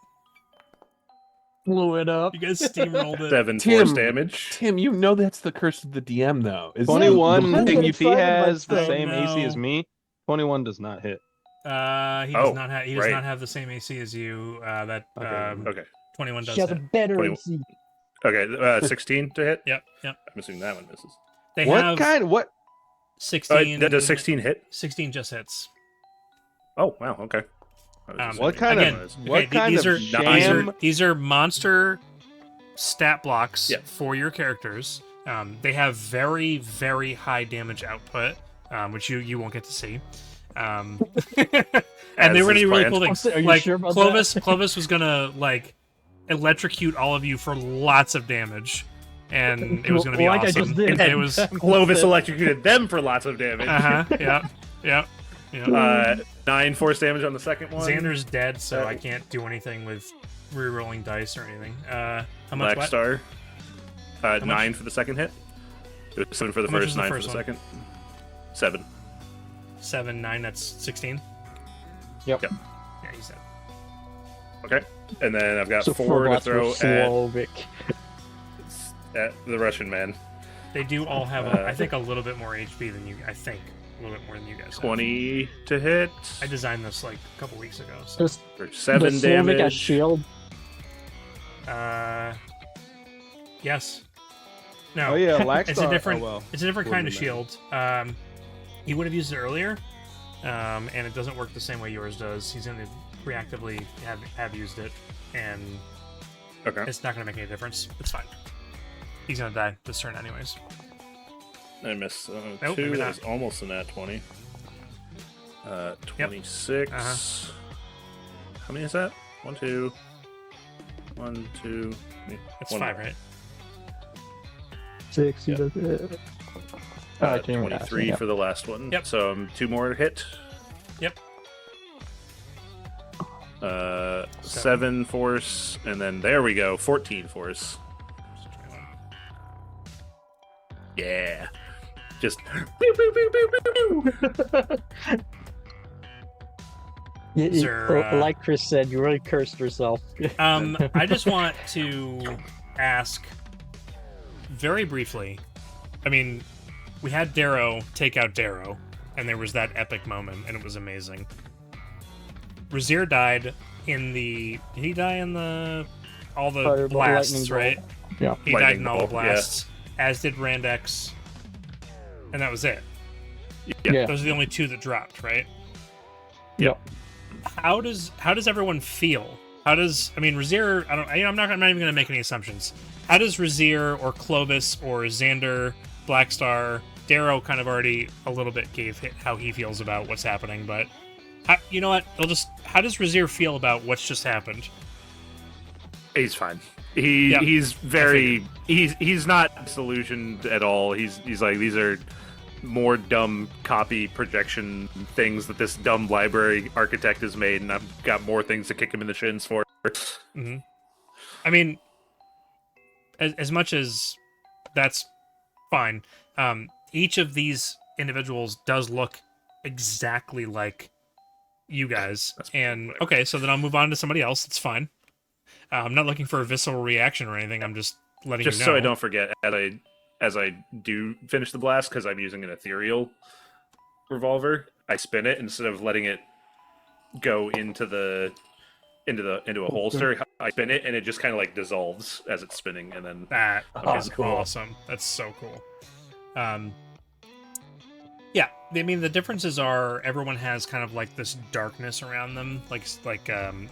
Blew it up. You guys steamrolled it. 7 Tim, force damage. Tim, you know that's the curse of the DM, though. Is 21. Yeah, If he excited has the about same that. AC as me, 21 does not hit. He does Oh, not have. He does right. not have the same AC as you. Okay. 21 does She has a hit. better 21. AC. Okay. 16 to hit. Yep. I'm assuming that one misses. They What have kind? What? 16. Does 16 hit? 16 just hits. Oh wow. Okay. I was just What thinking kind Again, of? it What okay, kind these of are sham? these are monster stat blocks Yeah. for your characters. They have very, very high damage output, which you won't get to see. And they As were gonna is do really planned. cool things. Are you Like sure about Clovis was gonna like electrocute all of you for lots of damage, and it was gonna be Like I awesome. just did. It was Clovis electrocuted them for lots of damage. yeah. 9 force damage on the second one. Xander's dead, so I can't do anything with re-rolling dice or anything. How much? Black What? Star. much? 9 for the second hit. It was 7 for the How much first, was the 9 first for the one? second. 7. 7, 9. That's 16. Yep. Yep. Yeah, he's dead. Okay. And then I've got So 4 to robots were throw Slavic. at the Russian man. They do all have, I think, a little bit more HP than you. I think a little bit more than you guys. have. 20 to hit. I designed this like a couple weeks ago. So. Does For the 7 Slavic a damage. shield? Yes. No. Oh yeah, Laxstar. It's a different. Oh, well. It's a different kind of Wouldn't shield. He would have used it earlier, and it doesn't work the same way yours does. He's going to reactively have used it, and Okay. it's not going to make any difference. It's fine. He's going to die this turn anyways. I missed. Nope, 2 maybe not. is almost a nat 20. 26. Uh-huh. How many is that? 1, 2. 1, 2. It's one 5, more. right? 6. He does it. Oh, I didn't even ask 23 him, yeah. for the last one. Yep. So 2 more to hit. Yep. 7 force, and then there we go. 14 force. Yeah. Just. Sir, Like Chris said, you really cursed yourself. I just want to ask very briefly. I mean, we had Darrow take out Darrow, and there was that epic moment, and it was amazing. Razir died in the. Did he die in the all the Fireball, blasts? lightning Right. bolt. Yeah. He died Lightning in all the bolt, yeah. blasts, as did Randex, and that was it. Yeah. Those are the only 2 that dropped, right? Yep. How does everyone feel? How does Razir? I'm not even going to make any assumptions. How does Razir or Clovis or Xander, Blackstar, Darrow kind of already a little bit gave how he feels about what's happening, but you know what? How does Razir feel about what's just happened? He's fine. Yep. He's very he's not disillusioned at all. He's like, these are more dumb copy projection things that this dumb library architect has made, and I've got more things to kick him in the shins for. Mm-hmm. I mean, as much as that's fine, each of these individuals does look exactly like you guys. And okay, so then I'll move on to somebody else. It's fine. I'm not looking for a visceral reaction or anything. I'm just letting Just you know. so I don't forget, as I do finish the blast, because I'm using an ethereal revolver, I spin it instead of letting it go into a holster. I spin it and it just kind of like dissolves as it's spinning, and then That is cool. awesome. That's so cool. Yeah, I mean the differences are everyone has kind of like this darkness around them, like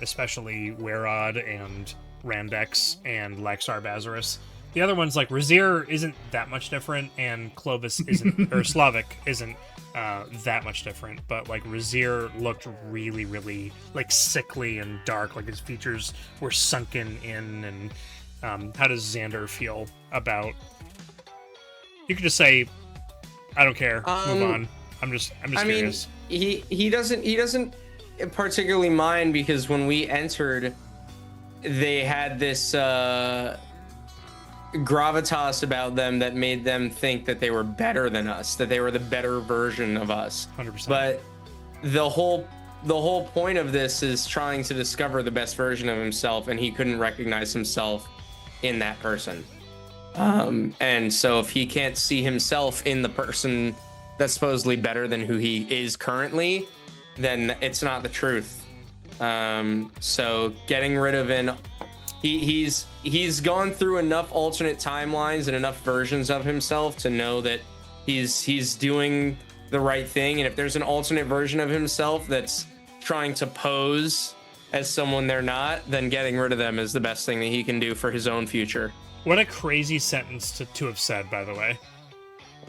especially Werod and Randex and Laxar Bazarus. The other ones like Razir isn't that much different, and Clovis isn't, or Slavic isn't that much different. But like Razir looked really, really like sickly and dark, like his features were sunken in. And how does Xander feel about? You could just say, "I don't care. Move on." I'm just curious. He doesn't particularly mind, because when we entered, they had this gravitas about them that made them think that they were better than us, that they were the better version of us. 100%. But the whole point of this is trying to discover the best version of himself, and he couldn't recognize himself in that person. And so if he can't see himself in the person that's supposedly better than who he is currently, then it's not the truth. So getting rid of he's gone through enough alternate timelines and enough versions of himself to know that he's doing the right thing. And if there's an alternate version of himself that's trying to pose as someone they're not, then getting rid of them is the best thing that he can do for his own future. What a crazy sentence to have said, by the way.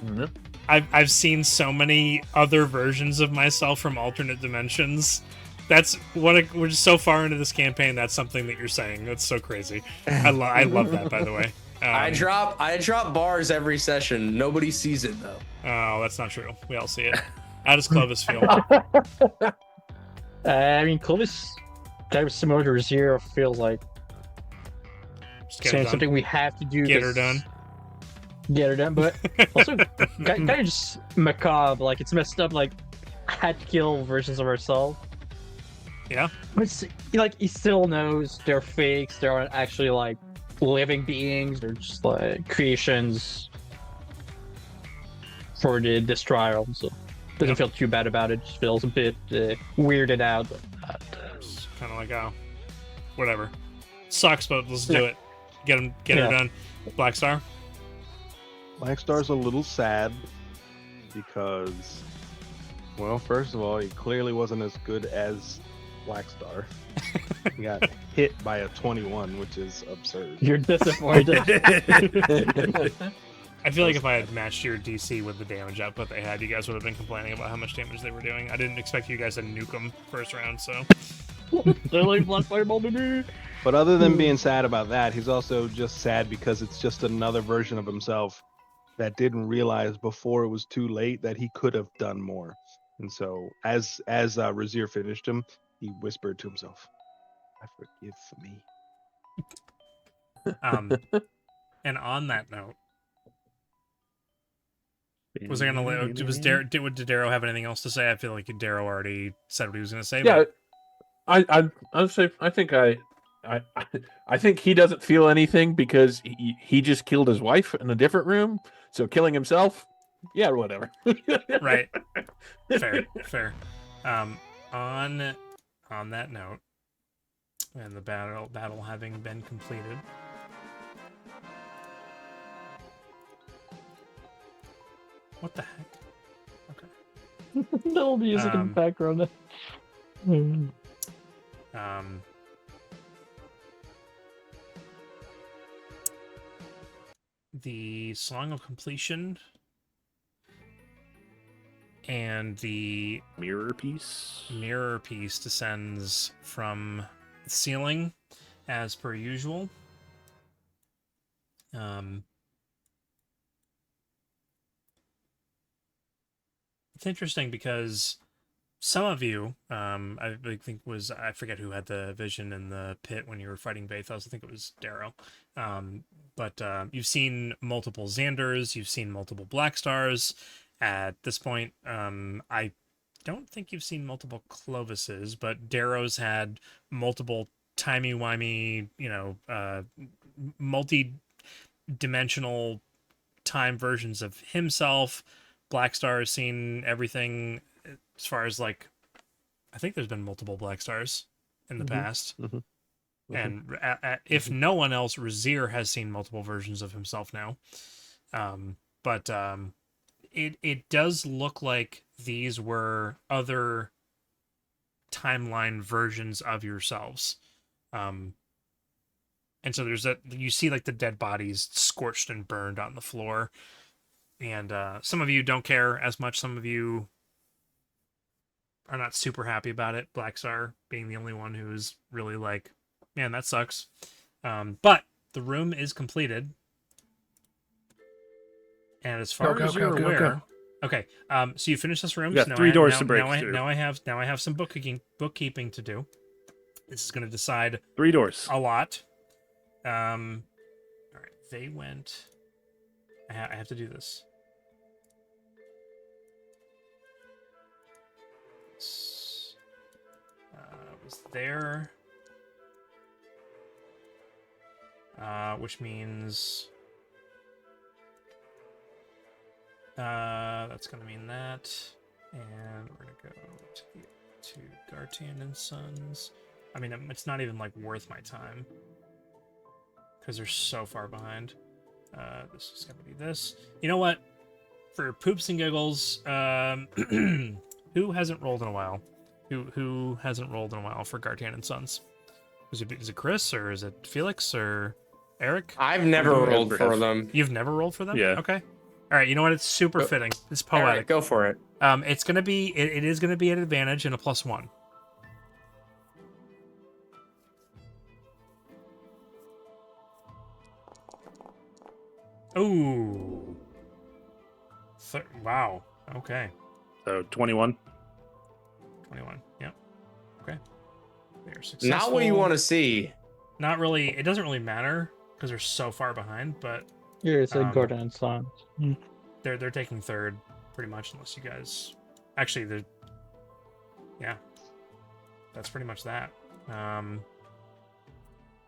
Mm-hmm. I've seen so many other versions of myself from alternate dimensions. We're just so far into this campaign. That's something that you're saying. That's so crazy. I love that, by the way. I drop bars every session. Nobody sees it though. Oh, that's not true. We all see it. How does Clovis feel? I mean, Clovis, kind of similar to Zero, feels like Just get her done. something we have to do. Get her done. Get her done, but also kind of just macabre. Like, it's messed up. Like, had to kill versions of ourselves. Yeah. But it's, like, he still knows they're fakes. They aren't actually like living beings. They're just like creations for this trial. So doesn't feel too bad about it. Just feels a bit weirded out. It's kind of like, oh, whatever. Sucks, but let's do it. Get her done. Black Star. Black Star's a little sad because, well, first of all, he clearly wasn't as good as Black Star. He got hit by a 21, which is absurd. You're disappointed. I feel like if I had matched your DC with the damage output they had, you guys would have been complaining about how much damage they were doing. I didn't expect you guys to nuke them first round, so. They're like Black Fireball, baby. But other than being sad about that, he's also just sad because it's just another version of himself that didn't realize before it was too late that he could have done more. And so as Razir finished him, he whispered to himself, "I forgive for me." And on that note, did Darrow have anything else to say? I feel like Darrow already said what he was going to say. Yeah, but... I'd say I think he doesn't feel anything because he just killed his wife in a different room. So killing himself, yeah, whatever. Right. Fair. On that note, and the battle having been completed. What the heck? Okay. No music in the background. The Song of Completion and the mirror piece descends from the ceiling as per usual. It's interesting because some of you, I think I forget who had the vision in the pit when you were fighting Bathos. I think it was Darrow. But you've seen multiple Xanders, you've seen multiple Black Stars. At this point, I don't think you've seen multiple Clovises, but Darrow's had multiple timey-wimey, multi-dimensional time versions of himself. Black Star has seen everything as far as, like, I think there's been multiple Black Stars in the past. Mm-hmm. And if no one else, Razir has seen multiple versions of himself now. But it does look like these were other timeline versions of yourselves. And so you see, like, the dead bodies scorched and burned on the floor. And some of you don't care as much. Some of you are not super happy about it. Black Star being the only one who's really like, man, that sucks. But the room is completed. And as far as you're aware... Okay, so you finish this room. You got 3 doors to break through. Now I have some bookkeeping to do. This is going to decide 3 doors. a lot. All right, they went. I have to do this. Was there, which means that's gonna mean that, and we're gonna go to Gartian and Sons. I mean, it's not even like worth my time because they're so far behind. This is gonna be this. You know what? For poops and giggles, who hasn't rolled in a while? Who hasn't rolled in a while for Gartian and Sons? Is it Chris or is it Felix or Eric? I've never rolled for them. You've never rolled for them? Yeah. Okay. All right. You know what? It's super fitting. It's poetic. All right, go for it. It's gonna be. It is gonna be an advantage and a +1. Ooh. Wow. Okay. So 21. 21. Yep. Okay. They are successful. Not what you want to see. Not really. It doesn't really matter because they're so far behind. But Yeah, it's like Gordon and Sons. they're taking third pretty much, unless you guys. Actually, they're. Yeah. That's pretty much that. All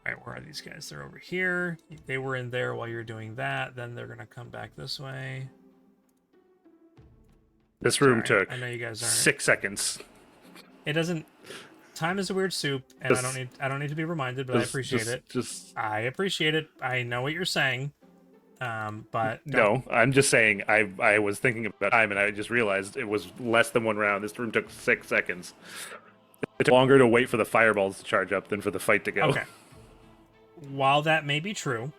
right, where are these guys? They're over here. They were in there while you're doing that. Then they're gonna come back this way. This room Sorry, took I know you guys aren't. 6 seconds. It doesn't. Time is a weird soup, and I don't need to be reminded, but I appreciate it. I appreciate it. I know what you're saying, but No, I'm just saying. I was thinking about time, and I just realized it was less than one round. This room took 6 seconds. It took longer to wait for the fireballs to charge up than for the fight to go. Okay. While that may be true,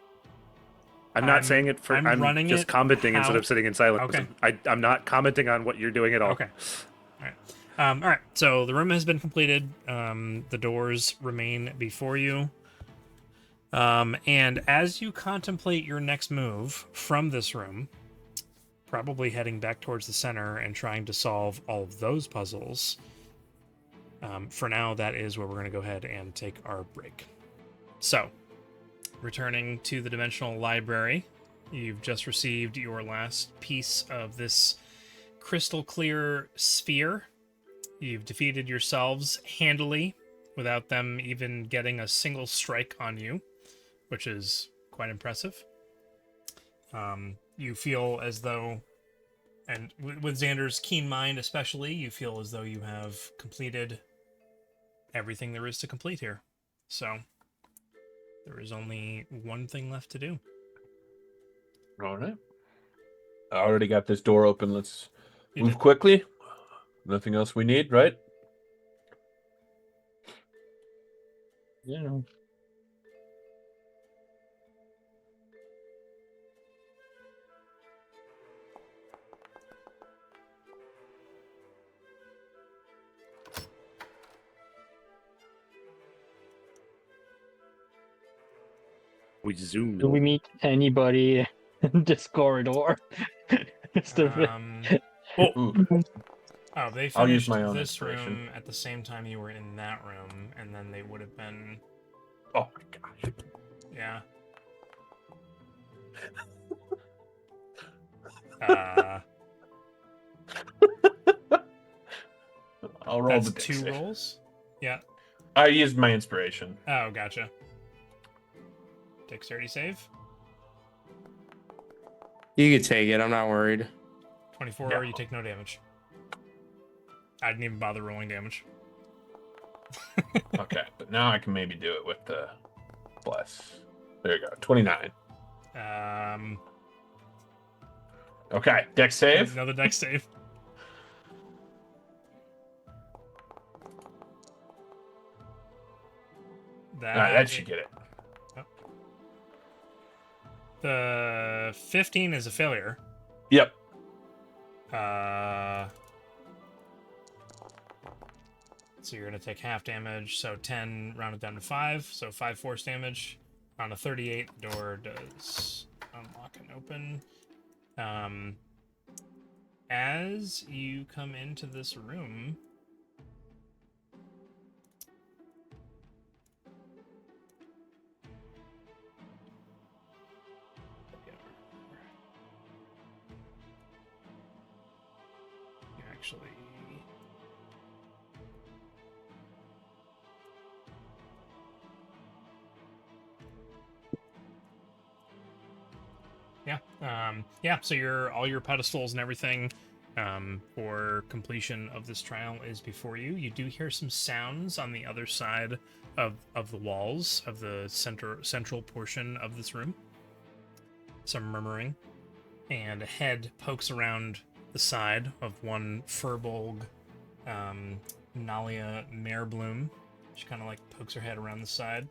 I'm not saying it for. I'm running just it commenting instead how- of sitting in silence. Okay. I'm not commenting on what you're doing at all. Okay. All right. All right. So the room has been completed. The doors remain before you. And as you contemplate your next move from this room, probably heading back towards the center and trying to solve all of those puzzles, for now, that is where we're going to go ahead and take our break. So, returning to the Dimensional Library, you've just received your last piece of this crystal clear sphere. You've defeated yourselves handily without them even getting a single strike on you, which is quite impressive. You feel as though, and with Xander's keen mind especially, you feel as though you have completed everything there is to complete here. So, there is only one thing left to do. All right. I already got this door open. Let's You move did. quickly. Nothing else we need, right? Yeah. We zoomed. Do we meet anybody in this corridor? Ooh. Oh, they I'll use finished my own this inspiration. room at the same time you were in that room, and then they would have been, Oh my gosh. yeah. I'll roll That's the two dex. rolls? Yeah. I used my inspiration. Oh, gotcha. Dexterity save. You could take it. I'm not worried. 24, Yeah. you take no damage. I didn't even bother rolling damage. Okay, but now I can maybe do it with the bless. There you go. 29. Okay, dex save. Another dex save. That should get it. The 15 is a failure. Yep. So you're going to take half damage, so 10 rounded down to 5, so 5 force damage. On a 38, the door does unlock and open. As you come into this room, Yeah. So all your pedestals and everything for completion of this trial is before you. You do hear some sounds on the other side of the walls of the central portion of this room. Some murmuring, and a head pokes around the side of one Furbolg, Nalia Marebloom. She kind of like pokes her head around the side.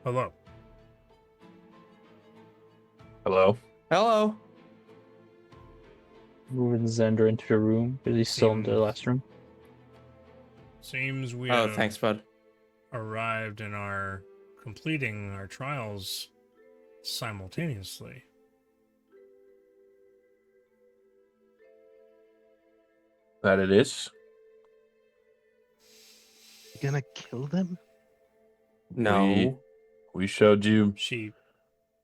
Hello. Hello. Hello. Moving Xander into the room. Is he still in the last room? Seems we Oh, have thanks, bud. arrived and are completing our trials simultaneously. That it is. You gonna kill them? No. We showed you. She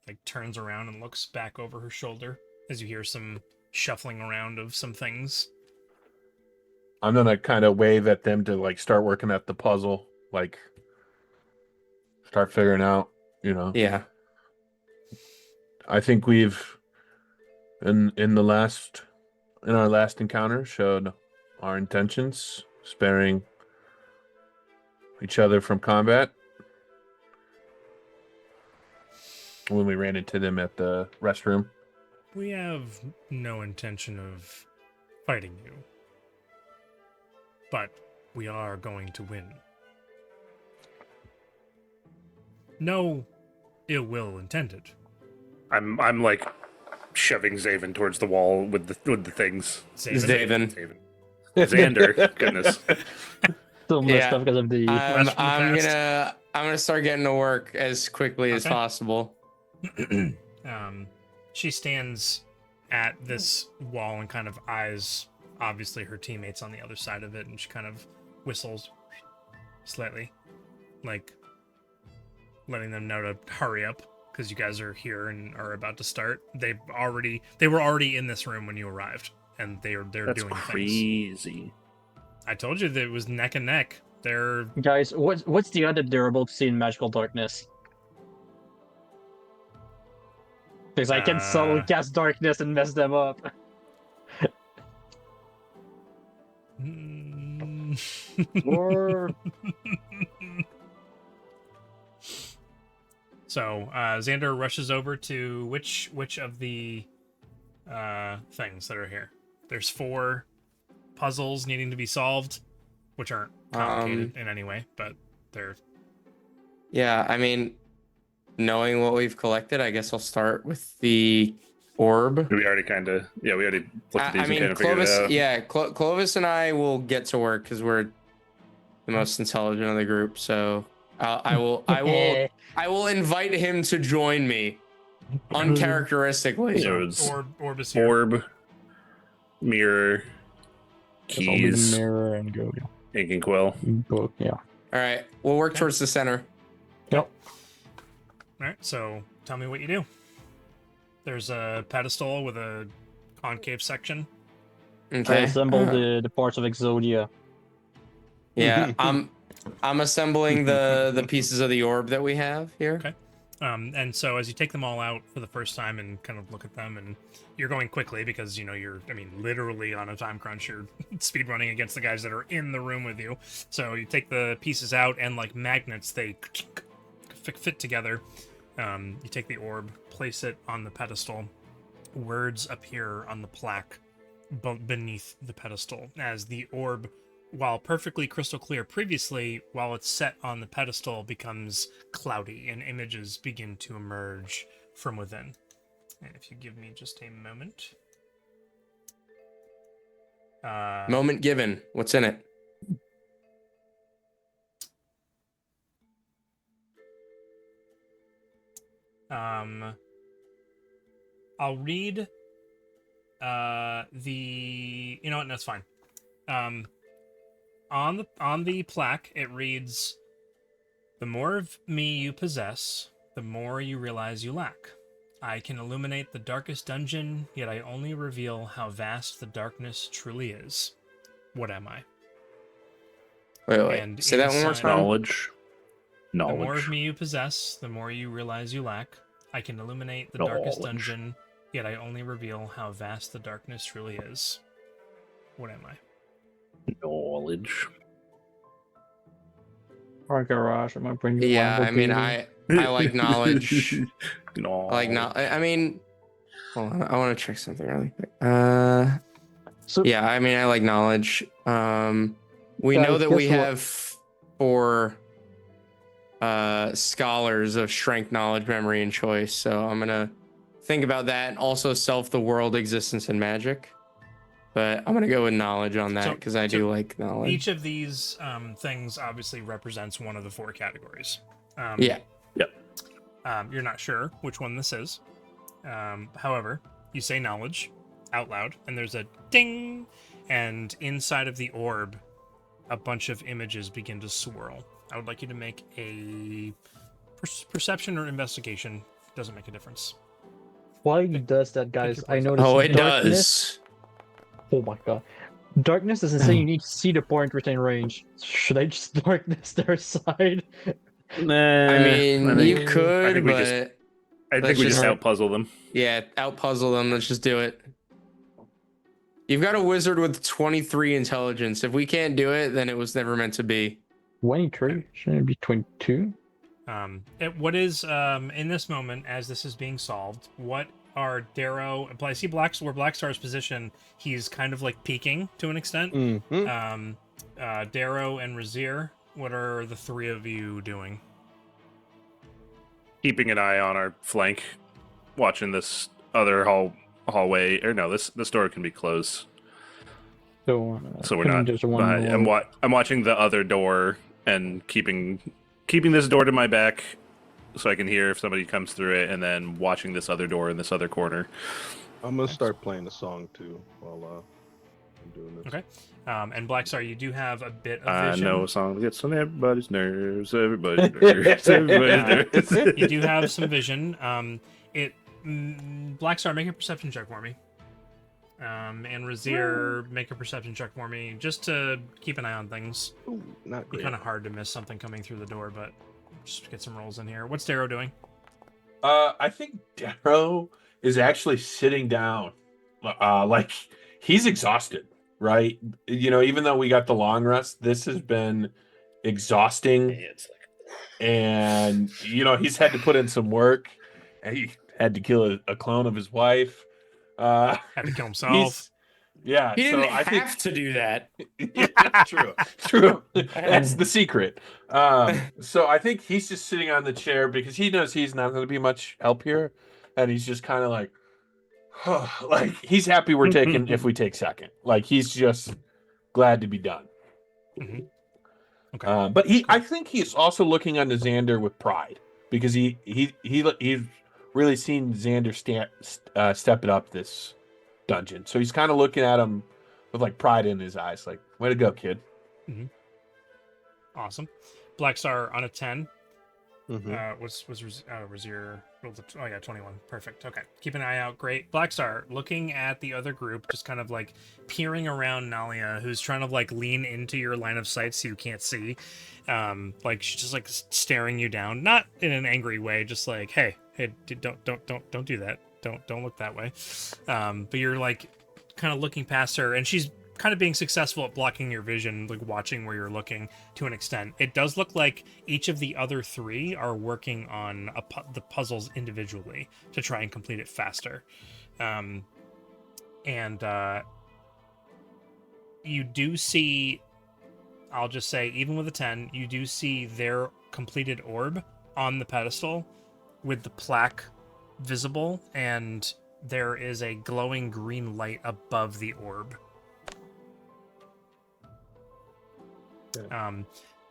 like turns around and looks back over her shoulder as you hear some shuffling around of some things. I'm gonna kind of wave at them to like start working at the puzzle, like start figuring out. Yeah. I think we've in our last encounter showed our intentions, sparing each other from combat when we ran into them at the restroom. We have no intention of fighting you, but we are going to win. No ill will intended. I'm like shoving Zaven towards the wall with the things. Zaven. Xander, goodness. Still messed Yeah. up because of the. Blast from the I'm past. gonna start getting to work as quickly as Okay. possible. She stands at this wall and kind of eyes, obviously, her teammates on the other side of it, and she kind of whistles slightly, like letting them know to hurry up because you guys are here and are about to start. They were already in this room when you arrived, and they're That's doing things. crazy. I told you that it was neck and neck. They're Guys, what's the other durable to see in magical darkness? Because I can subtly cast darkness and mess them up. Or So Xander rushes over to which of the things that are here. There's 4 puzzles needing to be solved, which aren't complicated in any way, but they're Yeah, I mean, knowing what we've collected, I guess I'll start with the orb. We already we already looked at these I and mean, kind of figured it Clovis. out. Yeah, Clovis and I will get to work because we're the most intelligent of the group. So I will invite him to join me, uncharacteristically. So it's orb is here. orb, mirror, I'll do the keys, mirror and go. ink and quill. Book, yeah. All right, we'll work towards the center. Yep. All right, so tell me what you do. There's a pedestal with a concave section. I Okay. assemble the parts of Exodia. Yeah, I'm assembling the pieces of the orb that we have here. Okay. And so as you take them all out for the first time and kind of look at them, and you're going quickly because you're literally on a time crunch. You're speed running against the guys that are in the room with you. So you take the pieces out, and like magnets, they fit together. You take the orb, place it on the pedestal. Words appear on the plaque beneath the pedestal as the orb, while perfectly crystal clear previously, while it's set on the pedestal, becomes cloudy and images begin to emerge from within. And if you give me just a moment. Moment given. What's in it? I'll read the you know what, that's fine. On the plaque it reads, "The more of me you possess, the more you realize you lack. I can illuminate the darkest dungeon, yet I only reveal how vast the darkness truly is. What am I?" Wait. And Say that one more inside- time. Knowledge. The more of Knowledge. me you possess, the more you realize you lack. I can illuminate the darkest Knowledge. dungeon, yet I only reveal how vast the darkness truly is. What am I? Knowledge. Our garage. I might bring the Yeah, I mean, Lamborghini. I like knowledge. No. I like not. I mean, hold on. I want to check something really quick. So Yeah, I mean, I like knowledge. We know Guys, that we guess what? have 4 scholars of strength, knowledge, memory, and choice. So I'm gonna think about that, and also self, the world, existence, and magic. But I'm gonna go with knowledge on that So- because I so do like knowledge. Each of these things obviously represents one of the 4 categories. Yeah. You're not sure which one this is. However, you say knowledge out loud, and there's a ding, and inside of the orb, a bunch of images begin to swirl. I would like you to make a perception or investigation. Doesn't make a difference. why does that, guys? your I poison. noticed. Oh, it darkness. does. Oh my god. Darkness doesn't say you need to see the point within range. Should I just darkness their side? Nah, I mean, I think, you could, I think we but just. I let's think we just just- outpuzzle them. yeah, outpuzzle them. Let's just do it. You've got a wizard with 23 intelligence. If we can't do it, then it was never meant to be. 23? Shouldn't it be 22? What is in this moment as this is being solved? What are Darrow? I see where Blackstar's position. He's kind of like peeking to an extent. Mhm. Darrow and Razir. What are the 3 of you doing? Keeping an eye on our flank, watching this other hallway. Or no, this door can be closed, So, so we're I think not. there's one behind. more. I'm watching the other door and keeping this door to my back, so I can hear if somebody comes through it, and then watching this other door in this other corner. I'm gonna start playing the song too while I'm doing this. Okay. And Blackstar, you do have a bit of I vision. know a song that gets on everybody's nerves. Everybody's nerves. Everybody's nerves. You do have some vision. Blackstar, make a perception check for me. And Razir, make a perception check for me, just to keep an eye on things. Ooh, not It'd be great. kind of hard to miss something coming through the door, but just get some rolls in here. What's Darrow doing? I think Darrow is actually sitting down. Like he's exhausted, right? You know, even though we got the long rest, this has been exhausting. It's like, And he's had to put in some work. And he had to kill a clone of his wife. Had to kill himself. He's- yeah, He so didn't I think have to do that. yeah, true. That's the secret. So I think he's just sitting on the chair because he knows he's not going to be much help here, and he's just kind of like, like he's happy we're taking if we take second. Like he's just glad to be done. Mhm. Okay. But I think he's also looking onto Xander with pride because he's really seen Xander step it up this dungeon. So he's kind of looking at him with like pride in his eyes, like, way to go, kid. Awesome. Blackstar on a 10. Mhm. Was Razir rolled oh yeah, 21. Perfect. Okay. Keep an eye out. Great. Blackstar looking at the other group, just kind of like peering around Nalia, who's trying to like lean into your line of sight so you can't see. Like she's just like staring you down, not in an angry way, just like, hey, don't do that. Don't look that way. But you're like kind of looking past her, and she's kind of being successful at blocking your vision, like watching where you're looking to an extent. It does look like each of the other 3 are working on the puzzles individually to try and complete it faster. You do see, I'll just say, even with a 10, you do see their completed orb on the pedestal with the plaque visible, and there is a glowing green light above the orb.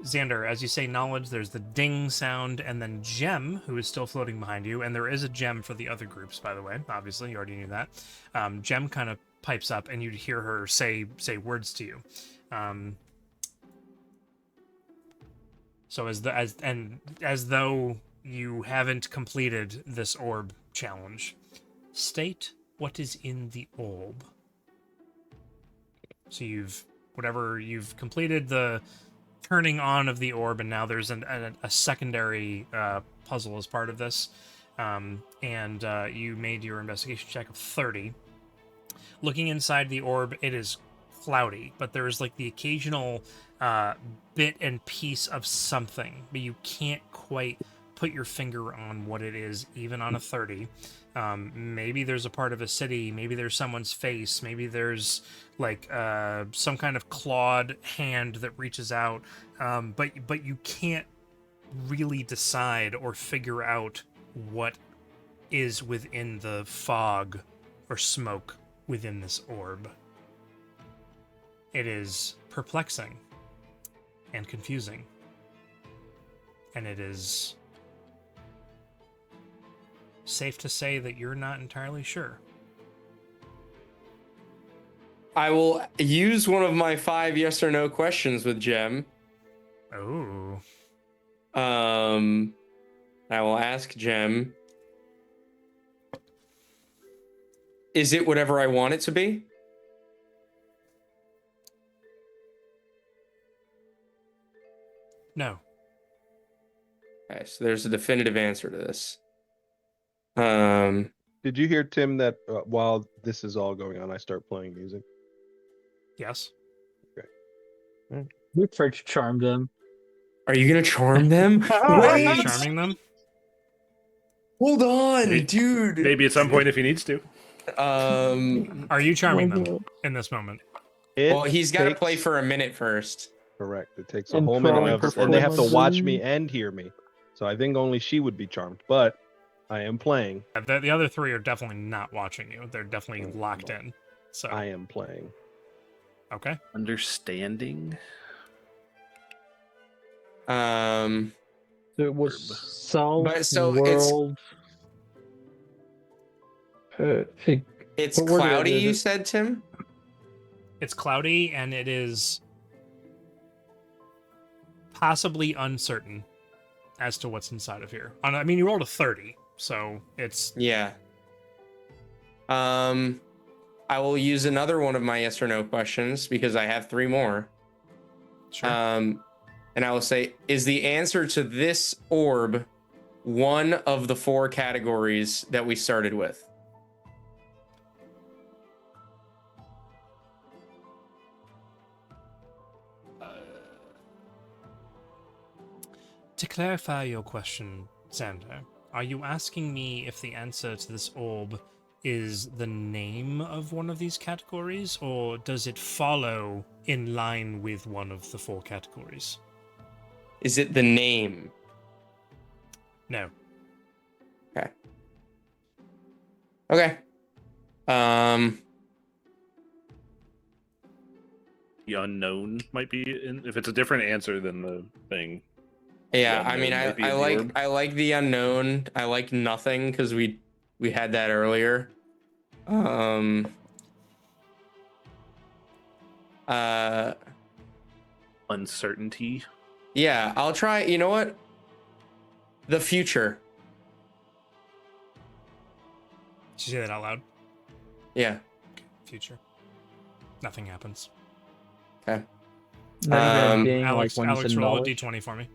Xander, as you say knowledge, there's the ding sound, and then Gem, who is still floating behind you, and there is a gem for the other groups, by the way. Obviously, you already knew that. Gem kind of pipes up, and you'd hear her say words to you. So as though you haven't completed this orb challenge, state what is in the orb. So you've completed the turning on of the orb, and now there's a secondary puzzle as part of this. And you made your investigation check of 30. Looking inside the orb, it is cloudy, but there's like the occasional bit and piece of something, but you can't quite put your finger on what it is, even on a 30. Maybe there's a part of a city, maybe there's someone's face, maybe there's like some kind of clawed hand that reaches out, but you can't really decide or figure out what is within the fog or smoke within this orb. It is perplexing and confusing, and it is safe to say that you're not entirely sure. I will use one of my 5 yes or no questions with Jem. Oh. I will ask Jem, is it whatever I want it to be? No. Okay, so there's a definitive answer to this. Did you hear, Tim, that while this is all going on, I start playing music? Yes. We try to charm them. Are you gonna charm them? Are you Wait, charming them? hold on, Maybe- dude. Maybe at some point if he needs to. Are you charming them in this moment? Well, he's got to takes- play for a minute first. Correct. It takes a And whole minute throwing of, and they have to watch me performances. and hear me. So I think only she would be charmed, but I am playing. The other three are definitely not watching you. They're definitely locked in. So, I am playing. okay. Understanding. So it was South But so it's- World. It's What word did I cloudy, do? you said, Tim? It's cloudy, and it is possibly uncertain as to what's inside of here. I mean, you rolled a 30, so it's... Yeah. I will use another one of my yes or no questions because I have 3 more. Sure. And I will say, is the answer to this orb one of the 4 categories that we started with? To clarify your question, Xander, are you asking me if the answer to this orb is the name of one of these categories, or does it follow in line with one of the 4 categories? Is it the name? No. Okay. The unknown might be if it's a different answer than the thing. Yeah, The I mean, unknown might be I in the like orb. I like the unknown. I like nothing because we had that earlier. Uncertainty. Yeah, I'll try. You know what? The future. Did you say that out loud? Yeah. Future. Nothing happens. Okay. Not even being Alex, like one's Alex, in roll a knowledge. d20 for me.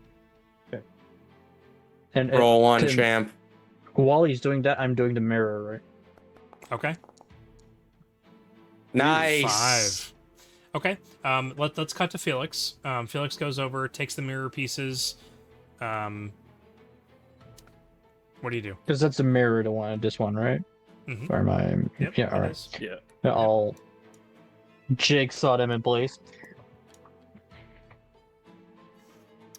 And Roll 1, Tim, champ. while he's doing that, I'm doing the mirror, right? Okay. Nice. 5. Okay. Let's cut to Felix. Felix goes over, takes the mirror pieces. What do you do? Because that's the mirror to one. This one, right? Mhm. Or am I? Yep, Yeah. it All right. is. Yeah. I'll jigsaw them in place.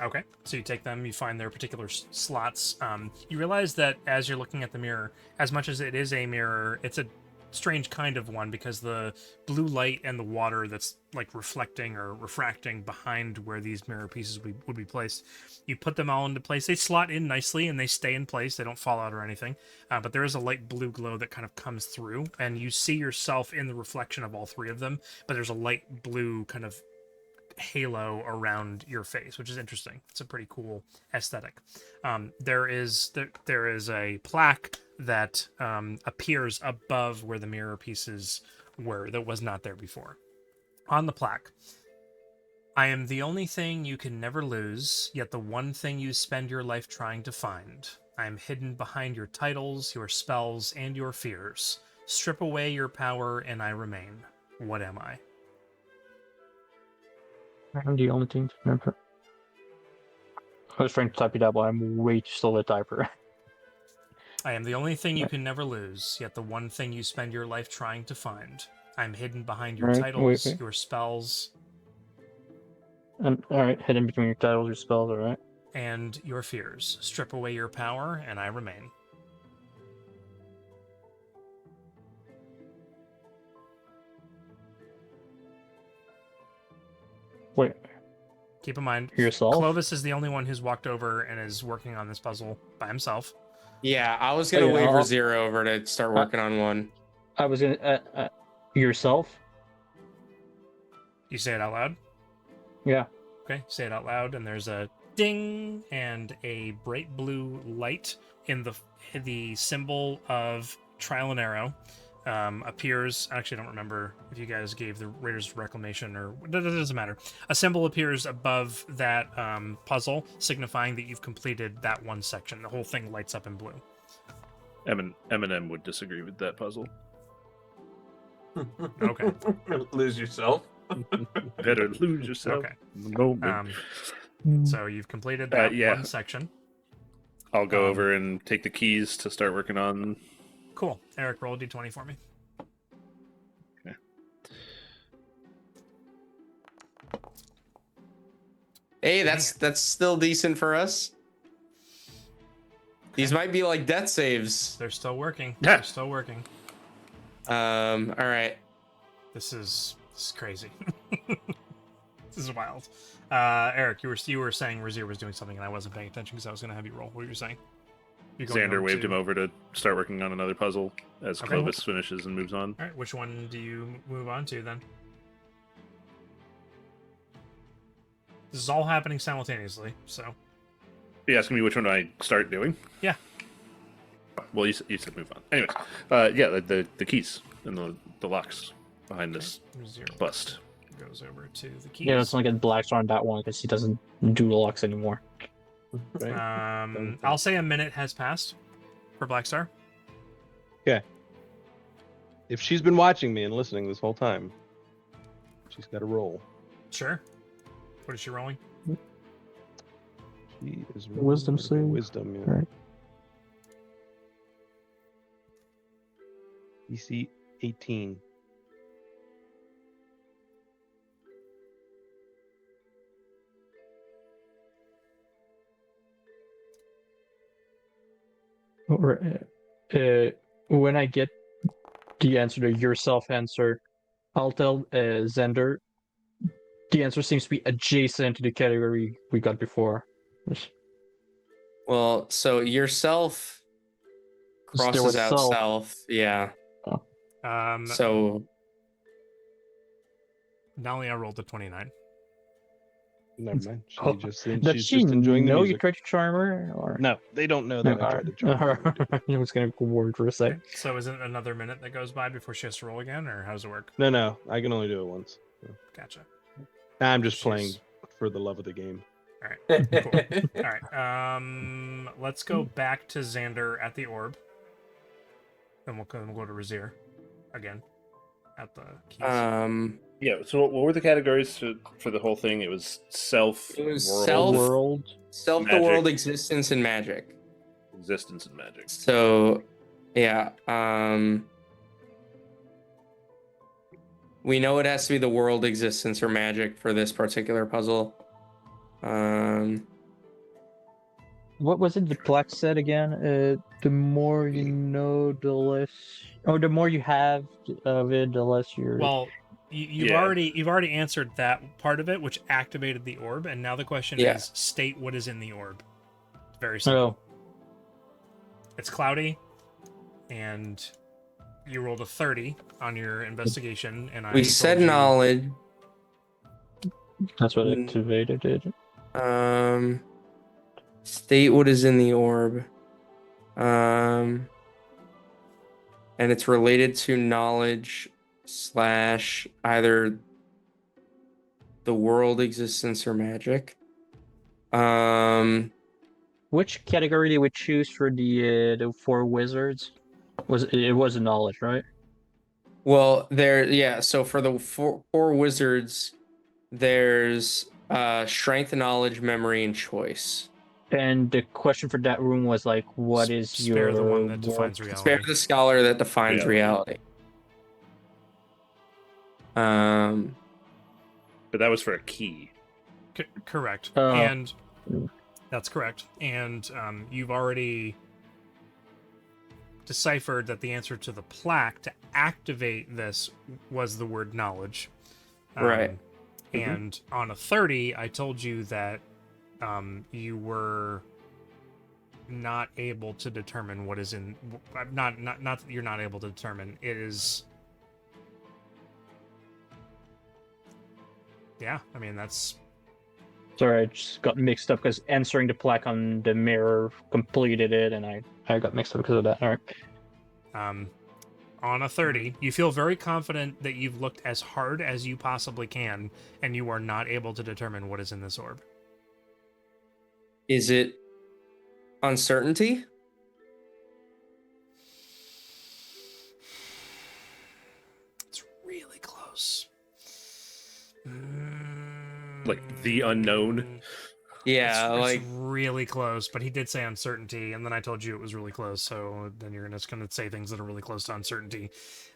Okay, so you take them, you find their particular slots. You realize that as you're looking at the mirror, as much as it is a mirror, it's a strange kind of one because the blue light and the water that's like reflecting or refracting behind where these mirror pieces would be placed, you put them all into place. They slot in nicely and they stay in place. They don't fall out or anything. But there is a light blue glow that kind of comes through, and you see yourself in the reflection of all 3 of them. But there's a light blue kind of halo around your face, which is interesting. It's a pretty cool aesthetic. There is a plaque that appears above where the mirror pieces were that was not there before. On the plaque, I am the only thing you can never lose, yet the one thing you spend your life trying to find. I am hidden behind your titles, your spells, and your fears. Strip away your power, and I remain. What am I? I'm the only thing to remember. I was trying to type it out, but I'm way too slow at typer. I am the only thing you can never lose, yet the one thing you spend your life trying to find. I am hidden behind your Right, titles, wait. your spells, Alright, hidden between your titles, your spells, alright. and your fears. Strip away your power, and I remain. Wait, Keep in mind, yourself? Clovis is the only one who's walked over and is working on this puzzle by himself. Yeah, I was gonna yeah, waver I'll- 0 over to start working on one. I was gonna, yourself? You say it out loud? Yeah. Okay, say it out loud, and there's a ding and a bright blue light in the symbol of Trial and Arrow appears. Actually, I don't remember if you guys gave the Raiders Reclamation or it doesn't matter. A symbol appears above that puzzle, signifying that you've completed that one section. The whole thing lights up in blue. Eminem would disagree with that puzzle. Okay. Lose yourself. Better lose yourself. Okay. No, So you've completed that yeah. one section. I'll go over and take the keys to start working on. Cool. Eric, roll a d20 for me. Okay. Hey, that's still decent for us. These might be like death saves. They're still working. Yeah. They're still working. All right. This is crazy. This is wild. Eric, you were saying Razir was doing something and I wasn't paying attention because I was going to have you roll. What were you saying? You're going Xander over waved to- him over to start working on another puzzle as Okay. Clovis finishes and moves on. All right, which one do you move on to then? This is all happening simultaneously, so Are you asking me which one I start doing? Yeah. Well, you said move on. Anyways, yeah, the keys and the locks behind this Zero bust. goes over to the keys. Yeah, let's not get Blackstar on that one because he doesn't do the locks anymore. I'll say a minute has passed for Blackstar. If she's been watching me and listening this whole time, she's got a roll. Sure. What is she rolling? She is Wisdom rolling save. Wisdom, yeah. Right. DC 18. When I get the answer to yourself answer, I'll tell Xander the answer seems to be adjacent to the category we got before. Well, so yourself There crosses was out self. self. Yeah. So Nalia rolled a 29. Never mind. She Oh, just, does she's she just enjoying the know you music. tried to charm her? Or... No, they don't know that I tried to charm her. I was going to go word for a sec. Okay. So is it another minute that goes by before she has to roll again, or how does it work? No, I can only do it once. Gotcha. I'm just She's- playing for the love of the game. All right. Cool. All right. Let's go back to Xander at the orb. Then we'll go to Razir again at the keys. Yeah. So what were the categories for the whole thing? It was self, It was world, self- World. self, the Magic. world, existence, and magic. existence, and magic. So, yeah. We know it has to be the world, existence, or magic for this particular puzzle. What was it the plaque said again? The more you know, the less. Oh, the more you have of it, the less you're. Well, you've Yeah. already answered that part of it, which activated the orb, and now the question Yeah. is: state what is in the orb. It's very simple. oh, It's cloudy, and you rolled a 30 on your investigation, and I we told said you- knowledge. that's what Mm. activated it. State what is in the orb. And it's related to knowledge / either the world, existence, or magic. Which category did we choose for the four wizards? Was knowledge, right? Well, so for the four wizards, there's strength, knowledge, memory, and choice. And the question for that room was like, what is Spare your the one that world- defines reality. Spare the scholar that defines reality. But that was for a key. Correct. Oh. And that's correct. And you've already deciphered that the answer to the plaque to activate this was the word knowledge. Right. And on a 30, I told you that you were not able to determine what is in. Not that you're not able to determine. It is. Yeah, I mean that's. Sorry, I just got mixed up because answering the plaque on the mirror completed it, and I got mixed up because of that. All right. On a 30, you feel very confident that you've looked as hard as you possibly can, and you are not able to determine what is in this orb. Is it uncertainty? It's really close. Like the unknown. Yeah, it's really close, but he did say uncertainty, and then I told you it was really close. So then you're just going to say things that are really close to uncertainty.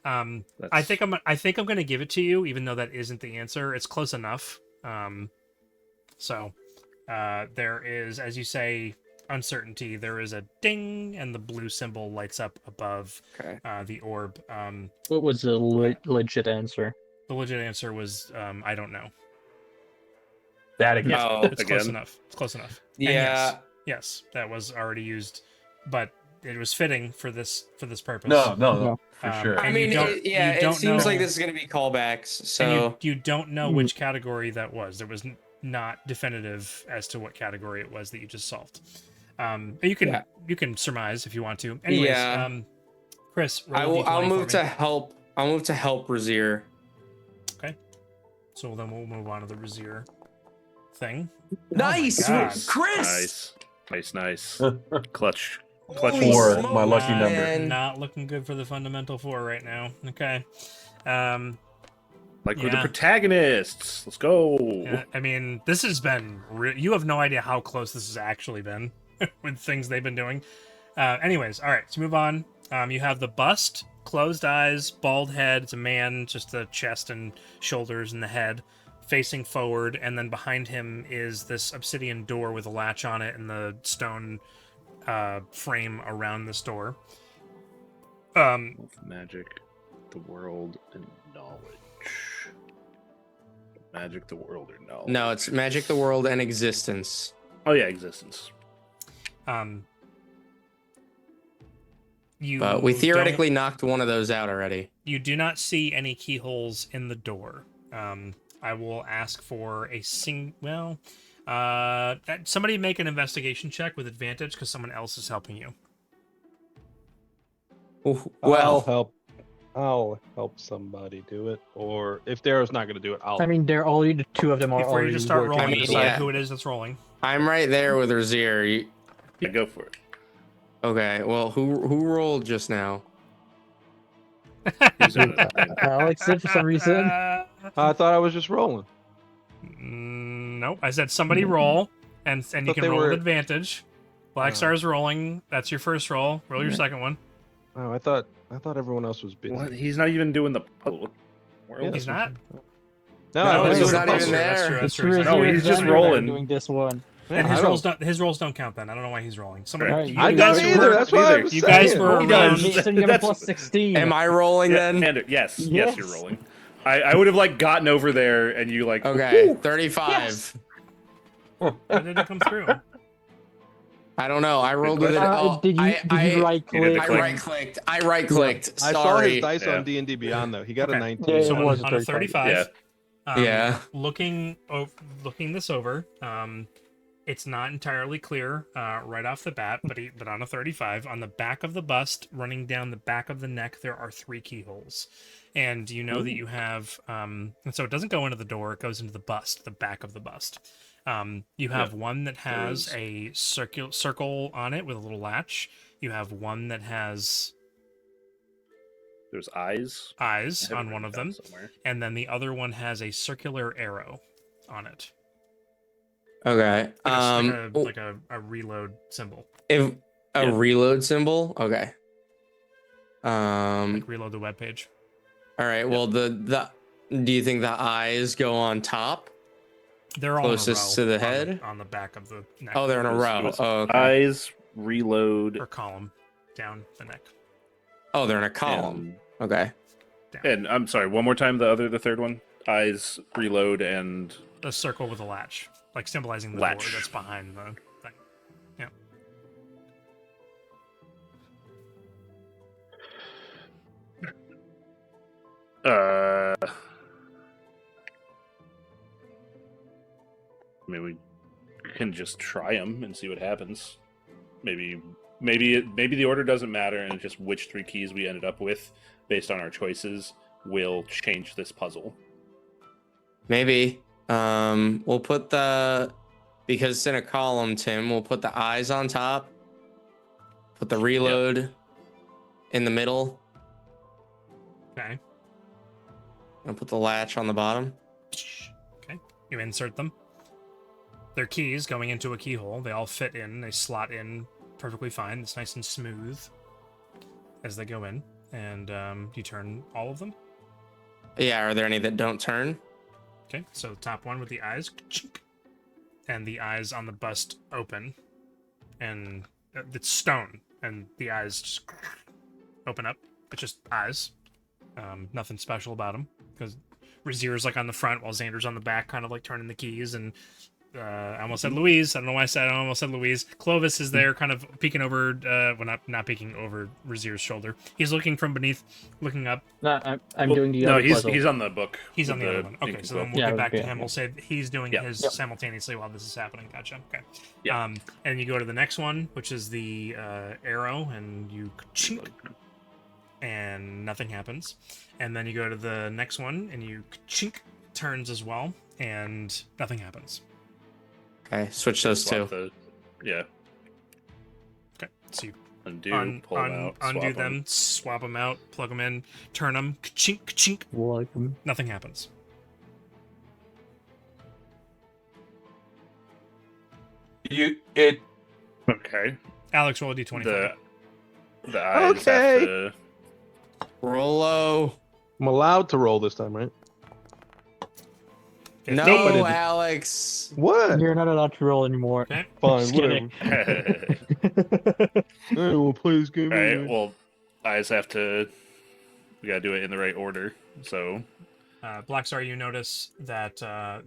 I think I'm going to give it to you, even though that isn't the answer. It's close enough. There is, as you say, uncertainty. There is a ding, and the blue symbol lights up above the orb. What was the legit answer? The legit answer was I don't know. That again. Oh, It's close enough. It's close enough. And yeah. yes, that was already used, but it was fitting for this purpose. No, for Um, sure. I And mean, you don't- it you don't seems know- like this is going to be callbacks. So And you don't know which category that was. There was not definitive as to what category it was that you just solved. You can surmise if you want to. Anyways, Yeah. Chris, roll a D20 I'll for move me. to help. I'll move to help Razier. Okay. So then we'll move on to the Razier thing. Nice, God. Chris. Nice. Clutch. Holy Four, smokes, my lucky number. man. Not looking good for the fundamental 4 right now. Okay. Like we're the Yeah. protagonists. Let's go. Yeah, I mean, this has been. You have no idea how close this has actually been with things they've been doing. Anyways, all right, let's move on. You have the bust, closed eyes, bald head. It's a man, just the chest and shoulders and the head facing forward. And then behind him is this obsidian door with a latch on it and the stone frame around this door. Magic, the world, and knowledge. Magic, the world, or knowledge. No, it's magic, the world, and existence. Oh yeah, existence. You But we don't- theoretically knocked one of those out already. You do not see any keyholes in the door. I will ask for a somebody make an investigation check with advantage because someone else is helping you. Well, I'll help somebody do it, or if Darrow's not going to do it, I'll. I mean, the two of them are Before you already just start working. rolling, I mean, decide yeah. who it is that's rolling. I'm right there with Razier. Yeah, go for it. Okay, well, who rolled just now? Who's on it? Alex did for some reason. I thought I was just rolling. Nope. I said somebody roll, and you But can they roll were- with advantage. Black Star's rolling. That's your first roll. Roll your second one. Oh, I thought everyone else was busy. What? He's not even doing the puzzle. Yeah, He's not. No, No, I was he's doing not the even puzzle. there. That's true. It's That's true. No, he's just rolling. doing this one. And Yeah, his I rolls don't- don't. His rolls don't count. Then I don't know why he's rolling. Somebody. Alright, you I guys don't were- either. That's why I was You guys saying. were He does. around. So you have a That's- plus 16. Am I rolling Yeah, then? and yes, Yes. you're rolling. I would have like gotten over there and you like Okay, 35. Yes. How did it come through? I don't know. I rolled with it. Did you right you did the click? I right clicked. I saw Sorry. his dice Yeah. on D&D Beyond though. He got Okay. a 19. Yeah, So it was on a 35. Yeah. Yeah. Looking this over, It's not entirely clear right off the bat, but on a 35, on the back of the bust, running down the back of the neck, there are 3 keyholes. And you know that you have, and so it doesn't go into the door, it goes into the bust, the back of the bust. You have one that has a circle on it with a little latch. You have one that has There's eyes. eyes I have it on one written of down them, somewhere. and then the other one has a circular arrow on it. Okay. Like a reload symbol. If a Yeah. reload symbol. Okay. Like reload the web page. All right. Well, the do you think the eyes go on top? They're all Closest in a row to the head? on the back of the neck. Oh, they're in a It row. was Oh, okay. Eyes, reload, or column down the neck. Oh, they're in a column. Okay. and I'm sorry. One more time. The third one. Eyes, reload, and A circle with a latch, like symbolizing the Latch. door that's behind the thing. Yeah. I mean, we can just try them and see what happens. Maybe the order doesn't matter, and just which 3 keys we ended up with based on our choices will change this puzzle. Maybe. We'll put because it's in a column, Tim, we'll put the eyes on top. Put the reload in the middle. Okay. And put the latch on the bottom. Okay. You insert them. They're keys going into a keyhole. They all fit in. They slot in perfectly fine. It's nice and smooth as they go in. And you turn all of them. Yeah, are there any that don't turn? Okay, so the top one with the eyes, and the eyes on the bust open, and it's stone, and the eyes just open up. It's just eyes, nothing special about them, because Razier's like on the front while Xander's on the back, kind of like turning the keys, and I almost said Louise. I don't know why I almost said Louise. Clovis is there, kind of peeking over, well, not peeking over Razier's shoulder. He's looking from beneath, looking up. No, I'm doing the other puzzle. He's on the book. He's on with the other one. Okay, ink so then book. we'll get back to yeah, him. yeah. We'll say he's doing Yeah. his Yep. simultaneously while this is happening. Gotcha. Okay. Yeah. And you go to the next one, which is the arrow, and you chink, and nothing happens. And then you go to the next one, and you chink, turns as well, and nothing happens. Okay, switch those Swap two. yeah. Okay. So you Undo, pull them out, undo swap them, swap them out, plug them in, turn them, chink, chink, Welcome. nothing happens. Okay. Alex, roll a d20 for The eyes have to. Rollo. I'm allowed to roll this time, right? me. No, Nope, I didn't. Alex. What? You're not allowed to roll anymore. Okay. Fine, Just whatever. kidding. Hey, we'll play this game. All right. anyway. Well, eyes have to. We gotta do it in the right order. So Black Star, you notice that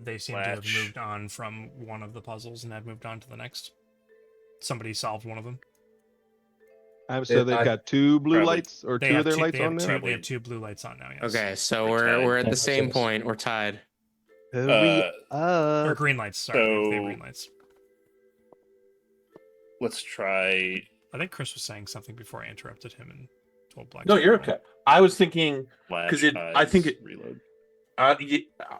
they seem to have Latch. moved on from one of the puzzles and have moved on to the next. Somebody solved one of them. So they've got 2 blue Probably. lights, or 2 of their lights on there. They have 2 blue lights on now, yes. Okay, so We're tied. we're at the That's same yes. point. We're tied. Hurry Or up. green lights, sorry. They have So- green lights. let's try. I think Chris was saying something before I interrupted him and told Black No, Star you're to roll. okay. I was thinking, Latch, 'Cause I eyes, think it- reload. I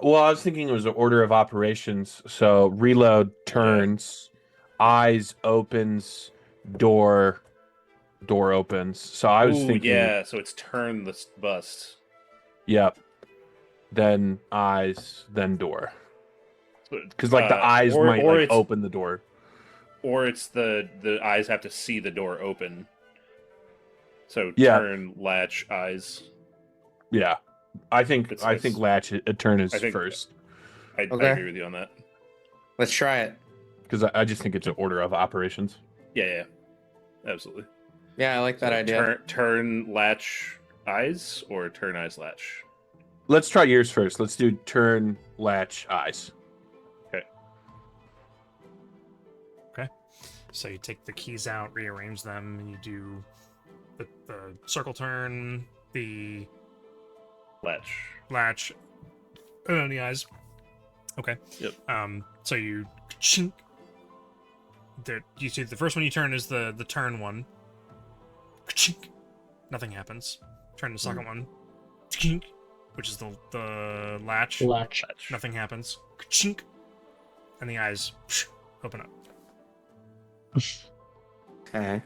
was thinking it was an order of operations. So reload turns, eyes opens, door opens. So I was Ooh, thinking, yeah. So it's turn the bust. yep. Then eyes, then door. Because like the Uh, eyes or- might or like it's- open the door. Or it's the eyes have to see the door open. So Yeah. turn, latch, eyes. Yeah, I think It's- latch a turn is I think- first I Okay. agree with you on that. Let's try it. because I just think it's an order of operations. Yeah, absolutely. Yeah, I like that So idea. Turn, latch, eyes, or turn, eyes, latch. Let's try yours first. Let's do turn, latch, eyes. So you take the keys out, rearrange them, and you do the circle turn, the Latch. latch, and then the eyes. Okay. Yep. So you chink, You see, the first one you turn is the turn one. Ka-chink. Nothing happens. Turn the second one. Ka-chink, which is the latch. Latch. Nothing happens. Ka-chink. And the eyes open up. Okay.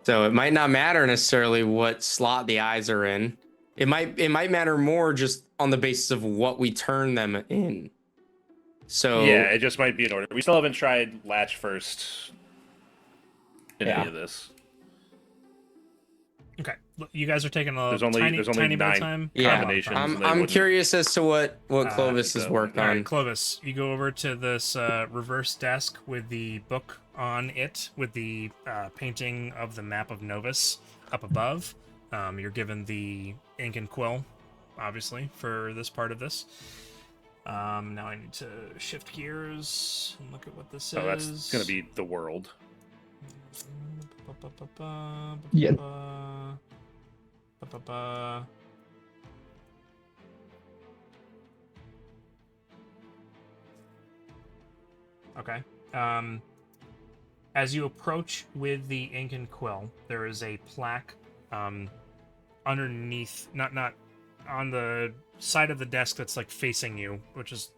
So it might not matter necessarily what slot the eyes are in. It might matter more just on the basis of what we turn them in. So Yeah, it just might be in order. We still haven't tried latch first in any of this. Okay, you guys are taking a There's only tiny bit of 9 time. Yeah. combinations. and they I'm wouldn't- curious as to what Clovis has worked All on. right, Clovis, you go over to this reverse desk with the book on it, with the painting of the map of Novus up above. You're given the ink and quill, obviously, for this part of this. Now I need to shift gears and look at what this is. Oh, that's going to be the world. Yeah. Okay. As you approach with the ink and quill, there is a plaque underneath, not on the side of the desk that's like facing you, which is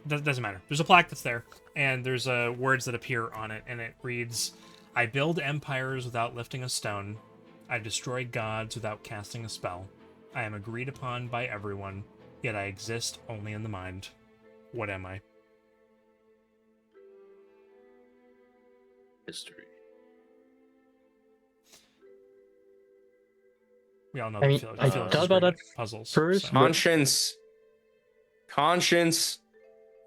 doesn't matter. There's a plaque that's there, and there's words that appear on it, and it reads, "I build empires without lifting a stone. I destroy gods without casting a spell. I am agreed upon by everyone, yet I exist only in the mind. What am I?" History. We all know I mean, the I feeling thought about that puzzles. first, so. but- Conscience.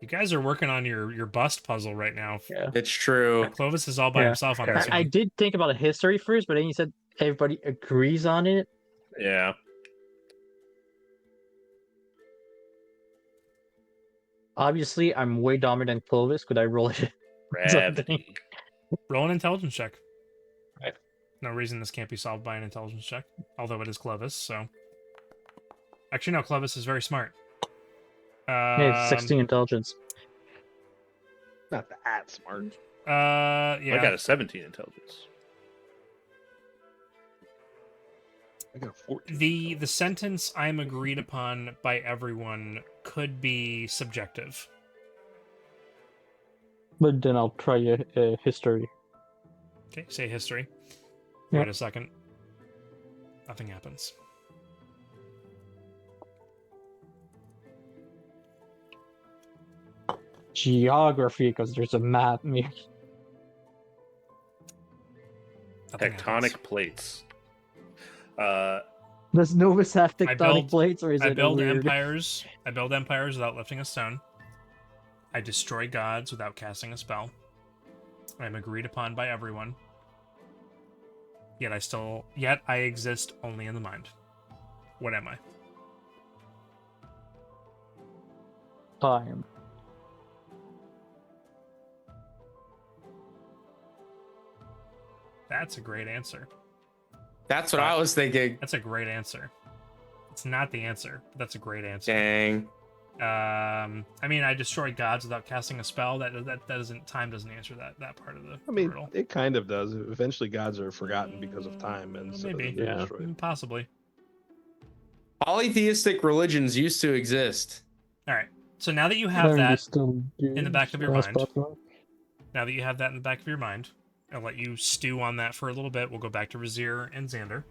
You guys are working on your bust puzzle right now. Yeah. It's true. Clovis is all by Yeah. himself on this I one. did think about a history first, but then you said everybody agrees on it. Yeah. Obviously, I'm way dominant than Clovis. Could I roll it? Gravity. Roll an intelligence check. Right. No reason this can't be solved by an intelligence check, although it is Clovis, so... Actually, no, Clovis is very smart. Yeah, it's 16 intelligence. Not that smart. I Yeah. got a 17 intelligence. I got a 14. The sentence "I'm agreed upon by everyone" could be subjective. But then I'll try a history. Okay, say history. Yeah. Wait a second. Nothing happens. Geography, because there's a map. Nothing Tectonic happens. plates. Does Novus have I tectonic build- plates, or is I it build weird? empires. I build empires without lifting a stone. I destroy gods without casting a spell. I am agreed upon by everyone. Yet I exist only in the mind. What am I? Time. That's a great answer. That's what I was thinking. That's a great answer. It's not the answer, but that's a great answer. Dang. I mean, I destroy gods without casting a spell. That doesn't answer that part of the I mean, riddle. it kind of does. Eventually, gods are forgotten because of time, and so Maybe. they're Yeah. destroyed. Possibly. Polytheistic religions used to exist. All right. So now that you have Apparently that, still do in the back of your last mind. possible. now that you have that in the back of your mind, I'll let you stew on that for a little bit. We'll go back to Razir and Xander.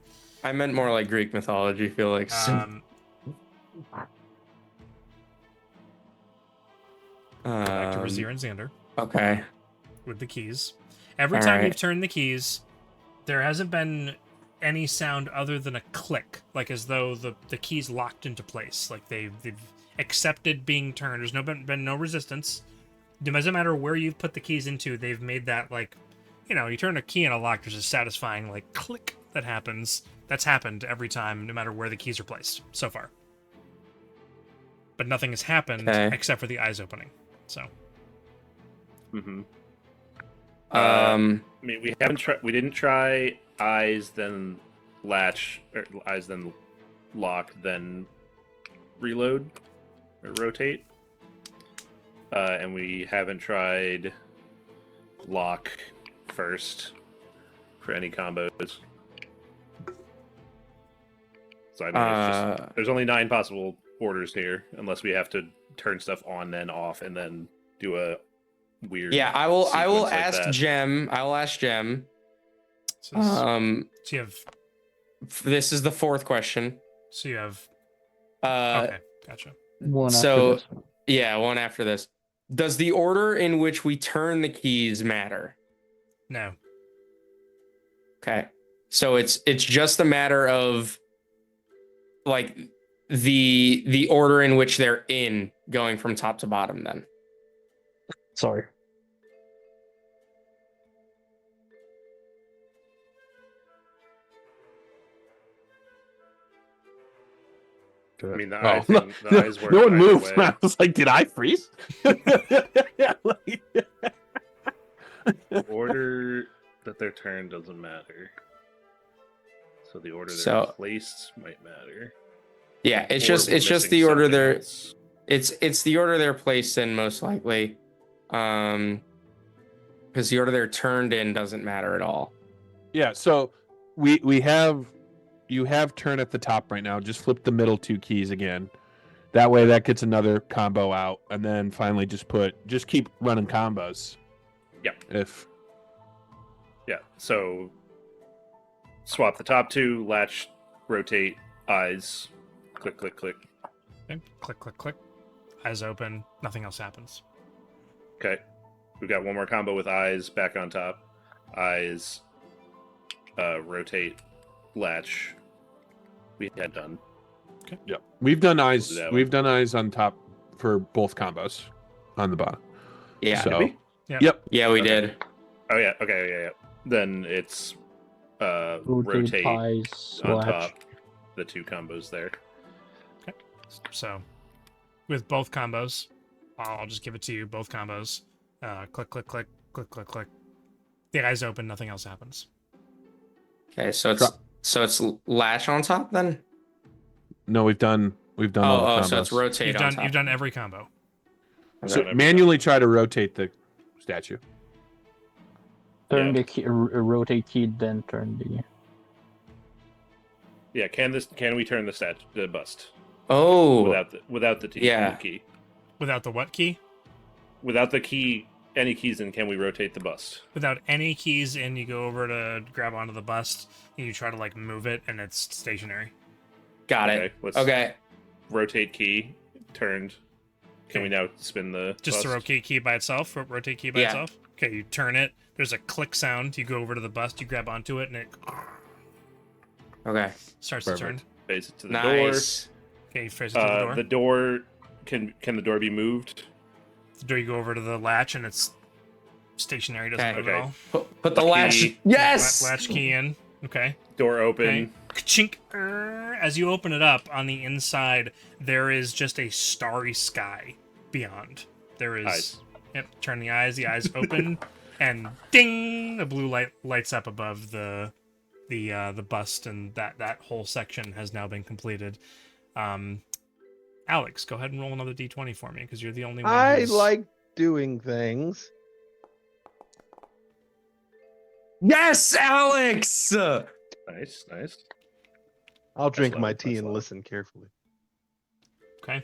I meant more like Greek mythology, Felix. Back to Razir and Xander Okay. with the keys. Every All time right. you've turned the keys, there hasn't been any sound other than a click, like as though the keys locked into place, like they've accepted being turned. There's been no resistance. It doesn't matter where you've put the keys into, they've made that, like, you turn a key in a lock, there's a satisfying like click that happens. That's happened every time, no matter where the keys are placed so far. But nothing has happened Okay. except for the eyes opening. So Mm-hmm. I Um. mean, we didn't try eyes, then latch, or eyes, then lock, then reload or rotate. And we haven't tried lock first for any combos. So I mean, it's just, there's only 9 possible orders here, unless we have to turn stuff on then off and then do a weird. Yeah, I will like ask that. Gem. I will ask Gem. So you have. This is the 4th question. So you have. Uh, Okay, gotcha. One So- after this. yeah, one after this. Does the order in which we turn the keys matter? No. Okay. So it's just a matter of like the order in which they're in, going from top to bottom then. Sorry. I mean, the Oh, eye thing, the eyes work no one either moved. way. I was like, did I freeze? Order that they're turned doesn't matter. So the order they're So- placed might matter. Yeah, it's Or just we're it's just missing the order something they're else. it's the order they're placed in most likely. Because the order they're turned in doesn't matter at all. Yeah, so we have you have turn at the top right now. Just flip the middle 2 keys again. That way that gets another combo out, and then finally just keep running combos. Yep. If Yeah. So swap the top 2, latch, rotate, eyes, click, click, click. Okay. Click, click, click. Eyes open. Nothing else happens. Okay. We've got one more combo with eyes back on top. Eyes, rotate, latch. We had done. yeah, we've done eyes. We'll do that We've done eyes on top for both combos on the bottom. Yeah. So we? yep. Yeah, we Okay. did. Oh yeah. Okay. Yeah. Then it's rotate eyes, on latch. top. The 2 combos there. So, with both combos, I'll just give it to you. Both combos. Click, click, click, click, click, click. The eyes open. Nothing else happens. Okay, so Drop. it's latch on top then? No, we've done all the Oh, combos. so it's rotate on top. You've done every combo. So Every manually try to rotate the statue. Turn Yeah. the key, rotate key, then turn the. Yeah. Can we turn the bust Oh, without the Yeah. the key? Without the what key? Without the key, any keys in, can we rotate the bust? Without any keys in, you go over to grab onto the bust, and you try to like move it, and it's stationary. got Okay, it. let's- Okay. Rotate key turned. Can we now spin the Just the bust? rotate key by itself. Rotate key by Yeah. itself. Okay, you turn it. There's a click sound. You go over to the bust. You grab onto it, and it Okay. starts Perfect. to turn. Face it to the Nice. Okay, you face it to the door. door. The door can the door be moved? The door, you go over to the latch, and it's stationary. Doesn't Okay. move at Okay. all. Put the Key. latch. Yes. Latch key in. Okay. Door open. Okay. Ka-chink. As you open it up, on the inside, there is just a starry sky beyond. There is. Eyes. Yep. Turn the eyes. The eyes open, and ding! A blue light lights up above the bust, and that whole section has now been completed. Alex, go ahead and roll another d20 for me, because you're the only one. I who's... like doing things. Yes, Alex. Nice, nice. I'll drink loud, my that's tea and loud. listen carefully. Okay.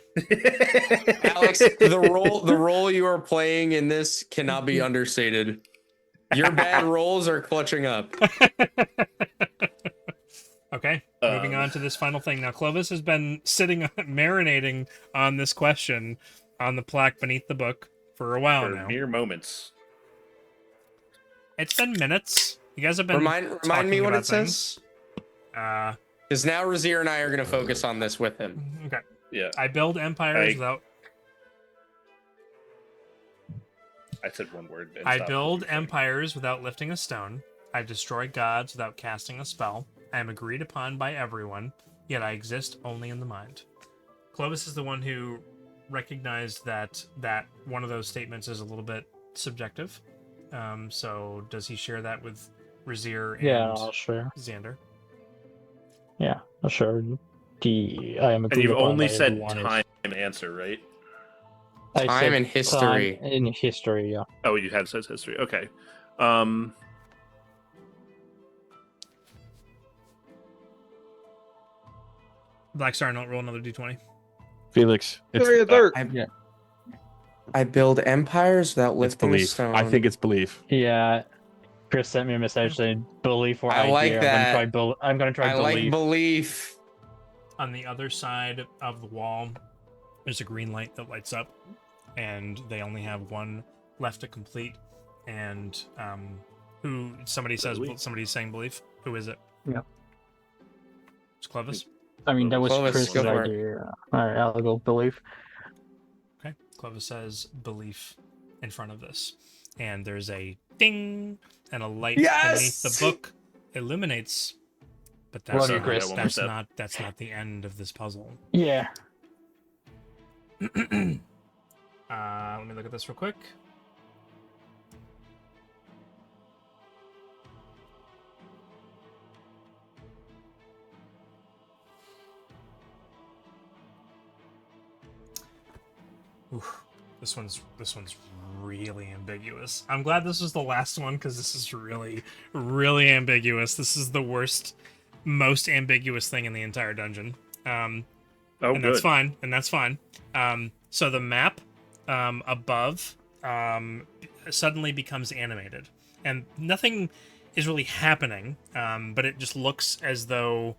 Alex, the role you are playing in this cannot be understated. Your bad rolls are clutching up. Okay, moving on to this final thing. Now, Clovis has been sitting, marinating on this question on the plaque beneath the book for a while For now. mere moments. It's been minutes. You guys have been Remind talking me what about it says. Because now Razir and I are going to focus on this with him. Okay. Yeah, I build empires I- without. I said one word. and I stopped build what you were saying. empires without lifting a stone. I destroy gods without casting a spell. I am agreed upon by everyone, yet I exist only in the mind. Clovis is the one who recognized that one of those statements is a little bit subjective. So does he share that with Razir and Yeah, sure. Xander? Yeah, sure. I am And agreed you've upon only by said everyone is- time and answer, right? I Time said and history. Time in history, yeah. Oh, you had says history. Okay. Black Star, don't roll another d20. Felix, it's Area dirt. I build empires without it's lifting a belief. stone. I think it's belief. Yeah. Chris sent me a message saying belief or I idea. like that. I'm gonna try I like belief. belief. On the other side of the wall, there's a green light that lights up, and they only have one left to complete. And somebody's saying belief. Who is it? Yeah. It's Clovis. I mean, that was Clovis, Chris's go for it. idea. Alright, I'll go belief. Okay. Clovis says belief in front of this. And there's a ding and a light beneath the book illuminates. But that's Love you, not, Chris. that's not the end of this puzzle. Yeah. Let me look at this real quick. Oof, this one's really ambiguous. I'm glad this was the last one because this is really, really ambiguous. This is the worst, most ambiguous thing in the entire dungeon. Oh, and good. That's fine. So the map above suddenly becomes animated, and nothing is really happening. But it just looks as though,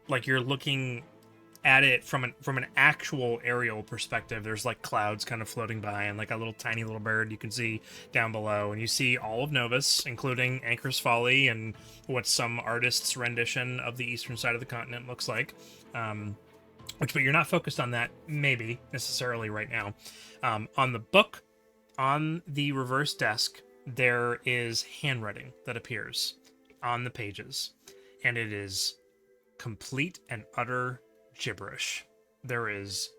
like, you're looking at it from an actual aerial perspective. There's like clouds kind of floating by, and like a tiny little bird you can see down below, and you see all of Novus, including Anchor's Folly and what some artist's rendition of the eastern side of the continent looks like. But you're not focused on that, maybe, necessarily right now. On the book, on the reverse desk, there is handwriting that appears on the pages, and it is complete and utter gibberish. There is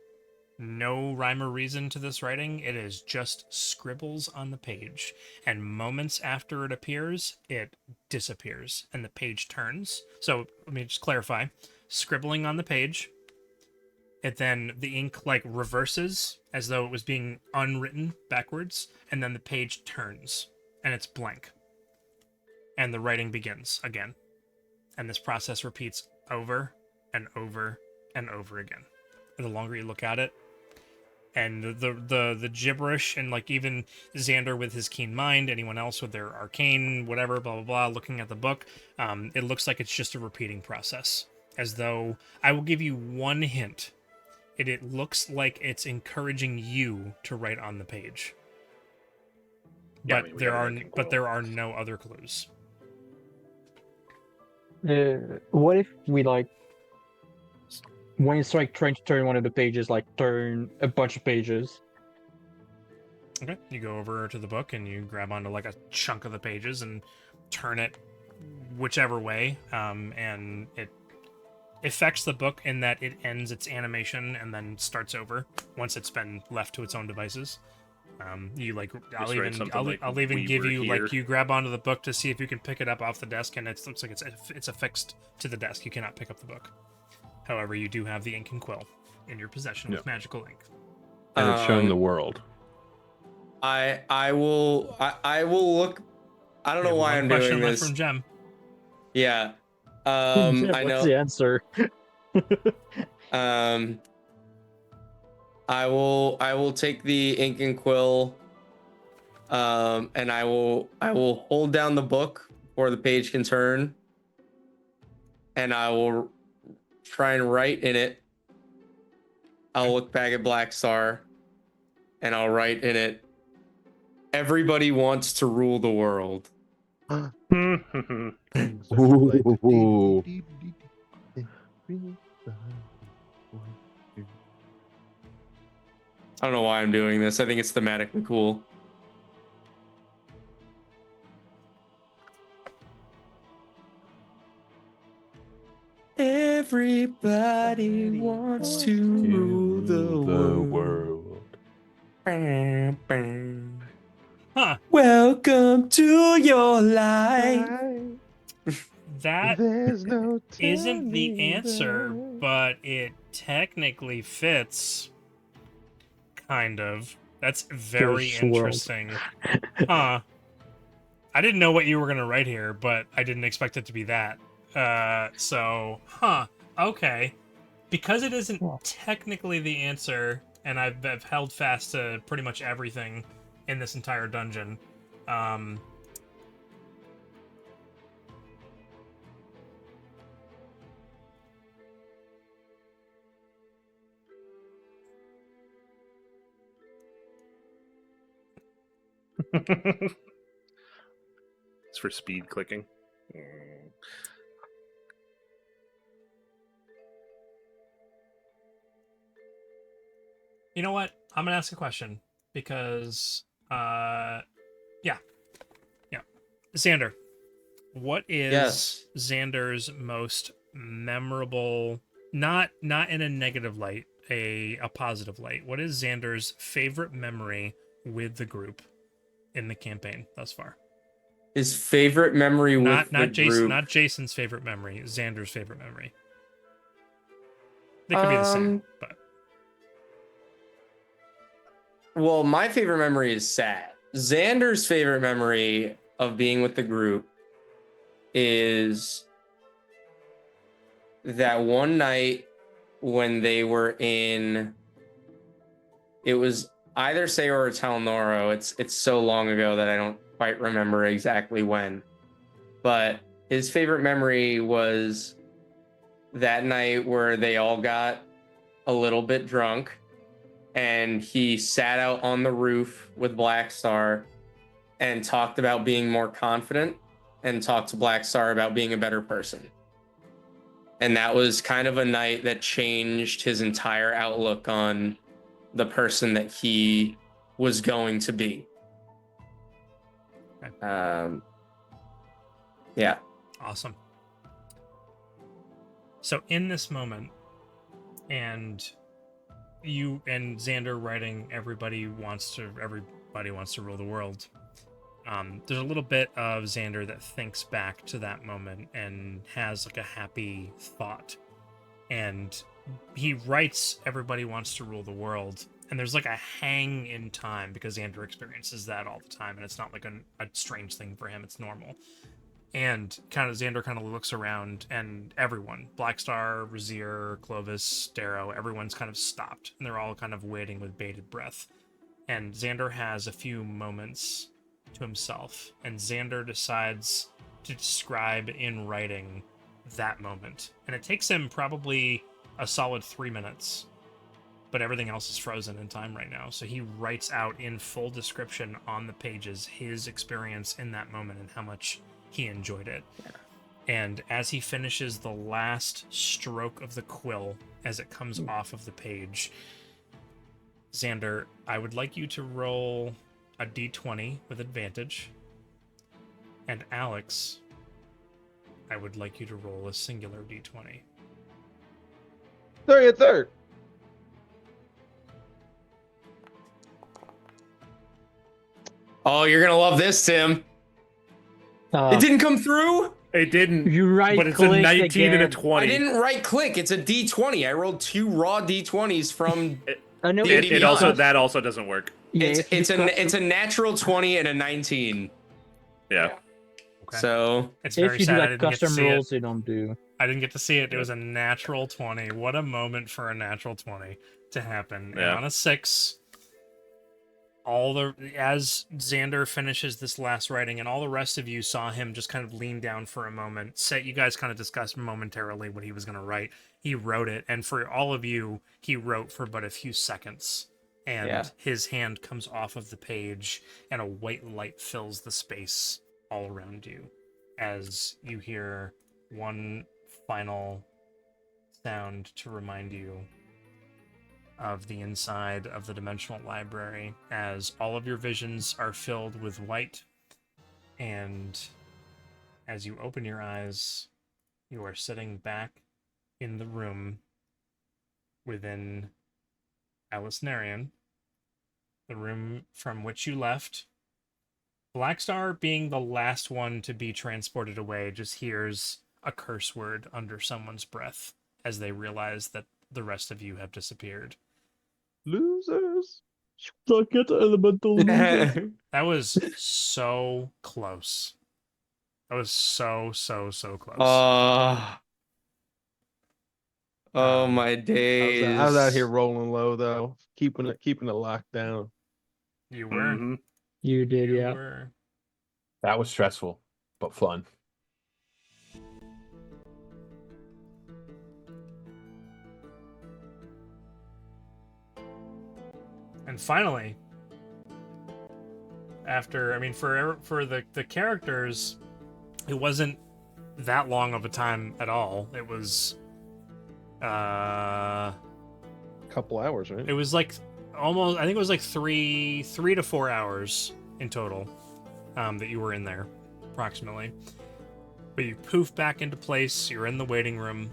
no rhyme or reason to this writing. It is just scribbles on the page, and moments after it appears, it disappears, and the page turns. So let me just clarify. Scribbling on the page, then the ink like reverses as though it was being unwritten backwards, and then the page turns and it's blank, and the writing begins again, and this process repeats over and over and over again. And the longer you look at it, and the gibberish, and like even Xander with his keen mind, anyone else with their arcane whatever, blah blah blah, looking at the book, it looks like it's just a repeating process, as though, I will give you one hint. It looks like it's encouraging you to write on the page. Yeah, But there are no other clues. What if we like, when it's like trying to turn one of the pages, like turn a bunch of pages? Okay, you go over to the book and you grab onto like a chunk of the pages and turn it whichever way, and it affects the book in that it ends its animation and then starts over once it's been left to its own devices. You like, I'll even give you here. like, you grab onto the book to see if you can pick it up off the desk, and it looks like it's affixed to the desk. You cannot pick up the book. However, you do have the ink and quill in your possession with magical ink. And it's showing the world. I will look. I don't know why I'm doing Question left this. from Jem. Yeah. Yeah, I what's know. the answer? I will take the ink and quill, and I will hold down the book before the page can turn, and I will try and write in it. I'll look back at Black Star, and I'll write in it, "Everybody wants to rule the world." Ooh. I don't know why I'm doing this. I think it's thematically cool. Everybody wants to rule the world. Bam, bam. Huh. Welcome to your life. That There's no isn't the turning answer, back. but it technically fits. Kind of. That's very Ghost world. interesting. Huh. I didn't know what you were gonna write here, but I didn't expect it to be that. Okay. Because it isn't Well. technically the answer, and I've held fast to pretty much everything in this entire dungeon. It's for speed clicking. You know what? I'm gonna ask a question because, yeah. Xander, what is Yes. Xander's most memorable? Not in a negative light, a positive light. What is Xander's favorite memory with the group in the campaign thus far? His favorite memory with Not the Jason, group. not Jason's favorite memory. Xander's favorite memory. They could be the same, but Well, my favorite memory is sad. Xander's favorite memory of being with the group is that one night when they were in, it was either Sayor or Talnoro. It's so long ago that I don't quite remember exactly when. But his favorite memory was that night where they all got a little bit drunk and he sat out on the roof with Blackstar and talked about being more confident and talked to Blackstar about being a better person. And that was kind of a night that changed his entire outlook on the person that he was going to be. Okay. Yeah. Awesome. So in this moment, and you and Xander writing everybody wants to rule the world. There's a little bit of Xander that thinks back to that moment and has like a happy thought. And he writes everybody wants to rule the world. And there's like a hang in time because Xander experiences that all the time. And it's not like a strange thing for him. It's normal. And Xander kind of looks around and everyone, Blackstar, Razir, Clovis, Darrow, everyone's kind of stopped. And they're all kind of waiting with bated breath. And Xander has a few moments to himself. And Xander decides to describe in writing that moment. And it takes him probably a solid 3 minutes. But everything else is frozen in time right now. So he writes out in full description on the pages his experience in that moment and how much he enjoyed it. Yeah. And as he finishes the last stroke of the quill as it comes off of the page, Xander, I would like you to roll a d20 with advantage. And Alex, I would like you to roll a singular d20. Third. Oh, you're gonna love this, Tim. It didn't come through. It didn't. You right but it's a 19 again. and a 20. I didn't right click. It's a D20. I rolled 2 raw D20s from. I know It also doesn't work. Yeah, it's a natural 20 and a 19. Yeah. Okay. So it's if very you do sad I like didn't get to custom see rules, it. they don't do. I didn't get to see it. It was a natural 20. What a moment for a natural 20 to happen. Yeah. And on a 6, as Xander finishes this last writing, and all the rest of you saw him just kind of lean down for a moment. You guys kind of discussed momentarily what he was going to write. He wrote it, and for all of you, he wrote for but a few seconds. And his hand comes off of the page, and a white light fills the space all around you as you hear one final sound to remind you of the inside of the dimensional library, as all of your visions are filled with white, and as you open your eyes, you are sitting back in the room within Alicenarian, the room from which you left. Blackstar, being the last one to be transported away, just hears a curse word under someone's breath as they realize that the rest of you have disappeared. Losers. Suck it, elemental loser. That was so close. That was so close. Oh my days. I was out here rolling low though, keeping it locked down. You were. Mhm. You did, You yeah. were. That was stressful, but fun. And finally, after, I mean, for the characters, it wasn't that long of a time at all. It was A couple hours, right? it was like almost, I think it was like 3 to 4 hours in total that you were in there, approximately. But you poof back into place. You're in the waiting room.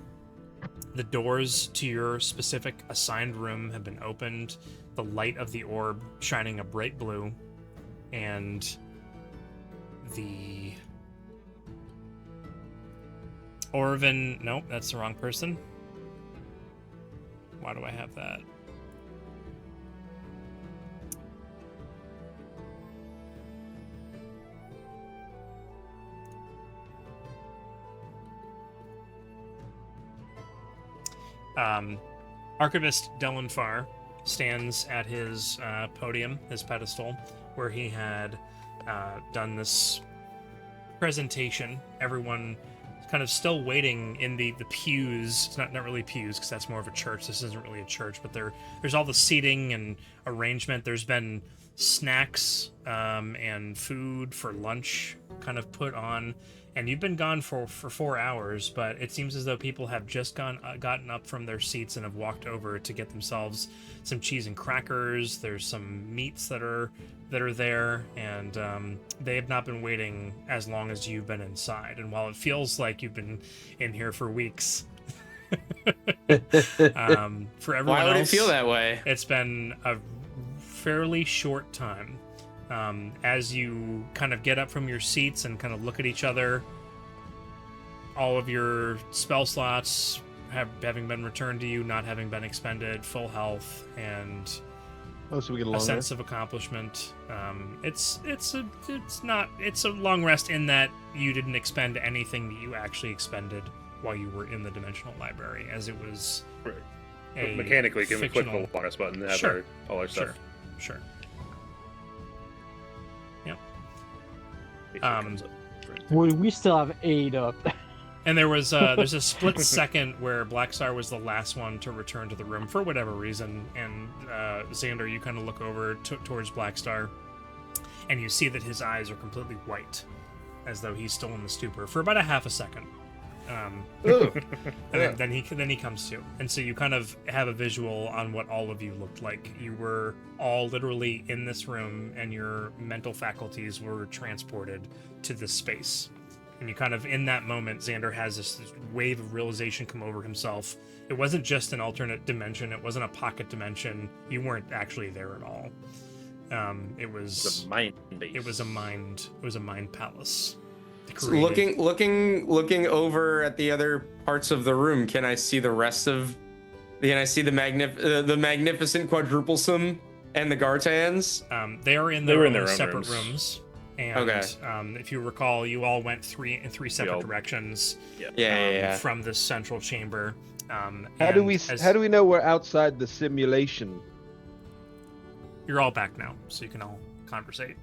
The doors to your specific assigned room have been opened. The light of the orb shining a bright blue, and the Orvin. Nope, that's the wrong person. Why do I have that? Archivist Delenfar stands at his podium, his pedestal, where he had done this presentation. Everyone kind of still waiting in the pews. It's not really pews, because that's more of a church. This isn't really a church, but there's all the seating and arrangement. There's been snacks and food for lunch kind of put on. And you've been gone for 4 hours, but it seems as though people have just gotten up from their seats and have walked over to get themselves some cheese and crackers. There's some meats that are there, and they have not been waiting as long as you've been inside. And while it feels like you've been in here for weeks, for everyone Why would else, it feel that way? it's been a fairly short time. As you kind of get up from your seats and kind of look at each other, all of your spell slots having been returned to you, not having been expended, full health, and Oh, so we get a a long sense rest? of accomplishment. It's a long rest in that you didn't expend anything that you actually expended while you were in the dimensional library, as it was Right. a Mechanically, can we click fictional... the long rest button and have Sure. all our stuff? Sure. It Um, comes up. We still have 8 up. And there's a split second where Blackstar was the last one to return to the room for whatever reason, and Xander, you kind of look over towards Blackstar, and you see that his eyes are completely white, as though he's still in the stupor for about a half a second. And then he comes to, and so you kind of have a visual on what all of you looked like. You were all literally in this room, and your mental faculties were transported to this space. And you kind of, in that moment, Xander has this wave of realization come over himself. It wasn't just an alternate dimension. It wasn't a pocket dimension. You weren't actually there at all. It was The mind base. It was a mind. It was a mind palace. So Created- looking over at the other parts of the room, can I see the rest of? Can I see the magnificent quadruplesome and the Gartans? They are in They their, were own in their own separate rooms. rooms. And Okay. If you recall, you all went in three separate all- directions Yeah. from this central chamber. How do we know we're outside the simulation? You're all back now, so you can all conversate.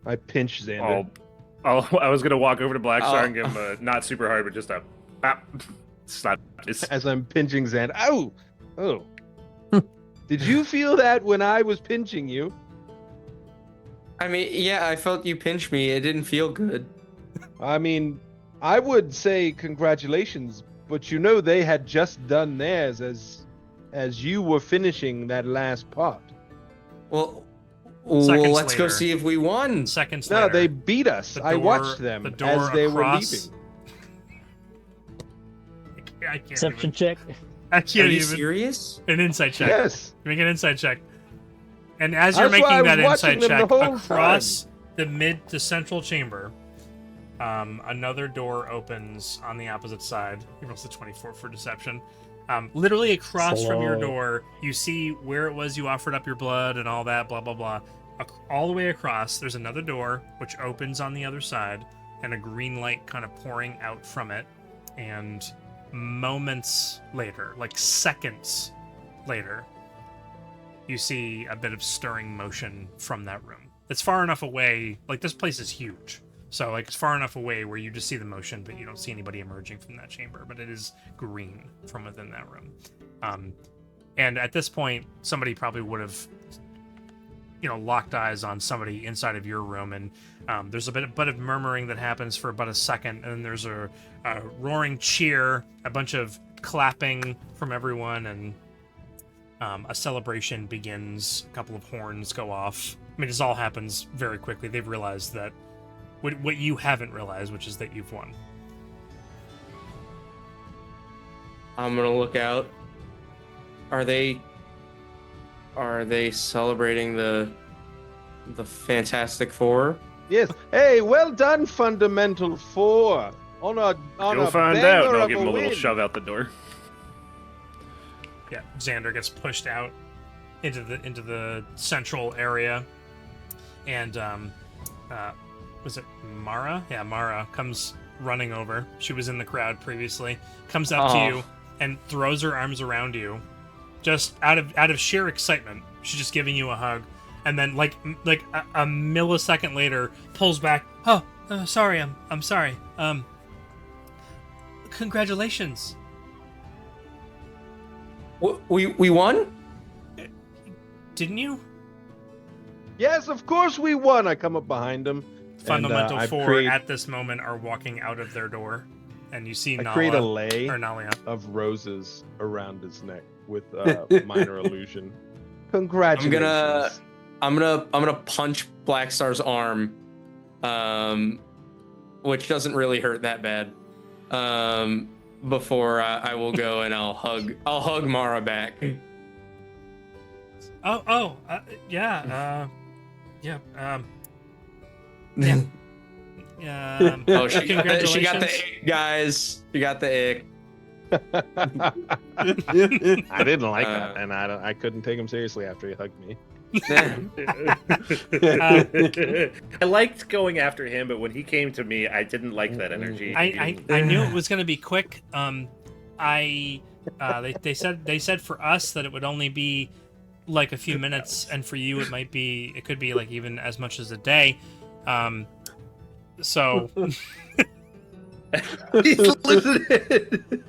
I pinch Xander. I was gonna walk over to Blackstar Oh. and give him a not super hard, but just a slap. As I'm pinching Xander. Ow! Oh. Did you feel that when I was pinching you? I mean, yeah, I felt you pinch me. It didn't feel good. I mean, I would say congratulations, but you know they had just done theirs as you were finishing that last part. Well, Seconds let's go later. see if we won. Seconds No, later, they beat us. the I door- watched them the door as they were across- leaving. I can't Perception even. check. I Are can't you even. serious? An insight check. Yes. Make an insight check. And as you're That's why I making was that watching insight them check the whole across the central chamber, another door opens on the opposite side. You rolled a 24 for deception. Literally across from your Slow. door, you see where it was you offered up your blood and all that, blah, blah, blah. All the way across, there's another door, which opens on the other side, and a green light kind of pouring out from it. And moments later, like seconds later, you see a bit of stirring motion from that room. It's far enough away, like this place is huge. So like it's far enough away where you just see the motion, but you don't see anybody emerging from that chamber. But it is green from within that room. And at this point, somebody probably would have, locked eyes on somebody inside of your room. And there's a bit of murmuring that happens for about a second. And then there's a roaring cheer, a bunch of clapping from everyone, and a celebration begins. A couple of horns go off. I mean, this all happens very quickly. They've realized that what you haven't realized, which is that you've won. I'm gonna look out. Are they celebrating the Fantastic Four? Yes. Hey, well done, Fundamental Four. On a You'll a find banger out, and I'll of give him a little win. shove out the door. Yeah, Xander gets pushed out into the central area, and was it Mara? Yeah, Mara comes running over. She was in the crowd previously. Comes up to you and throws her arms around you, just out of sheer excitement. She's just giving you a hug, and then like a millisecond later pulls back. Oh, sorry, I'm sorry. Congratulations. We won? Didn't you? Yes, of course we won. I come up behind him. Fundamental I Four create- at this moment are walking out of their door, and you see I Nala, create a lei or Nalia. of roses around his neck with minor illusion. Congratulations. I'm gonna punch Black Star's arm, which doesn't really hurt that bad. Before I will go and I'll hug Mara back. Yeah. Yeah. Oh, she got the congratulations. ick, guys. She got the ick. I didn't like that, and I couldn't take him seriously after he hugged me. I liked going after him, but when he came to me, I didn't like that energy. I knew it was going to be quick. They said for us that it would only be like a few minutes, and for you it could be like even as much as a day. So He's listening.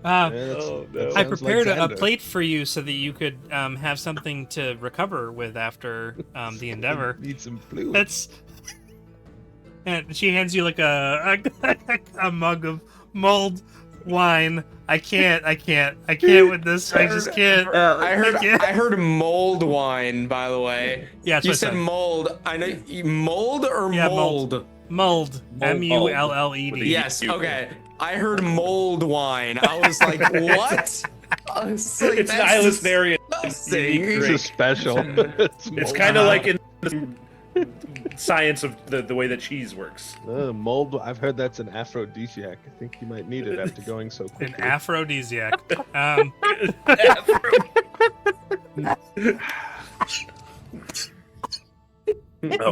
Oh, no. I prepared a plate for you so that you could have something to recover with after the endeavor. Need some fluid. That's. And she hands you like a mug of mulled wine. I can't with this. I just can't. I heard mold wine, by the way. Yeah, that's You what I said mold. I know mold or Yeah, mold? Mulled. Mulled. Yes. Okay. I heard mold wine. I was like, what? I was like, It's that's Nihilus Narian. disgusting. This is special. It's kind of like in the science of the way that cheese works. Mold. I've heard that's an aphrodisiac. I think you might need it after going so An quickly. aphrodisiac. Oh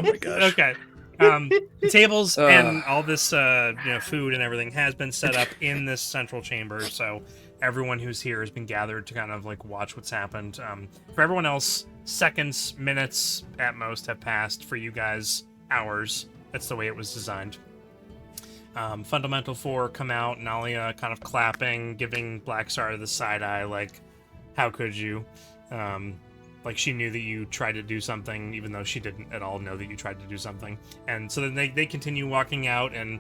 my gosh. Okay. The tables and all this food and everything has been set up in this central chamber, so everyone who's here has been gathered to kind of like watch what's happened. For everyone else, seconds, minutes at most have passed. For you guys, hours. That's the way it was designed. Fundamental Four come out, Nalia kind of clapping, giving Black Star the side eye, like, how could you? Like she knew that you tried to do something, even though she didn't at all know that you tried to do something. And so then they continue walking out, and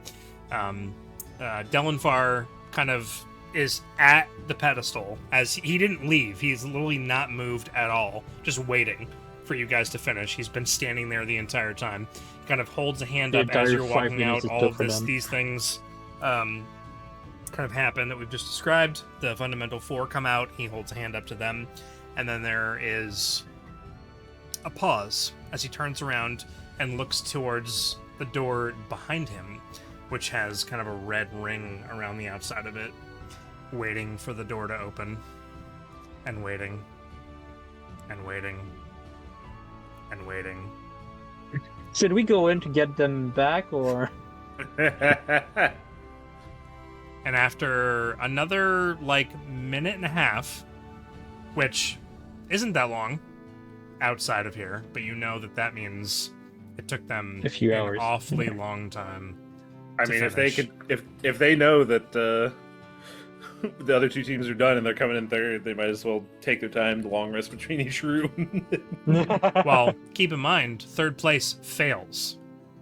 Delenfar kind of is at the pedestal, as he didn't leave. He's literally not moved at all, just waiting for you guys to finish. He's been standing there the entire time. He kind of holds a hand The up as entire you're 5 walking out. minutes it All took of for them. these things kind of happen that we've just described. The Fundamental Four come out. He holds a hand up to them. And then there is a pause as he turns around and looks towards the door behind him. which has kind of a red ring around the outside of it, waiting for the door to open, and waiting, and waiting, and waiting. Should we go in to get them back, or? And after another, minute and a half, which isn't that long outside of here, but you know that means it took them A few an hours. awfully long time. I to mean, if they finish. could, if they know that the other two teams are done and they're coming in third, they might as well take their time, the long rest between each room. Well, keep in mind, third place fails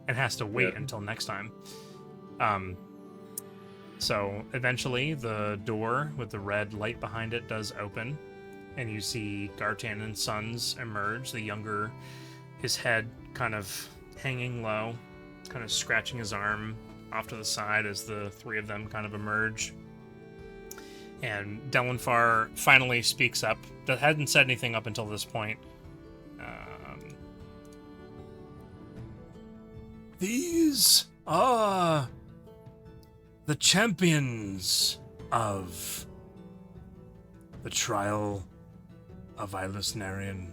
and has to wait Yeah. until next time. So eventually the door with the red light behind it does open, and you see Gartan and Sons emerge, the younger, his head kind of hanging low, kind of scratching his arm off to the side as the three of them kind of emerge. And Delenfar finally speaks up. That hadn't said anything up until this point. These are the champions of the trial of Ilus Narian.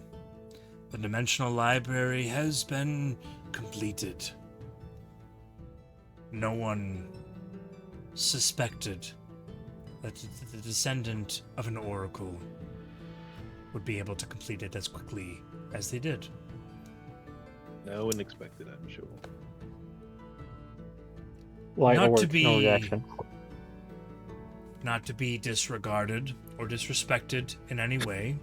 The Dimensional Library has been completed. No one suspected that the descendant of an oracle would be able to complete it as quickly as they did. No one expected, I'm sure. Like, Not or to be- no reaction. Not to be disregarded or disrespected in any way,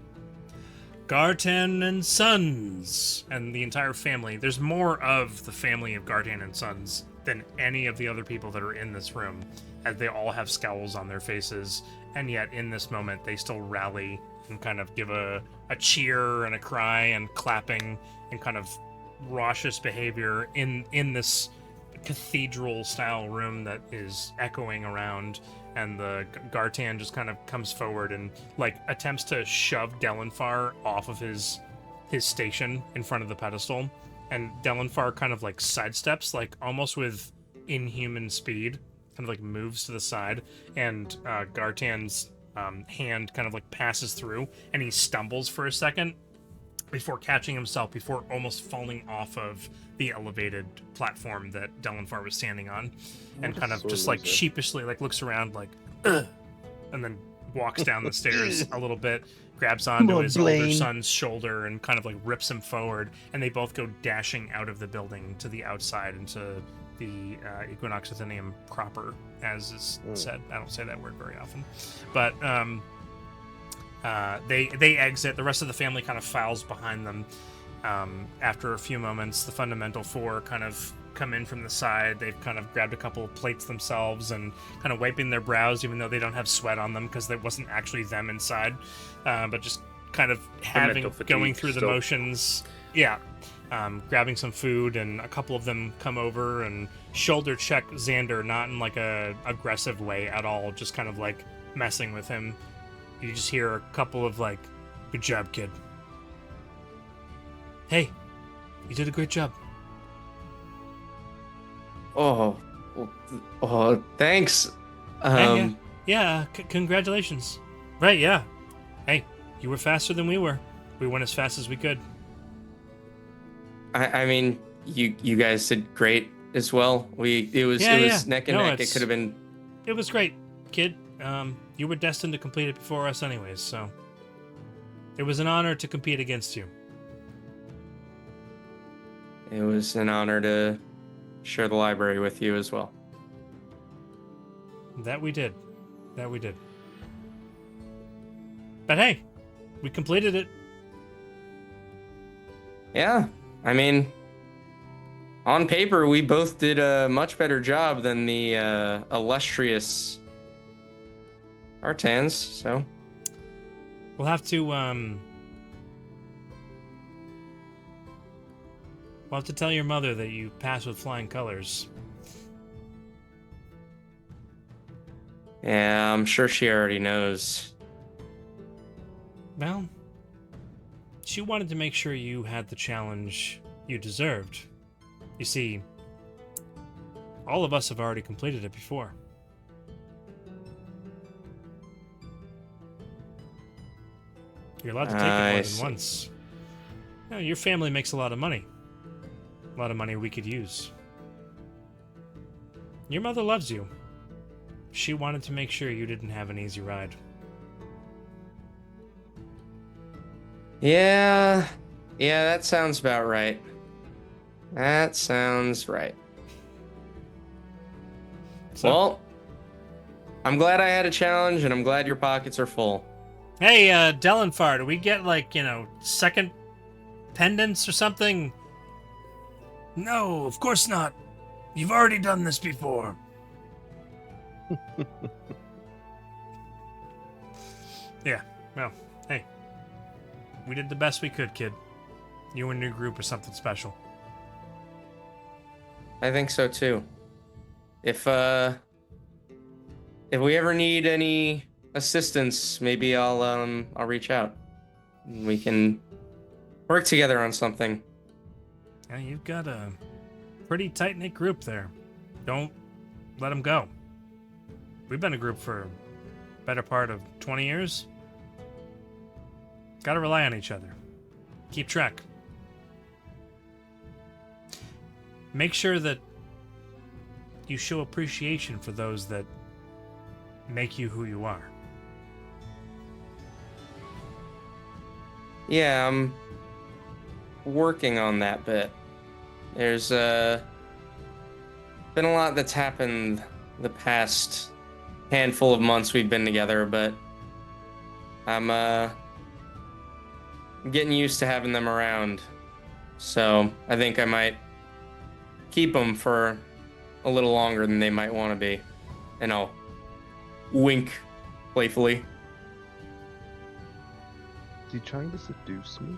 Gartan and Sons and the entire family. There's more of the family of Gartan and Sons than any of the other people that are in this room, as they all have scowls on their faces, and yet in this moment they still rally and kind of give a cheer and a cry and clapping and kind of raucous behavior in this cathedral style room that is echoing around. And the Gartan just kind of comes forward and attempts to shove Delenfar off of his station in front of the pedestal, and Delenfar kind of sidesteps, almost with inhuman speed, kind of moves to the side, and Gartan's hand kind of passes through, and he stumbles for a second before catching himself, before almost falling off of the elevated platform that Delenfar was standing on, and kind of just sheepishly looks around "Ugh," and then walks down the stairs a little bit, grabs onto his older son's shoulder and kind of rips him forward, and they both go dashing out of the building to the outside into the Equinox Athenium proper, as is said. I don't say that word very often, but they exit. The rest of the family kind of files behind them. After a few moments, the Fundamental Four kind of come in from the side. They've kind of grabbed a couple of plates themselves and kind of wiping their brows, even though they don't have sweat on them because there wasn't actually them inside, but just kind of going through the motions. Yeah. Grabbing some food, and a couple of them come over and shoulder check Xander, not in a aggressive way at all, just kind of messing with him. You just hear a couple of "Good job, kid. Hey, you did a great job." Oh, thanks. Yeah, congratulations. Right, yeah. Hey, you were faster than we were. We went as fast as we could. I mean, you guys did great as well. It was neck and neck. It could have been. It was great, kid. You were destined to complete it before us anyways, so it was an honor to compete against you. It was an honor to share the library with you as well. That we did. But hey, we completed it. Yeah, I mean, on paper, we both did a much better job than the illustrious Artans, so. We'll have to, tell your mother that you passed with flying colors. Yeah, I'm sure she already knows. Well, she wanted to make sure you had the challenge you deserved. You see, All of us have already completed it before. You're allowed to take it I more than see. once. You know, your family makes a lot of money. A lot of money we could use. Your mother loves you. She wanted to make sure you didn't have an easy ride. Yeah, that sounds about right. That sounds right. So, Well, I'm glad I had a challenge, and I'm glad your pockets are full. hey, Delenfar, do we get, like, second pendants or something? No, of course not. You've already done this before. Yeah, well, hey. We did the best we could, kid. You and your group are something special. I think so too. If we ever need any assistance, maybe I'll reach out. We can work together on something. Yeah, you've got a pretty tight-knit group there. Don't let them go. We've been a group for a better part of 20 years. Gotta rely on each other. Keep track. Make sure that you show appreciation for those that make you who you are. Yeah, I'm working on that bit. There's been a lot that's happened the past handful of months we've been together, but I'm getting used to having them around. So I think I might keep them for a little longer than they might want to be. And I'll wink playfully. Is he trying to seduce me?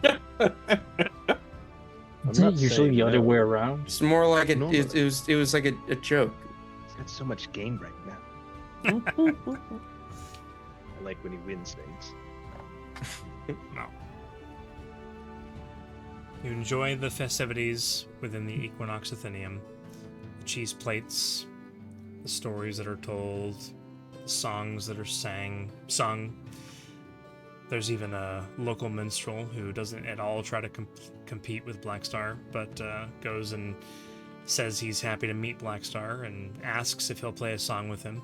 Isn't not it usually saying the other no. way around? It's more like it Normally. was like a joke. He's got so much game right now. I like when he wins things. No. You enjoy the festivities within the Equinox Athenaeum. The cheese plates, the stories that are told, the songs that are sung. There's even a local minstrel who doesn't at all try to compete with Blackstar, but goes and says he's happy to meet Blackstar and asks if he'll play a song with him.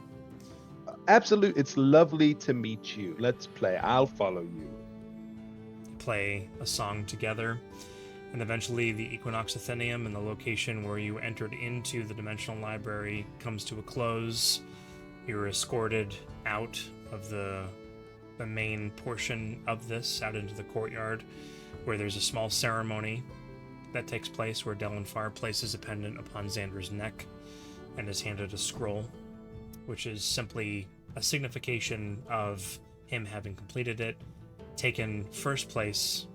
Absolute. It's lovely to meet you. Let's play. I'll follow you. Play a song together, and eventually the Equinox Athenaeum and the location where you entered into the Dimensional Library comes to a close. You're escorted out of the main portion of this, out into the courtyard, where there's a small ceremony that takes place where Delenfar places a pendant upon Xander's neck and is handed a scroll, which is simply a signification of him having completed it, taken first place.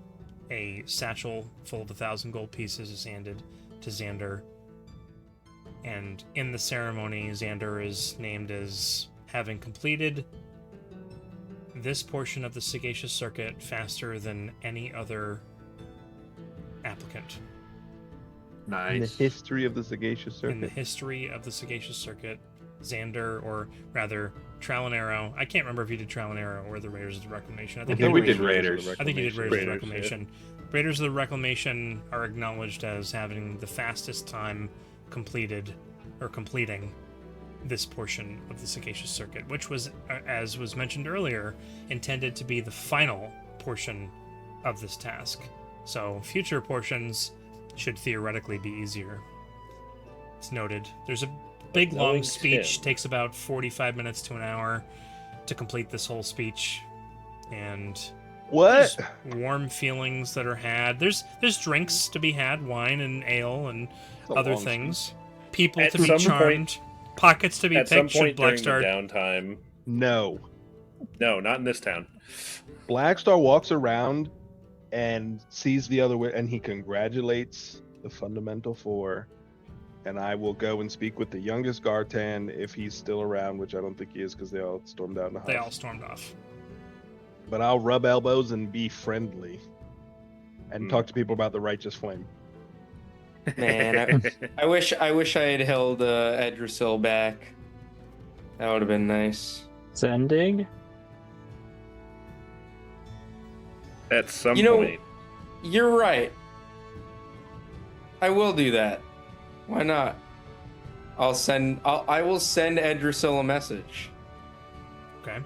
A satchel full of 1,000 gold pieces is handed to Xander, and in the ceremony, Xander is named as having completed this portion of the Sagacious Circuit faster than any other applicant. In the Nice. history of the Sagacious In the Circuit. history of the Sagacious Circuit, Xander, or rather, Trowel and Arrow. I can't remember if you did Trowel and Arrow or the Raiders of the Reclamation. I think Yeah, you we did did Raiders. I think you did Raiders of the Raiders, Reclamation. Raiders of the Reclamation are acknowledged as having the fastest time completed or completing this portion of the Sagacious Circuit, which was, as was mentioned earlier, intended to be the final portion of this task. So future portions should theoretically be easier. It's noted. There's a big long Knowing speech, Tim. takes about 45 minutes to an hour to complete this whole speech, and What? there's warm feelings that are had. There's drinks to be had, wine and ale and It's a other long things. speech. People At to be some charmed. Pockets to be At some picked should point during the Blackstar. downtime. No. No, not in this town. Blackstar walks around and sees the other way, and he congratulates the Fundamental Four. And I will go and speak with the youngest Gartan if he's still around, which I don't think he is because they all stormed out in a huff. They all stormed off. But I'll rub elbows and be friendly and talk to people about the Righteous Flame. Man, I wish I had held Edrusil back. That would have been nice. Sending. At some You know- point. You're right. I will do that. Why not? I will send Edrusil a message. Okay.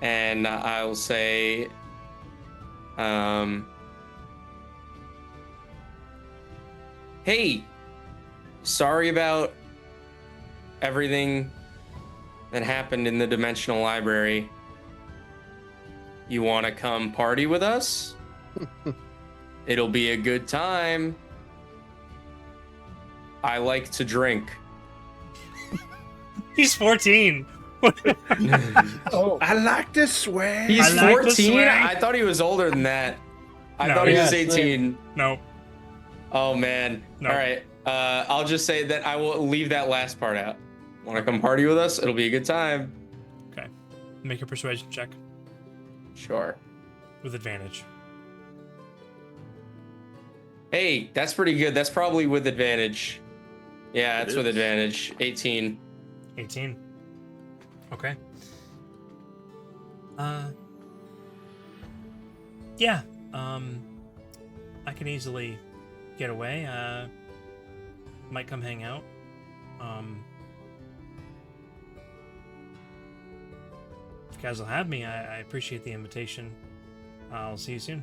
And I'll say, hey, sorry about everything that happened in the Dimensional Library. You want to come party with us? It'll be a good time. I like to drink. He's 14. Oh, I like to swear. He's I like to 14? swear. I thought he was older than that. I No, thought he yeah, was same. 18. No. Oh, man. No. All right. I'll just say that I will leave that last part out. Want to come party with us? It'll be a good time. Okay. Make a persuasion check Sure. with advantage. Hey, that's pretty good. That's probably with advantage. Yeah, It that's with is. advantage. 18. 18. Okay. Yeah. I can easily get away. Might come hang out. If you guys will have me, I appreciate the invitation. I'll see you soon.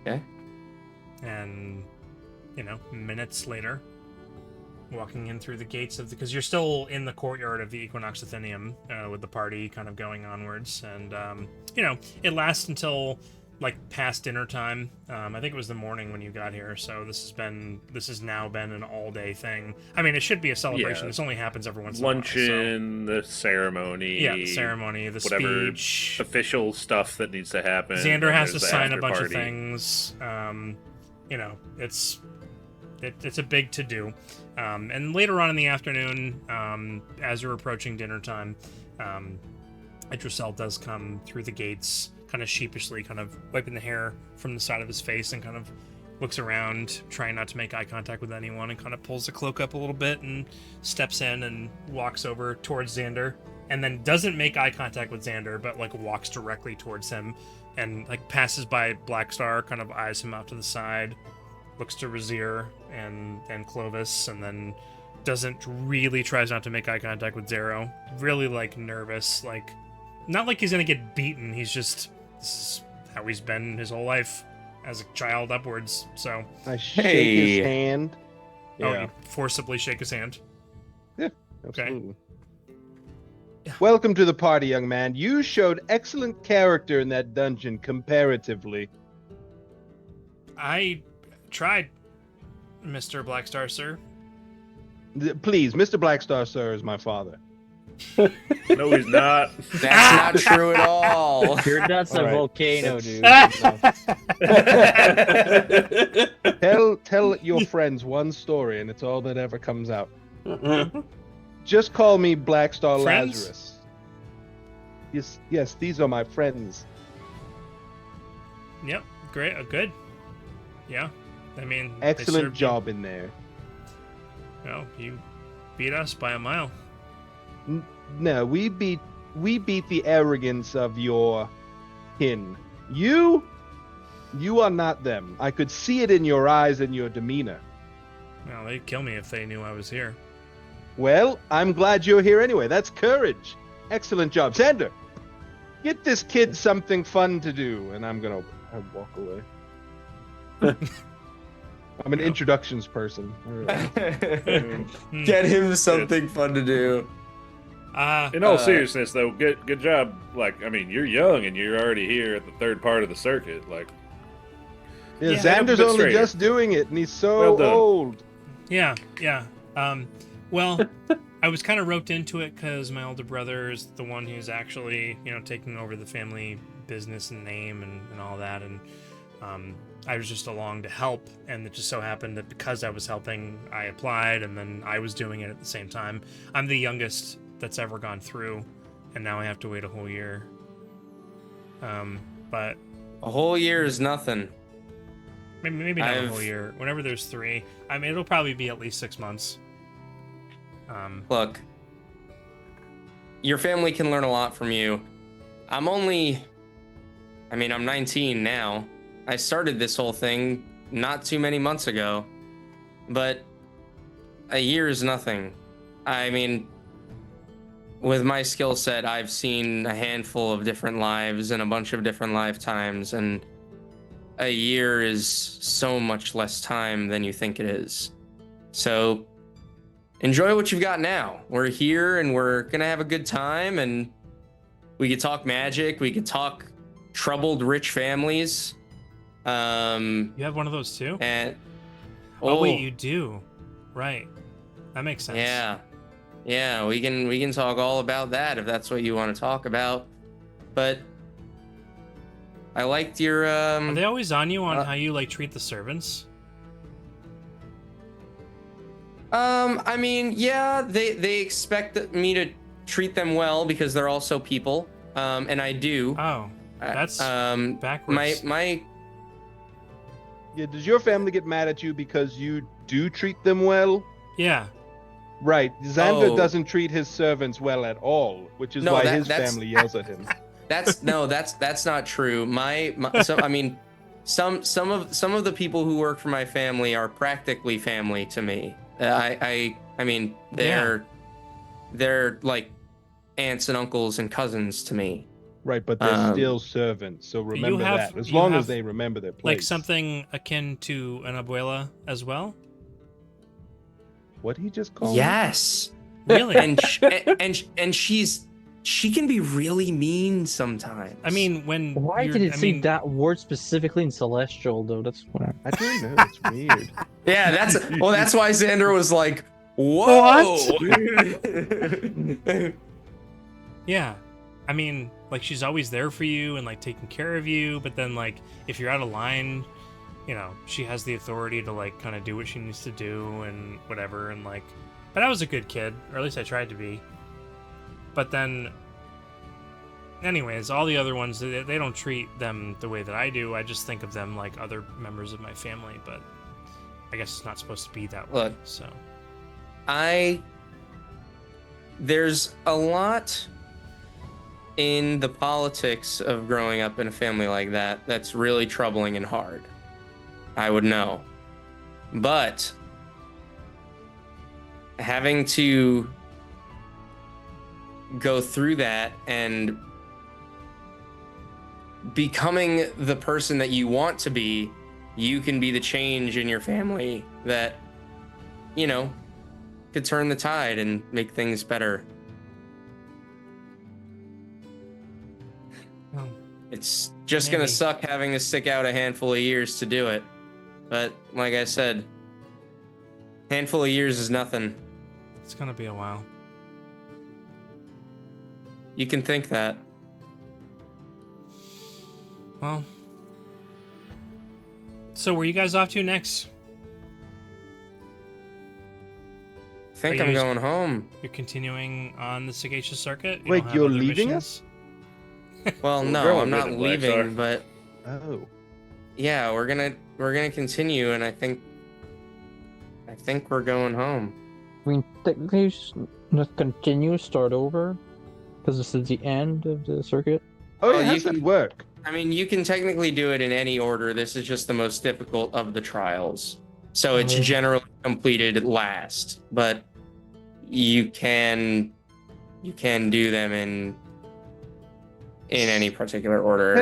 Okay. And, minutes later, walking in through the gates of because you're still in the courtyard of the Equinox Athenaeum with the party kind of going onwards, and it lasts until like past dinner time. I think it was the morning when you got here, so this has now been an all day thing. I mean, it should be a celebration. Yeah. This only happens every once in a while. Luncheon, the ceremony. Yeah, the ceremony, the whatever speech. official stuff that needs to happen. Xander and has to there's the sign a after bunch of party. things. It's a big to do. And later on in the afternoon, as you're approaching dinner time, Idrisel does come through the gates, kind of sheepishly, kind of wiping the hair from the side of his face, and kind of looks around, trying not to make eye contact with anyone, and kind of pulls the cloak up a little bit and steps in and walks over towards Xander, and then doesn't make eye contact with Xander, but like walks directly towards him, and like passes by Blackstar, kind of eyes him out to the side, looks to Razir and Clovis, and then tries not to make eye contact with Zero. Really like nervous, like not like he's gonna get beaten. He's just, this is how he's been his whole life as a child upwards. So I shake Hey. his hand. you forcibly shake his hand. Absolutely. Welcome to the party, young man. You showed excellent character in that dungeon comparatively. I tried, Mr. Blackstar, sir. Please, Mr. Blackstar, sir, is my father. No, he's not. That's not true at all. that's a All right. volcano, dude. Tell your friends one story, and it's all that ever comes out. Just call me Blackstar Friends? Lazarus. Yes, these are my friends. Yep, great, good. Yeah, I mean, they Excellent served job in there. You beat us by a mile. No, we beat the arrogance of your kin. You are not them. I could see it in your eyes and your demeanor. Well, they'd kill me if they knew I was here. Well, I'm glad you're here anyway. That's courage. Excellent job. Xander, get this kid something fun to do. And I walk away. I'm an introductions person. Get him something fun to do. In all seriousness, though, good job. Like, I mean, you're young and you're already here at the third part of the circuit. Like, Yeah, Yeah, Xander's only straighter. just doing it, and he's so Well done. old. Yeah. Well, I was kind of roped into it because my older brother is the one who's actually, taking over the family business and name and all that, and I was just along to help, and it just so happened that because I was helping, I applied, and then I was doing it at the same time. I'm the youngest that's ever gone through, and now I have to wait a whole year. But A whole year is nothing. Maybe not a whole I've- year. Whenever there's 3, I mean, it'll probably be at least 6 months. Look, your family can learn a lot from you. I'm 19 now. I started this whole thing not too many months ago, but a year is nothing. I mean, with my skill set, I've seen a handful of different lives and a bunch of different lifetimes, and a year is so much less time than you think it is. So enjoy what you've got now. We're here and we're gonna have a good time, and we could talk magic, we could talk troubled rich families. You have one of those too? And oh wait, you do. Right. That makes sense. Yeah, we can talk all about that if that's what you want to talk about. But I liked your Are they always on you on how you like treat the servants? I mean, yeah, they expect me to treat them well because they're also people. And I do. Oh. That's my backwards. Yeah, does your family get mad at you because you do treat them well? Yeah. Right. Xander Oh. doesn't treat his servants well at all, which is No, why that's- his family yells at him. That's not true. I mean, some of the people who work for my family are practically family to me. I mean, they're like aunts and uncles and cousins to me. Right, but they're still servants, so remember that. As you long have, as they remember their place. like something akin to an abuela as well? What did he just call? Yes. Really? and she can be really mean sometimes. I mean, when Why you're- did it I say mean, that word specifically in Celestial, though? That's what I don't know. It's weird. yeah, that's why Xander was like, whoa. Yeah. I mean, like, she's always there for you and, like, taking care of you, but then, like, if you're out of line, you know, she has the authority to, like, kind of do what she needs to do and whatever, and, like... But I was a good kid, or at least I tried to be. But then... Anyways, all the other ones, they don't treat them the way that I do. I just think of them like other members of my family, but I guess it's not supposed to be that way, Look. so... There's a lot in the politics of growing up in a family like that that's really troubling and hard. I would know. But having to go through that and becoming the person that you want to be, you can be the change in your family that, you know, could turn the tide and make things better. Well, It's just gonna maybe. suck having to stick out a handful of years to do it. But like I said, handful of years is nothing. It's gonna be a while. You can think that. Well... So, where you guys off to next? I think Are I'm you- going home. You're continuing on the Sagacious Circuit? You Wait, don't have you're other leaving missions? Well, We're no, going I'm with not it, Black Star. leaving, but Oh. yeah, we're gonna continue, and I think we're going home. I mean, technically, just continue, start over, because this is the end of the circuit. Oh, Well, yeah, you how does that can- work? I mean, you can technically do it in any order. This is just the most difficult of the trials. So it's Mhm. generally completed last, but you can do them in any particular order.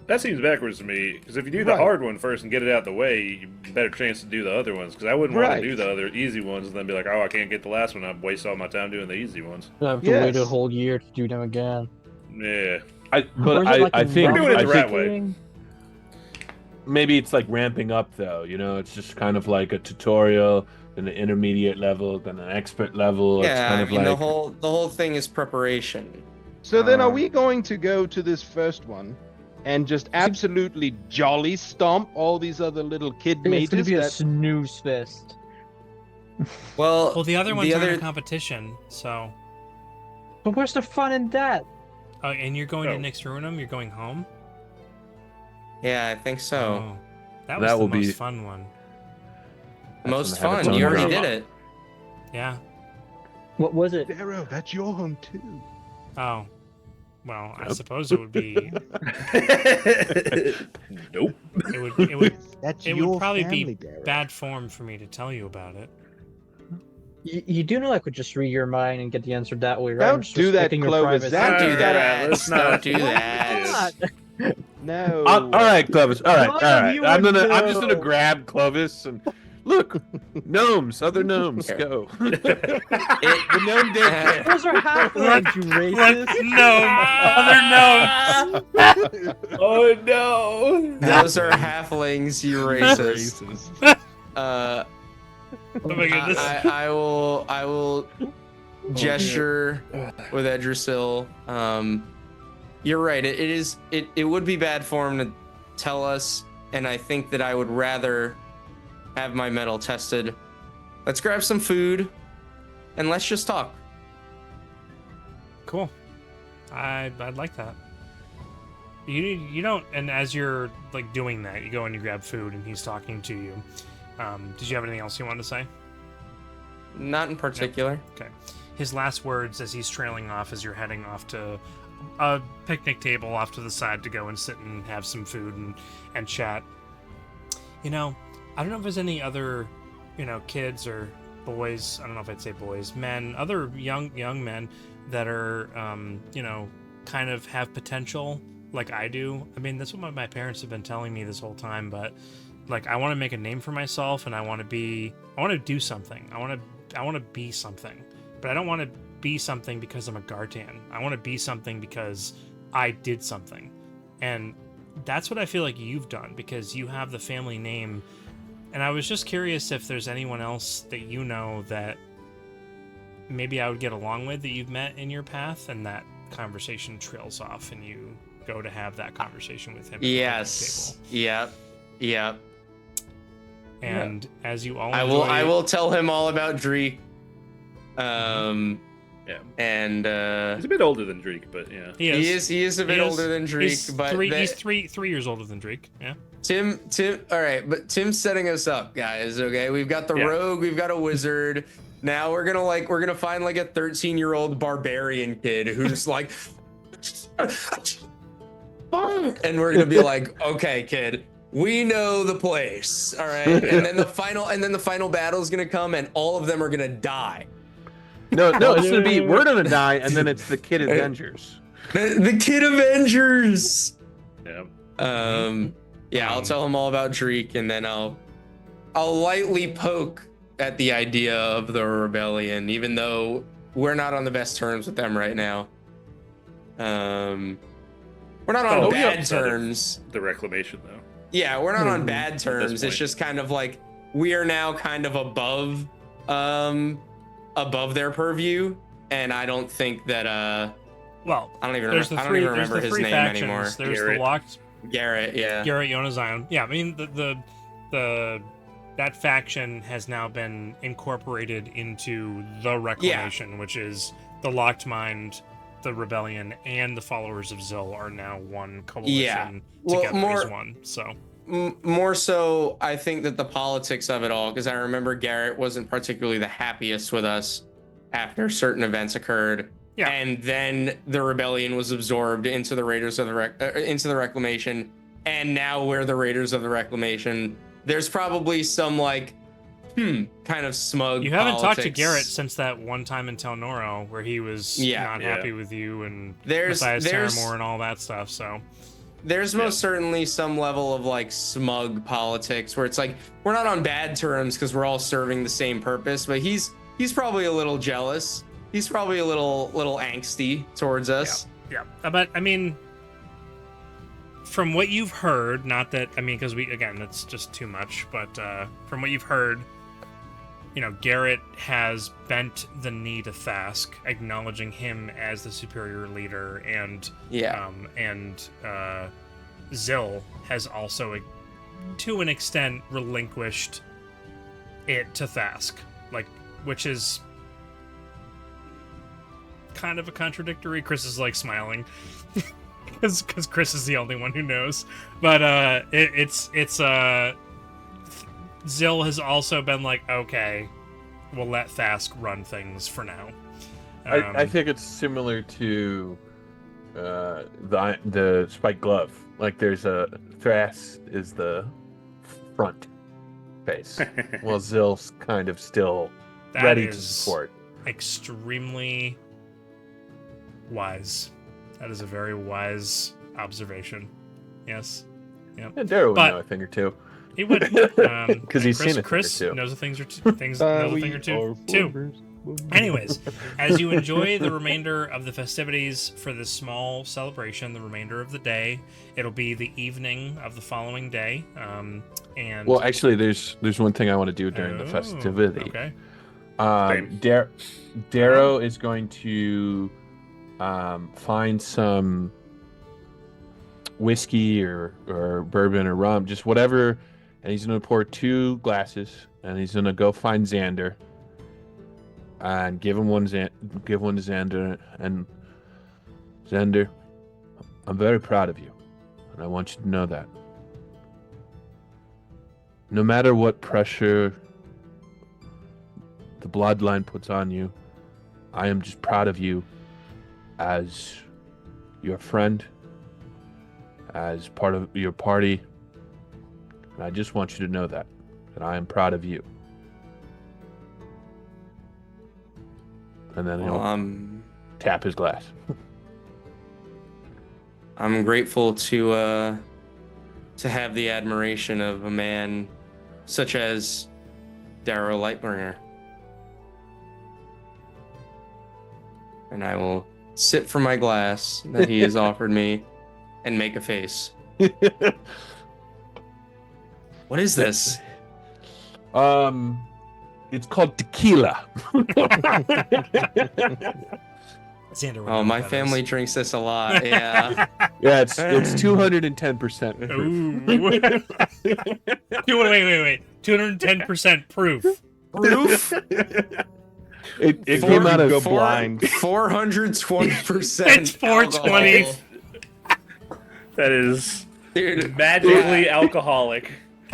That seems backwards to me. Because if you do the Right. hard one first and get it out the way, you have a better chance to do the other ones. Because I wouldn't want Right. to do the other easy ones and then be like, oh, I can't get the last one. I'd waste all my time doing the easy ones. I have to wait a Yes. whole year to do them again. Yeah. Or But is it like I a think We're doing it the I right think way. thing? maybe it's like ramping up though. You know, it's just kind of like a tutorial, then an intermediate level, then an expert level. It's Yeah, kind I of mean like the whole thing is preparation. So then are Um, we going to go to this first one and just absolutely jolly stomp all these other little kid It's gonna mages be a that... snooze fest. Well, Well, the other ones the aren't other a competition, so... But where's the fun in that? Oh, and you're going Oh. to Nyx Ruinum? You're going home? Yeah, I think so. Oh, that was That the will most be- fun one. Most gonna have its fun. own You already drama. did it. Yeah. What was it? Darrow, that's your home too. Oh. Well, I Yep. suppose it would be. Nope. It would. That's It your would probably family, be Darrow. bad form for me to tell you about it. You do know I could just read your mind and get the answer that way, right? Don't I'm just do that, respecting your Clovis. privacy. Don't do Alright, that. let's not- Don't do that. No. All right, Clovis. All right, all None of right. you I'm would just gonna know. grab Clovis and look, gnomes, other gnomes, Here. go. It, The gnome daycare. Those are halflings, you Look, racist. no, other gnomes. Oh no! those are halflings, you racist. Racist. Uh, Oh my goodness. I will gesture with Edrusil. You're right. It would be bad form to tell us, and I think that I would rather have my metal tested. Let's grab some food, and let's just talk. Cool. I'd like that. You don't, and as you're like doing that, you go and you grab food, and he's talking to you. Did you have anything else you wanted to say? Not in particular. Okay. His last words as he's trailing off as you're heading off to a picnic table off to the side to go and sit and have some food and chat. You know, I don't know if there's any other, kids or boys, I don't know if I'd say boys, men, other young men that are, kind of have potential like I do. I mean, that's what my parents have been telling me this whole time, but like I want to make a name for myself and I want to do something. I want to be something. But I don't want to be something because I'm a Gartan. I want to be something because I did something. And that's what I feel like you've done because you have the family name. And I was just curious if there's anyone else that you know that maybe I would get along with that you've met in your path and that conversation trails off and you go to have that conversation with him at the picnic Yes. Yep. table. And as you all I will tell him all about Dreek. Yeah. And He's a bit older than Dreek, but yeah. he is a bit older than Dreek, he's but he's three years older than Dreek. Yeah. Tim, all right, but Tim's setting us up, guys. Okay, we've got the Yeah. rogue, we've got a wizard. Now we're gonna find like a 13-year-old barbarian kid who's like, and we're gonna be like, okay, kid, we know the place, all right. And then the final battle is gonna come, and all of them are gonna die. No, it's gonna be we're gonna die, and then it's the Kid Avengers. The Kid Avengers. Yeah. Yeah, I'll tell him all about Dreek, and then I'll lightly poke at the idea of the rebellion, even though we're not on the best terms with them right now. We're not on bad terms. The reclamation, though. Yeah, we're not on bad this terms. It's point. just kind of like we are now kind of above their purview, and I don't think that Well, I don't even there's the remember, three. I don't even remember There's the his three name factions. anymore. There's Garrett. the locked Garrett, yeah. Garrett, Yona, Zion. Yeah, I mean the that faction has now been incorporated into the Reclamation, which is the Locked Mind, the Rebellion, and the Followers of Zil are now one coalition Well, together as one. So More so, I think that the politics of it all, because I remember Garrett wasn't particularly the happiest with us after certain events occurred. Yeah. And then the rebellion was absorbed into the Raiders of the into the Reclamation, and now we're the Raiders of the Reclamation. There's probably some like, kind of smug. you haven't talked to politics. Garrett since that one time in Tel Noro where he was not Yeah. happy with you and There's Matthias Terramore and all that stuff. So There's most certainly some level of like smug politics where it's like we're not on bad terms because we're all serving the same purpose, but he's probably a little jealous. He's probably a little angsty towards us. yeah, but I mean, from what you've heard, not that I mean, because that's just too much. But from what you've heard, Garrett has bent the knee to Thask, acknowledging him as the superior leader, and Zil has also, to an extent, relinquished it to Thask, which is kind of a contradictory. Chris is like smiling. because Chris is the only one who knows. But Zill has also been like, okay, we'll let Thask run things for now. I think it's similar to the spike glove. Like there's a Thras is the front face, while Zill's kind of still that ready to is support. Extremely wise. That is a very wise observation. Yes. Yep. And Darrow would But- know a thing or two. He would, Because he's Chris, seen a thing or Chris two. knows a thing or two. Too. Anyways, as you enjoy the remainder of the festivities for this small celebration, the remainder of the day, it'll be the evening of the following day. And Well, actually, there's one thing I want to do during the festivity. Okay. Darrow is going to find some whiskey or bourbon or rum, just whatever, and he's going to pour 2 glasses, and he's going to go find Xander and give one to Xander. And Xander, I'm very proud of you, and I want you to know that. No matter what pressure the bloodline puts on you, I am just proud of you as your friend, as part of your party, and I just want you to know that I am proud of you. And then he'll tap his glass. I'm grateful to have the admiration of a man such as Darrow Lightbringer. And I will sip from my glass that he has offered me and make a face. What is this? It's called tequila. Xander would know Oh, my what that family is. drinks this a lot. Yeah. Yeah, it's 210%. Ooh. Wait. 210% proof. Proof? It came out of Go blind. 420%. It's 420. alcohol. That is Dude, magically alcoholic.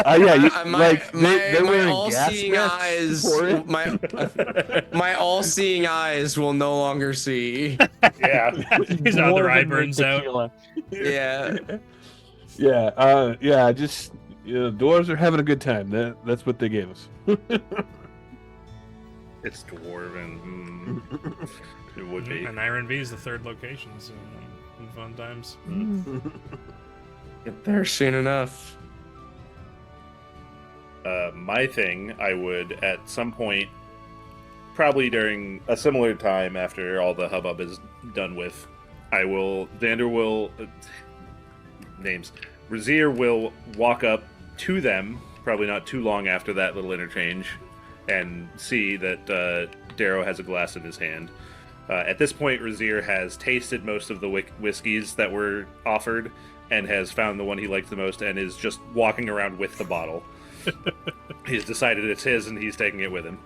yeah, my they're wearing gas all-seeing masks eyes, for it. my all-seeing eyes will no longer see. Yeah. His other eye burns out. Yeah. Yeah, just dwarves are having a good time. That's what they gave us. It's dwarven. It would be. And Iron V is the third location, so fun times. Get there soon enough. My thing, I would at some point, probably during a similar time after all the hubbub is done with, Xander will, names, Razir will walk up to them, probably not too long after that little interchange, and see that Darrow has a glass in his hand. At this point, Razir has tasted most of the whiskeys that were offered and has found the one he liked the most and is just walking around with the bottle. He's decided it's his and he's taking it with him.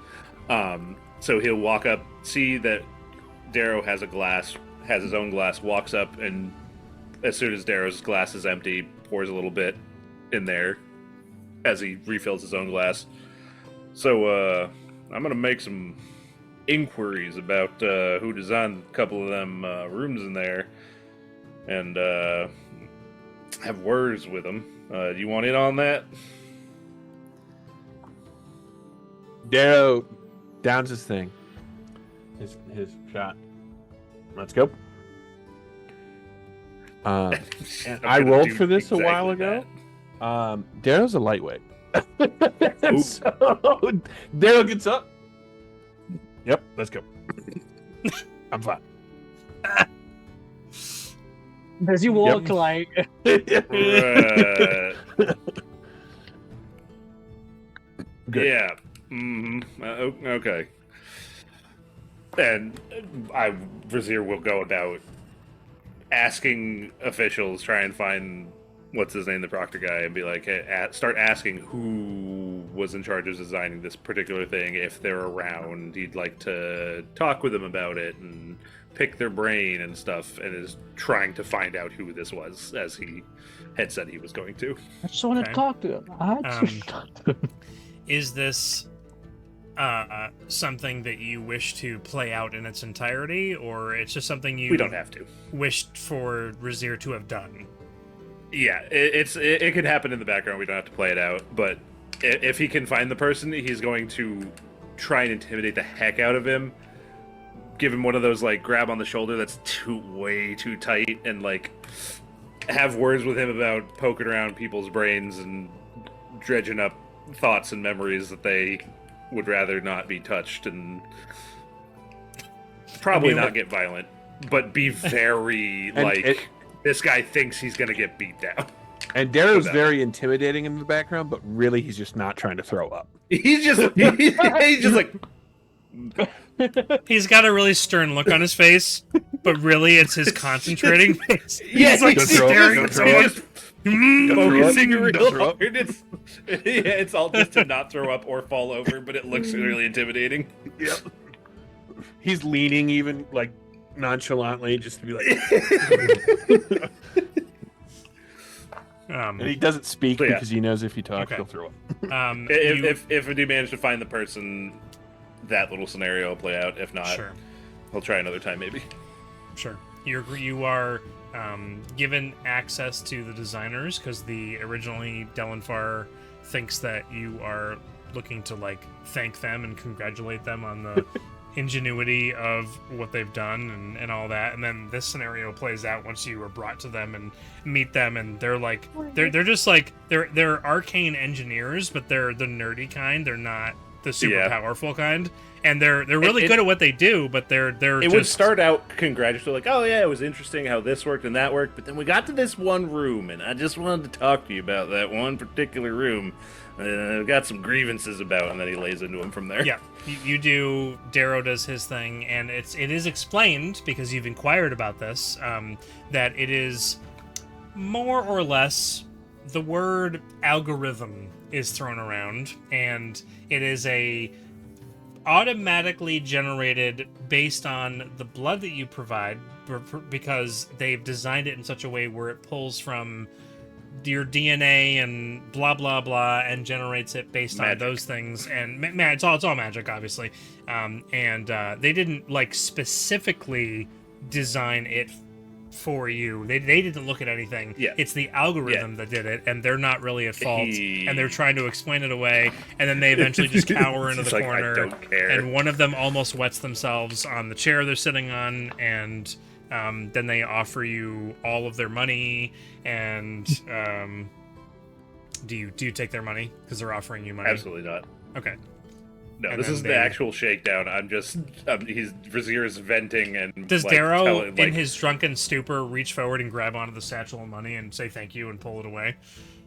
So he'll walk up, see that Darrow has his own glass, walks up, and as soon as Darrow's glass is empty, pours a little bit in there as he refills his own glass. So I'm going to make some inquiries about who designed a couple of them rooms in there and have words with them. Do you want in on that? Darrow downs his thing. His shot. Let's go. And I'm I gonna rolled do for this a exactly while ago. Darrow's a lightweight. So Darrow gets up. Yep, let's go. I'm fine. Does he walk like? that. Good. Yeah. Okay. And Brazier will go about asking officials, try and find what's his name, the proctor guy, and be like, hey, start asking who was in charge of designing this particular thing. If they're around, he'd like to talk with them about it and pick their brain and stuff, and is trying to find out who this was, as he had said he was going to. I just want Okay. to talk to him. Is this something that you wish to play out in its entirety, or it's just something you We don't have to. wished for Razir to have done? Yeah, it could happen in the background. We don't have to play it out. But if he can find the person, he's going to try and intimidate the heck out of him. Give him one of those like grab on the shoulder that's way too tight, and like have words with him about poking around people's brains and dredging up thoughts and memories that they would rather not be touched, and probably not get violent, but be very this guy thinks he's gonna get beat down. And Darrow's very intimidating in the background, but really he's just not trying to throw up. He's just like He's got a really stern look on his face, but really it's his concentrating face. Yeah, He's like don't staring throw up. at me. focusing Don't real throw up. hard. It's all just to not throw up or fall over, but it looks really intimidating. Yep. He's leaning even like nonchalantly just to be like. And he doesn't speak So, yeah. because he knows if he talks, Okay. he'll throw up. If we do manage to find the person, that little scenario will play out. If not, Sure. I'll try another time maybe. Sure. You are given access to the designers because originally Delenfar thinks that you are looking to like thank them and congratulate them on the ingenuity of what they've done and all that. And then this scenario plays out once you are brought to them and meet them, and they're like they're just like they're arcane engineers, but they're the nerdy kind. They're not the super powerful kind. And they're really good at what they do, but they're It would start out congratulatory, like, oh yeah, it was interesting how this worked and that worked, but then we got to this one room, and I just wanted to talk to you about that one particular room. I've got some grievances about, and then he lays into him from there. Yeah, you do. Darrow does his thing, and it is explained because you've inquired about this that it is more or less the word algorithm is thrown around, and it is a automatically generated based on the blood that you provide, because they've designed it in such a way where it pulls from your DNA and blah blah blah and generates it based on those things. And it's all magic, obviously. And they didn't like specifically design it for you. They didn't look at anything. Yeah. It's the algorithm that did it, and they're not really at fault. And they're trying to explain it away, and then they eventually just cower into the like, corner. I don't care. And one of them almost wets themselves on the chair they're sitting on, and then they offer you all of their money. And do you take their money because they're offering you money? Absolutely not. Okay. No, And this then is the actual shakedown. Razir is venting and Does like, Darrow, in his drunken stupor, reach forward and grab onto the satchel of money and say thank you and pull it away?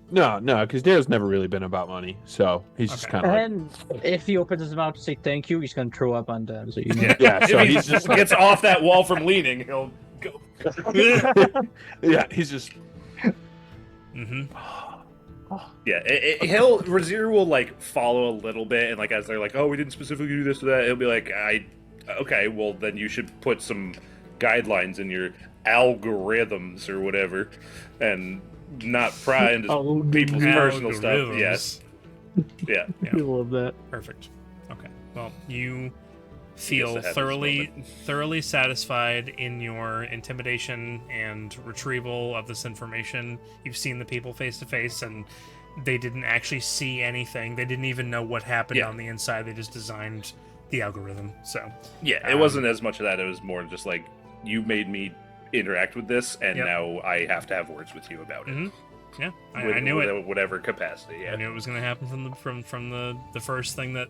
No, because Darrow's never really been about money, so he's just kind of like, And if he opens his mouth to say thank you, he's gonna throw up on them. So you know. yeah. So if he he's just like, gets off that wall from leaning, he'll go. yeah, he's just. Mm-hmm. Yeah, Razir will like follow a little bit, and like as they're like, oh, we didn't specifically do this or that, he'll be like, okay, well then you should put some guidelines in your algorithms or whatever, and not pry into people's personal stuff. Yes. Yeah. I love that. Perfect. Okay. Well, you feel Yes, I have this thoroughly satisfied in your intimidation and retrieval of this information. You've seen the people face to face, and they didn't actually see anything. They didn't even know what happened on the inside. They just designed the algorithm. So Yeah, it wasn't as much of that. It was more just like, you made me interact with this, and now I have to have words with you about it. Mm-hmm. Yeah, I knew it. Whatever capacity. Yeah. I knew it was going to happen from the first thing that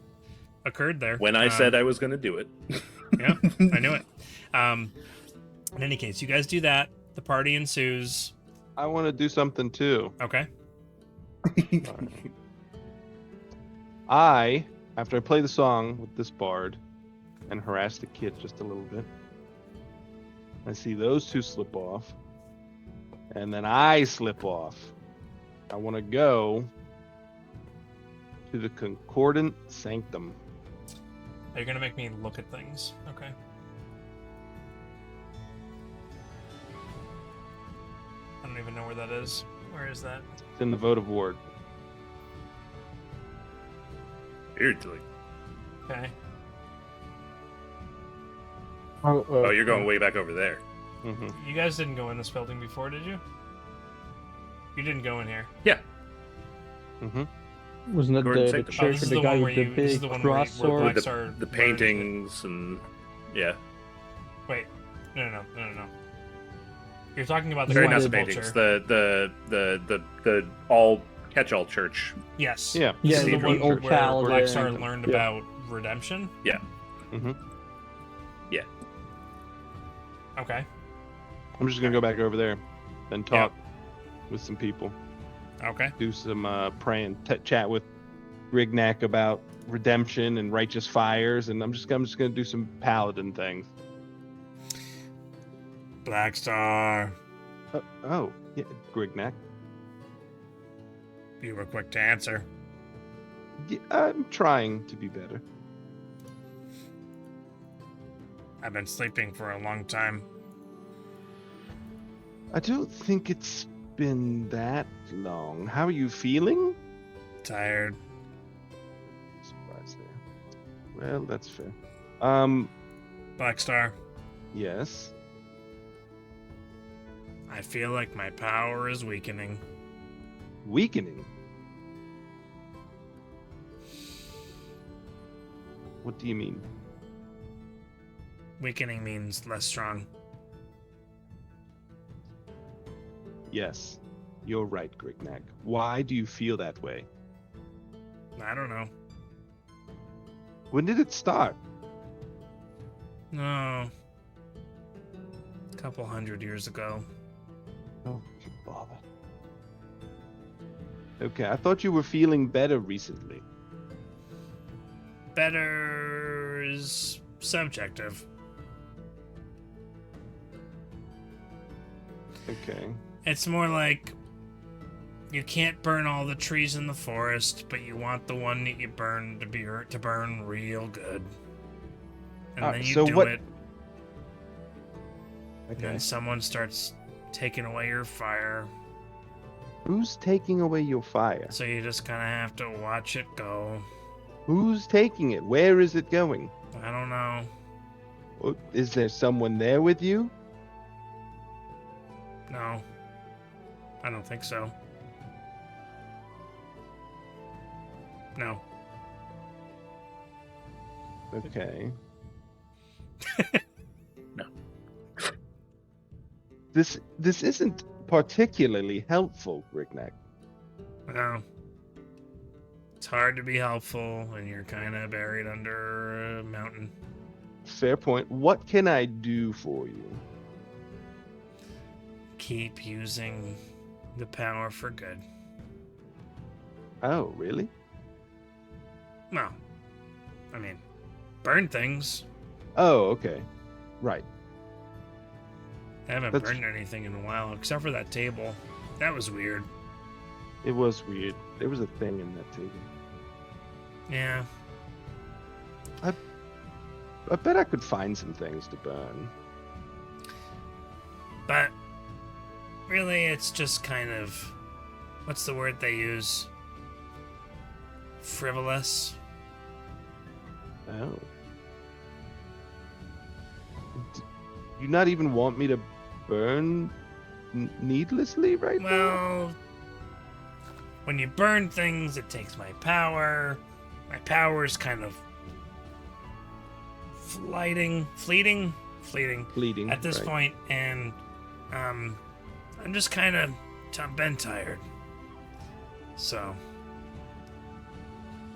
occurred there. When I said I was going to do it. Yeah, I knew it. In any case, you guys do that. The party ensues. I want to do something too. Okay. After I play the song with this bard and harass the kid just a little bit, I see those two slip off, and then I slip off. I want to go to the Concordant Sanctum. Are you gonna make me look at things? Okay. I don't even know where that is. Where is that? It's in the votive ward. Weirdly. Okay. Oh, you're going way back over there. Mm-hmm. You guys didn't go in this building before, did you? You didn't go in here. Yeah. Mm-hmm. Wasn't it Gordon the Sanctum. church this with is the the guy one with where the you- this is big the one cross where sword? Black Star The burned paintings and yeah. Wait. No. You're talking about the Sorry, glass not the vulture. paintings. The all catch-all church. Yes. Yeah. This Yeah, is the the one old where paladin. Black Star Sanctum. learned Yeah. about redemption. Mm-hmm. Okay. I'm just gonna go back over there and talk with some people. Okay. Do some praying, chat with Grignac about redemption and righteous fires, and I'm just gonna do some paladin things. Black Star. Oh, yeah, Grignac. You were quick to answer. Yeah, I'm trying to be better. I've been sleeping for a long time. I don't think it's been that long. How are you feeling? Tired. Surprise there. Well, that's fair. Black Star. Yes. I feel like my power is weakening. Weakening. What do you mean? Weakening means less strong. Yes, you're right, Grignac. Why do you feel that way? I don't know. When did it start? No. A couple 100 years ago. Oh, good bother. Okay, I thought you were feeling better recently. Better is subjective. Okay. It's more like you can't burn all the trees in the forest, but you want the one that you burn to burn real good. And then you so do what- it, and Okay. then someone starts taking away your fire. Who's taking away your fire? So you just kind of have to watch it go. Who's taking it? Where is it going? I don't know. Is there someone there with you? No. I don't think so. No. Okay. No. This isn't particularly helpful, Grignac. No. It's hard to be helpful when you're kind of buried under a mountain. Fair point. What can I do for you? Keep using the power for good. Oh, really? No. I mean, burn things. Oh, okay. Right. I haven't That's- burned anything in a while, except for that table. That was weird. It was weird. There was a thing in that table. Yeah. I bet I could find some things to burn. But really, it's just kind of, what's the word they use? Frivolous. Oh. You not even want me to burn needlessly right now? Well, when you burn things, it takes my power. My power's kind of fleeting Bleeding. at this right. point, and I'm just kind of been tired. So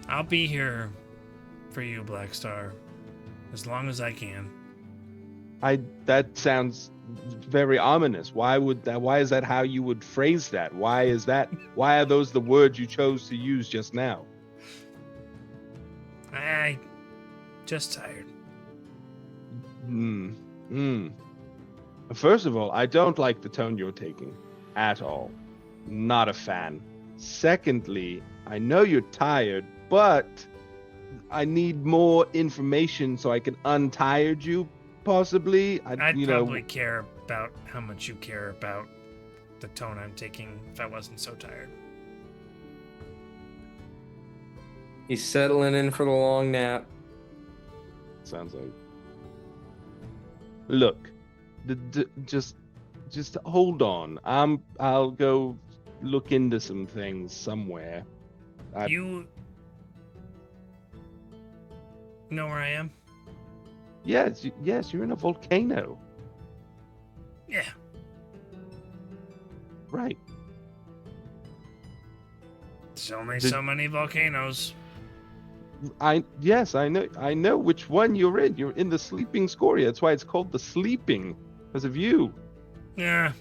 I'll be here for you, Black Star, as long as I can. That sounds very ominous. Why is that how you would phrase that? Why are those the words you chose to use just now? I just tired. First of all, I don't like the tone you're taking at all. Not a fan. Secondly, I know you're tired, but I need more information so I can untired you, possibly. I'd probably care about how much you care about the tone I'm taking if I wasn't so tired. He's settling in for the long nap. Sounds like. Look, just hold on. I'll go look into some things somewhere. You know where I am? Yes, you're in a volcano. Yeah. Right. There's only so many volcanoes. I know which one you're in. You're in the Sleeping Scoria. That's why it's called the Sleeping, because of you. Yeah.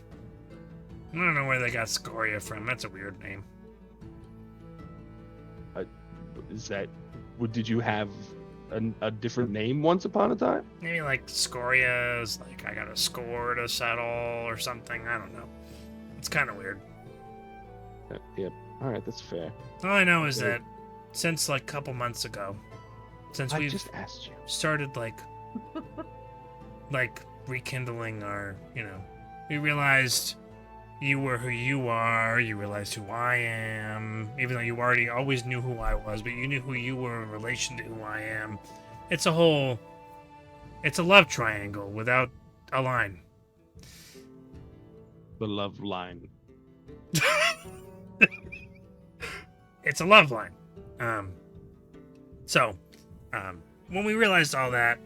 I don't know where they got Scoria from. That's a weird name. Did you have a different name once upon a time? Maybe like Scoria is like I got a score to settle or something. I don't know. It's kind of weird. Yep. All right, that's fair. All I know is that since like a couple months ago, since I we've just asked you. started like rekindling our, we realized you were who you are, you realized who I am, even though you already always knew who I was, but you knew who you were in relation to who I am. It's a love triangle without a line. The love line. It's a love line. So, when we realized all that,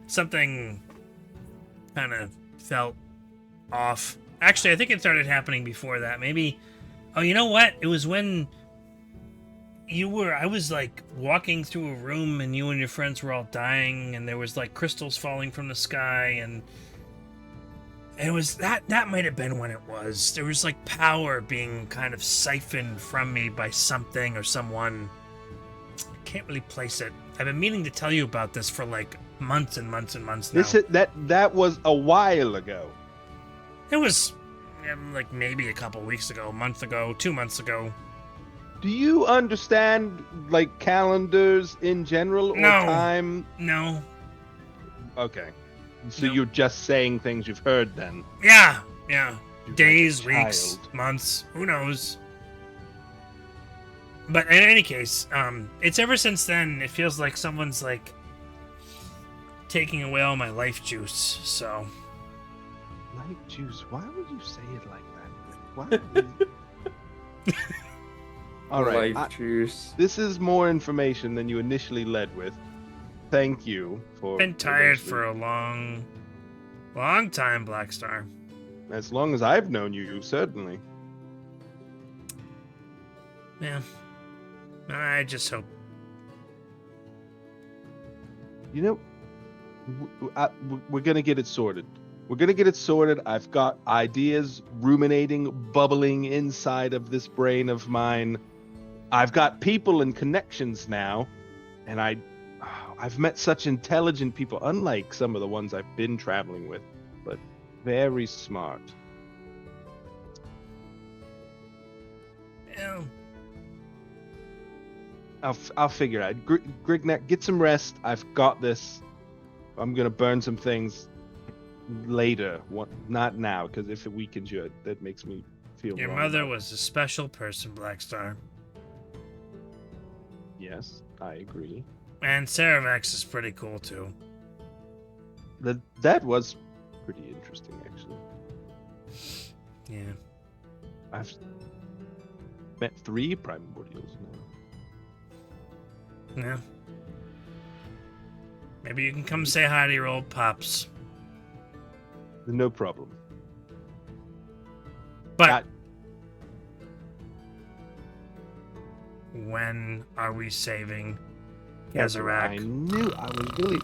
something kind of felt off. Actually, I think it started happening before that. Maybe, oh, you know what? It was when I was like walking through a room and you and your friends were all dying and there was like crystals falling from the sky and it was that might have been when it was. There was like power being kind of siphoned from me by something or someone. I can't really place it. I've been meaning to tell you about this for like months and months and months now. That was a while ago. It was like maybe a couple weeks ago, a month ago, 2 months ago. Do you understand like calendars in general or time? No. Okay. So you're just saying things you've heard then? Yeah. Days, like a weeks, child. months, who knows? But in any case, it's ever since then, it feels like someone's like taking away all my life juice, so. Life juice? Why would you say it like that? Why would you... All right. Life juice. This is more information than you initially led with. Thank you for... Been tired for a long time, Blackstar. As long as I've known you, certainly. Yeah. I just hope. You know, we're going to get it sorted. We're going to get it sorted. I've got ideas ruminating, bubbling inside of this brain of mine. I've got people and connections now, and I've met such intelligent people, unlike some of the ones I've been traveling with, but very smart. Yeah. I'll figure it out. Grignac, get some rest. I've got this. I'm going to burn some things later. Not now, because if it weakens you, that makes me feel Your wrong. mother was a special person, Blackstar. Yes, I agree. And Saravax is pretty cool, too. That was pretty interesting, actually. Yeah. I've met 3 primordials now. Yeah. Maybe you can come say hi to your old pops. No problem. But when are we saving I Kazarak? knew I was really...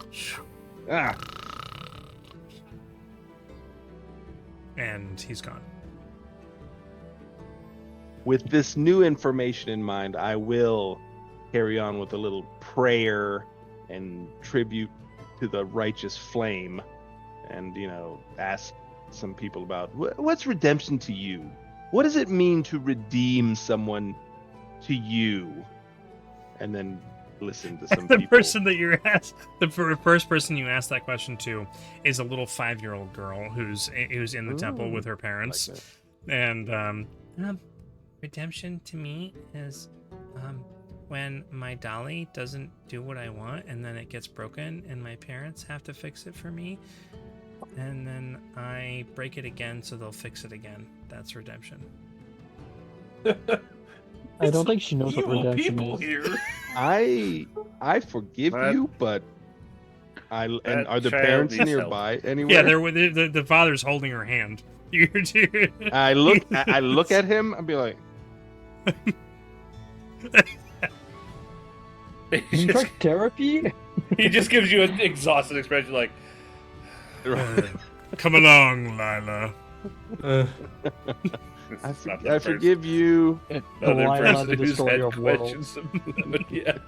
And he's gone. With this new information in mind, I will carry on with a little prayer and tribute to the righteous flame, and ask some people about what's redemption to you. What does it mean to redeem someone to you? and then listen to some The people. person that you asked, the first person you asked that question to, is a little 5-year-old girl who's in the temple with her parents, Like and redemption to me is when my dolly doesn't do what I want, and then it gets broken, and my parents have to fix it for me, and then I break it again, so they'll fix it again. That's redemption. I don't think she knows what Evil redemption people is. here. I forgive That- you, but and that are the child parents needs nearby anywhere? Yeah, the father's holding her hand. You're I look at him and be like, He just, Therapy? he just gives you an exhausted expression, like, Come along, Lila. it's not I the first- forgive you. Another Lila, person the who's destroyer had of worlds. questions. Yeah.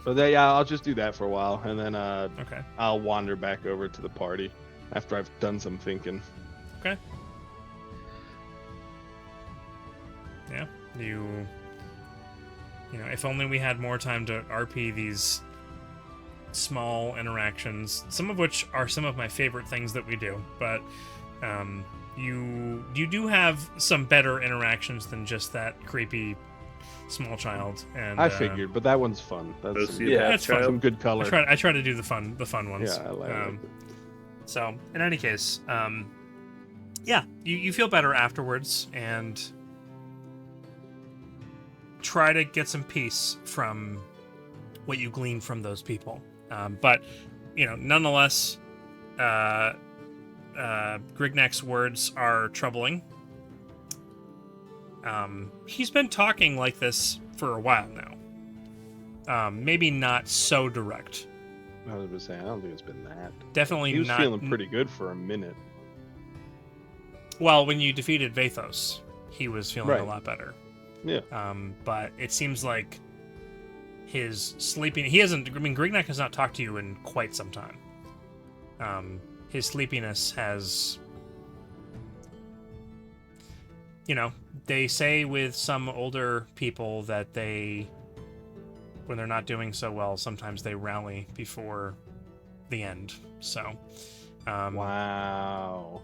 So yeah, I'll just do that for a while, and then Okay. I'll wander back over to the party after I've done some thinking. Okay. Yeah, you know, if only we had more time to RP these small interactions, some of which are some of my favorite things that we do, but you do have some better interactions than just that creepy small child. And I figured, but that one's fun. That's Sociopath that's fun. child. some good color. I try to do the fun ones. Yeah, I like it. So, in any case, yeah, you feel better afterwards, and try to get some peace from what you glean from those people. But, you know, nonetheless, Grignek's words are troubling. He's been talking like this for a while now. Maybe not so direct. I was just saying, I don't think it's been that. Definitely He was not. feeling pretty good for a minute. Well, when you defeated Vathos, he was feeling a Right. lot better. Yeah. But it seems like his sleeping. He hasn't. I mean, Grignak has not talked to you in quite some time. His sleepiness has. You know, they say with some older people that they, when they're not doing so well, sometimes they rally before the end. So. Wow.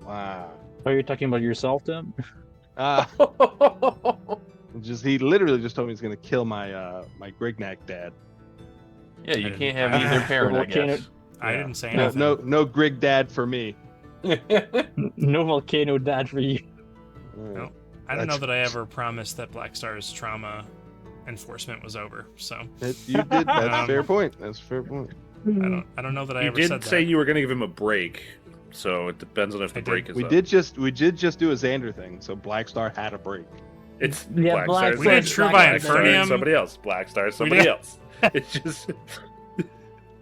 Are you talking about yourself, Tim? He literally just told me he's gonna kill my my Grignak dad. Yeah, you I can't have didn't- either parent, I Volcano- guess. I Yeah. didn't say No, anything. no Grig dad for me. No volcano dad for you. No. I don't know that I ever promised that Black Star's trauma enforcement was over. So You did. That's a Um, fair point. That's a fair point. I don't know that I You ever did said say that. you were going to give him a break, so it depends on if the I did. break is We up. did just do a Xander thing, so Black Star had a break. It's Yeah, Black Star's We did Black True by Star is Infernium. somebody else. Black Star is We somebody did- else. It's just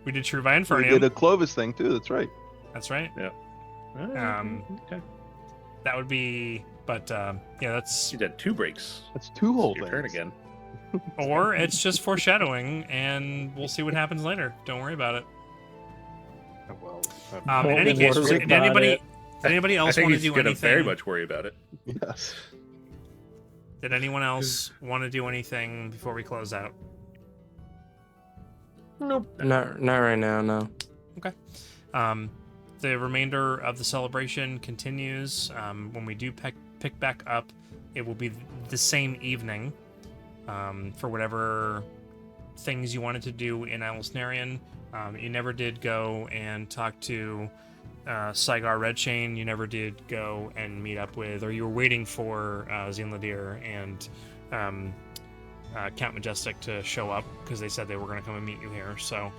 We did True by We Infernium. did a Clovis thing too. That's right. That's right. okay. That would be, but yeah, that's, You did 2 breaks. That's 2 whole Your things. turn again. or it's just foreshadowing, and we'll see what happens later. Don't worry about it. Well, In any Don't case, worry did about anybody, it. did anybody I else think want to he's do going to anything? very much worry about it. yes. Did anyone else want to do anything before we close out? Nope. Not right now. No. The remainder of the celebration continues. When we do pick back up, it will be the same evening for whatever things you wanted to do in Atlasnarian. You never did go and talk to Saigar Redchain. You never did go and meet up with, or you were waiting for Zinladir and Count Majestic to show up because they said they were going to come and meet you here. So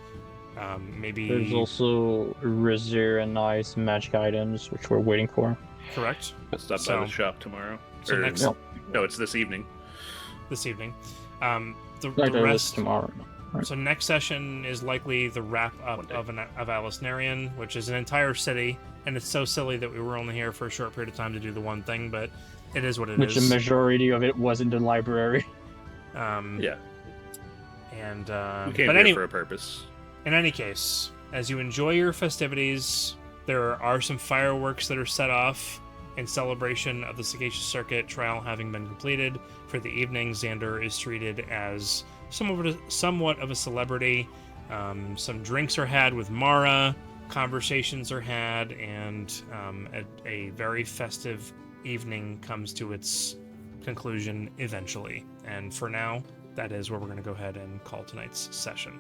maybe There's also Rizir and Ice magic items, which we're waiting for. correct. Stop by So- the shop tomorrow. So Or- next Yep. No, it's this evening. this evening. The Like rest tomorrow. So next session is likely the wrap up One day. of Atlasnarian, which is an entire city, and it's so silly that we were only here for a short period of time to do the one thing, but it is what it Which is. the majority of it was in the library. Yeah, And we came but here any, for a purpose. in any case, as you enjoy your festivities, there are some fireworks that are set off, In celebration of the Sagacious Circuit trial having been completed for the evening, Xander is treated as somewhat of a celebrity. Some drinks are had with Mara, conversations are had, and a very festive evening comes to its conclusion eventually. And for now, that is where we're going to go ahead and call tonight's session.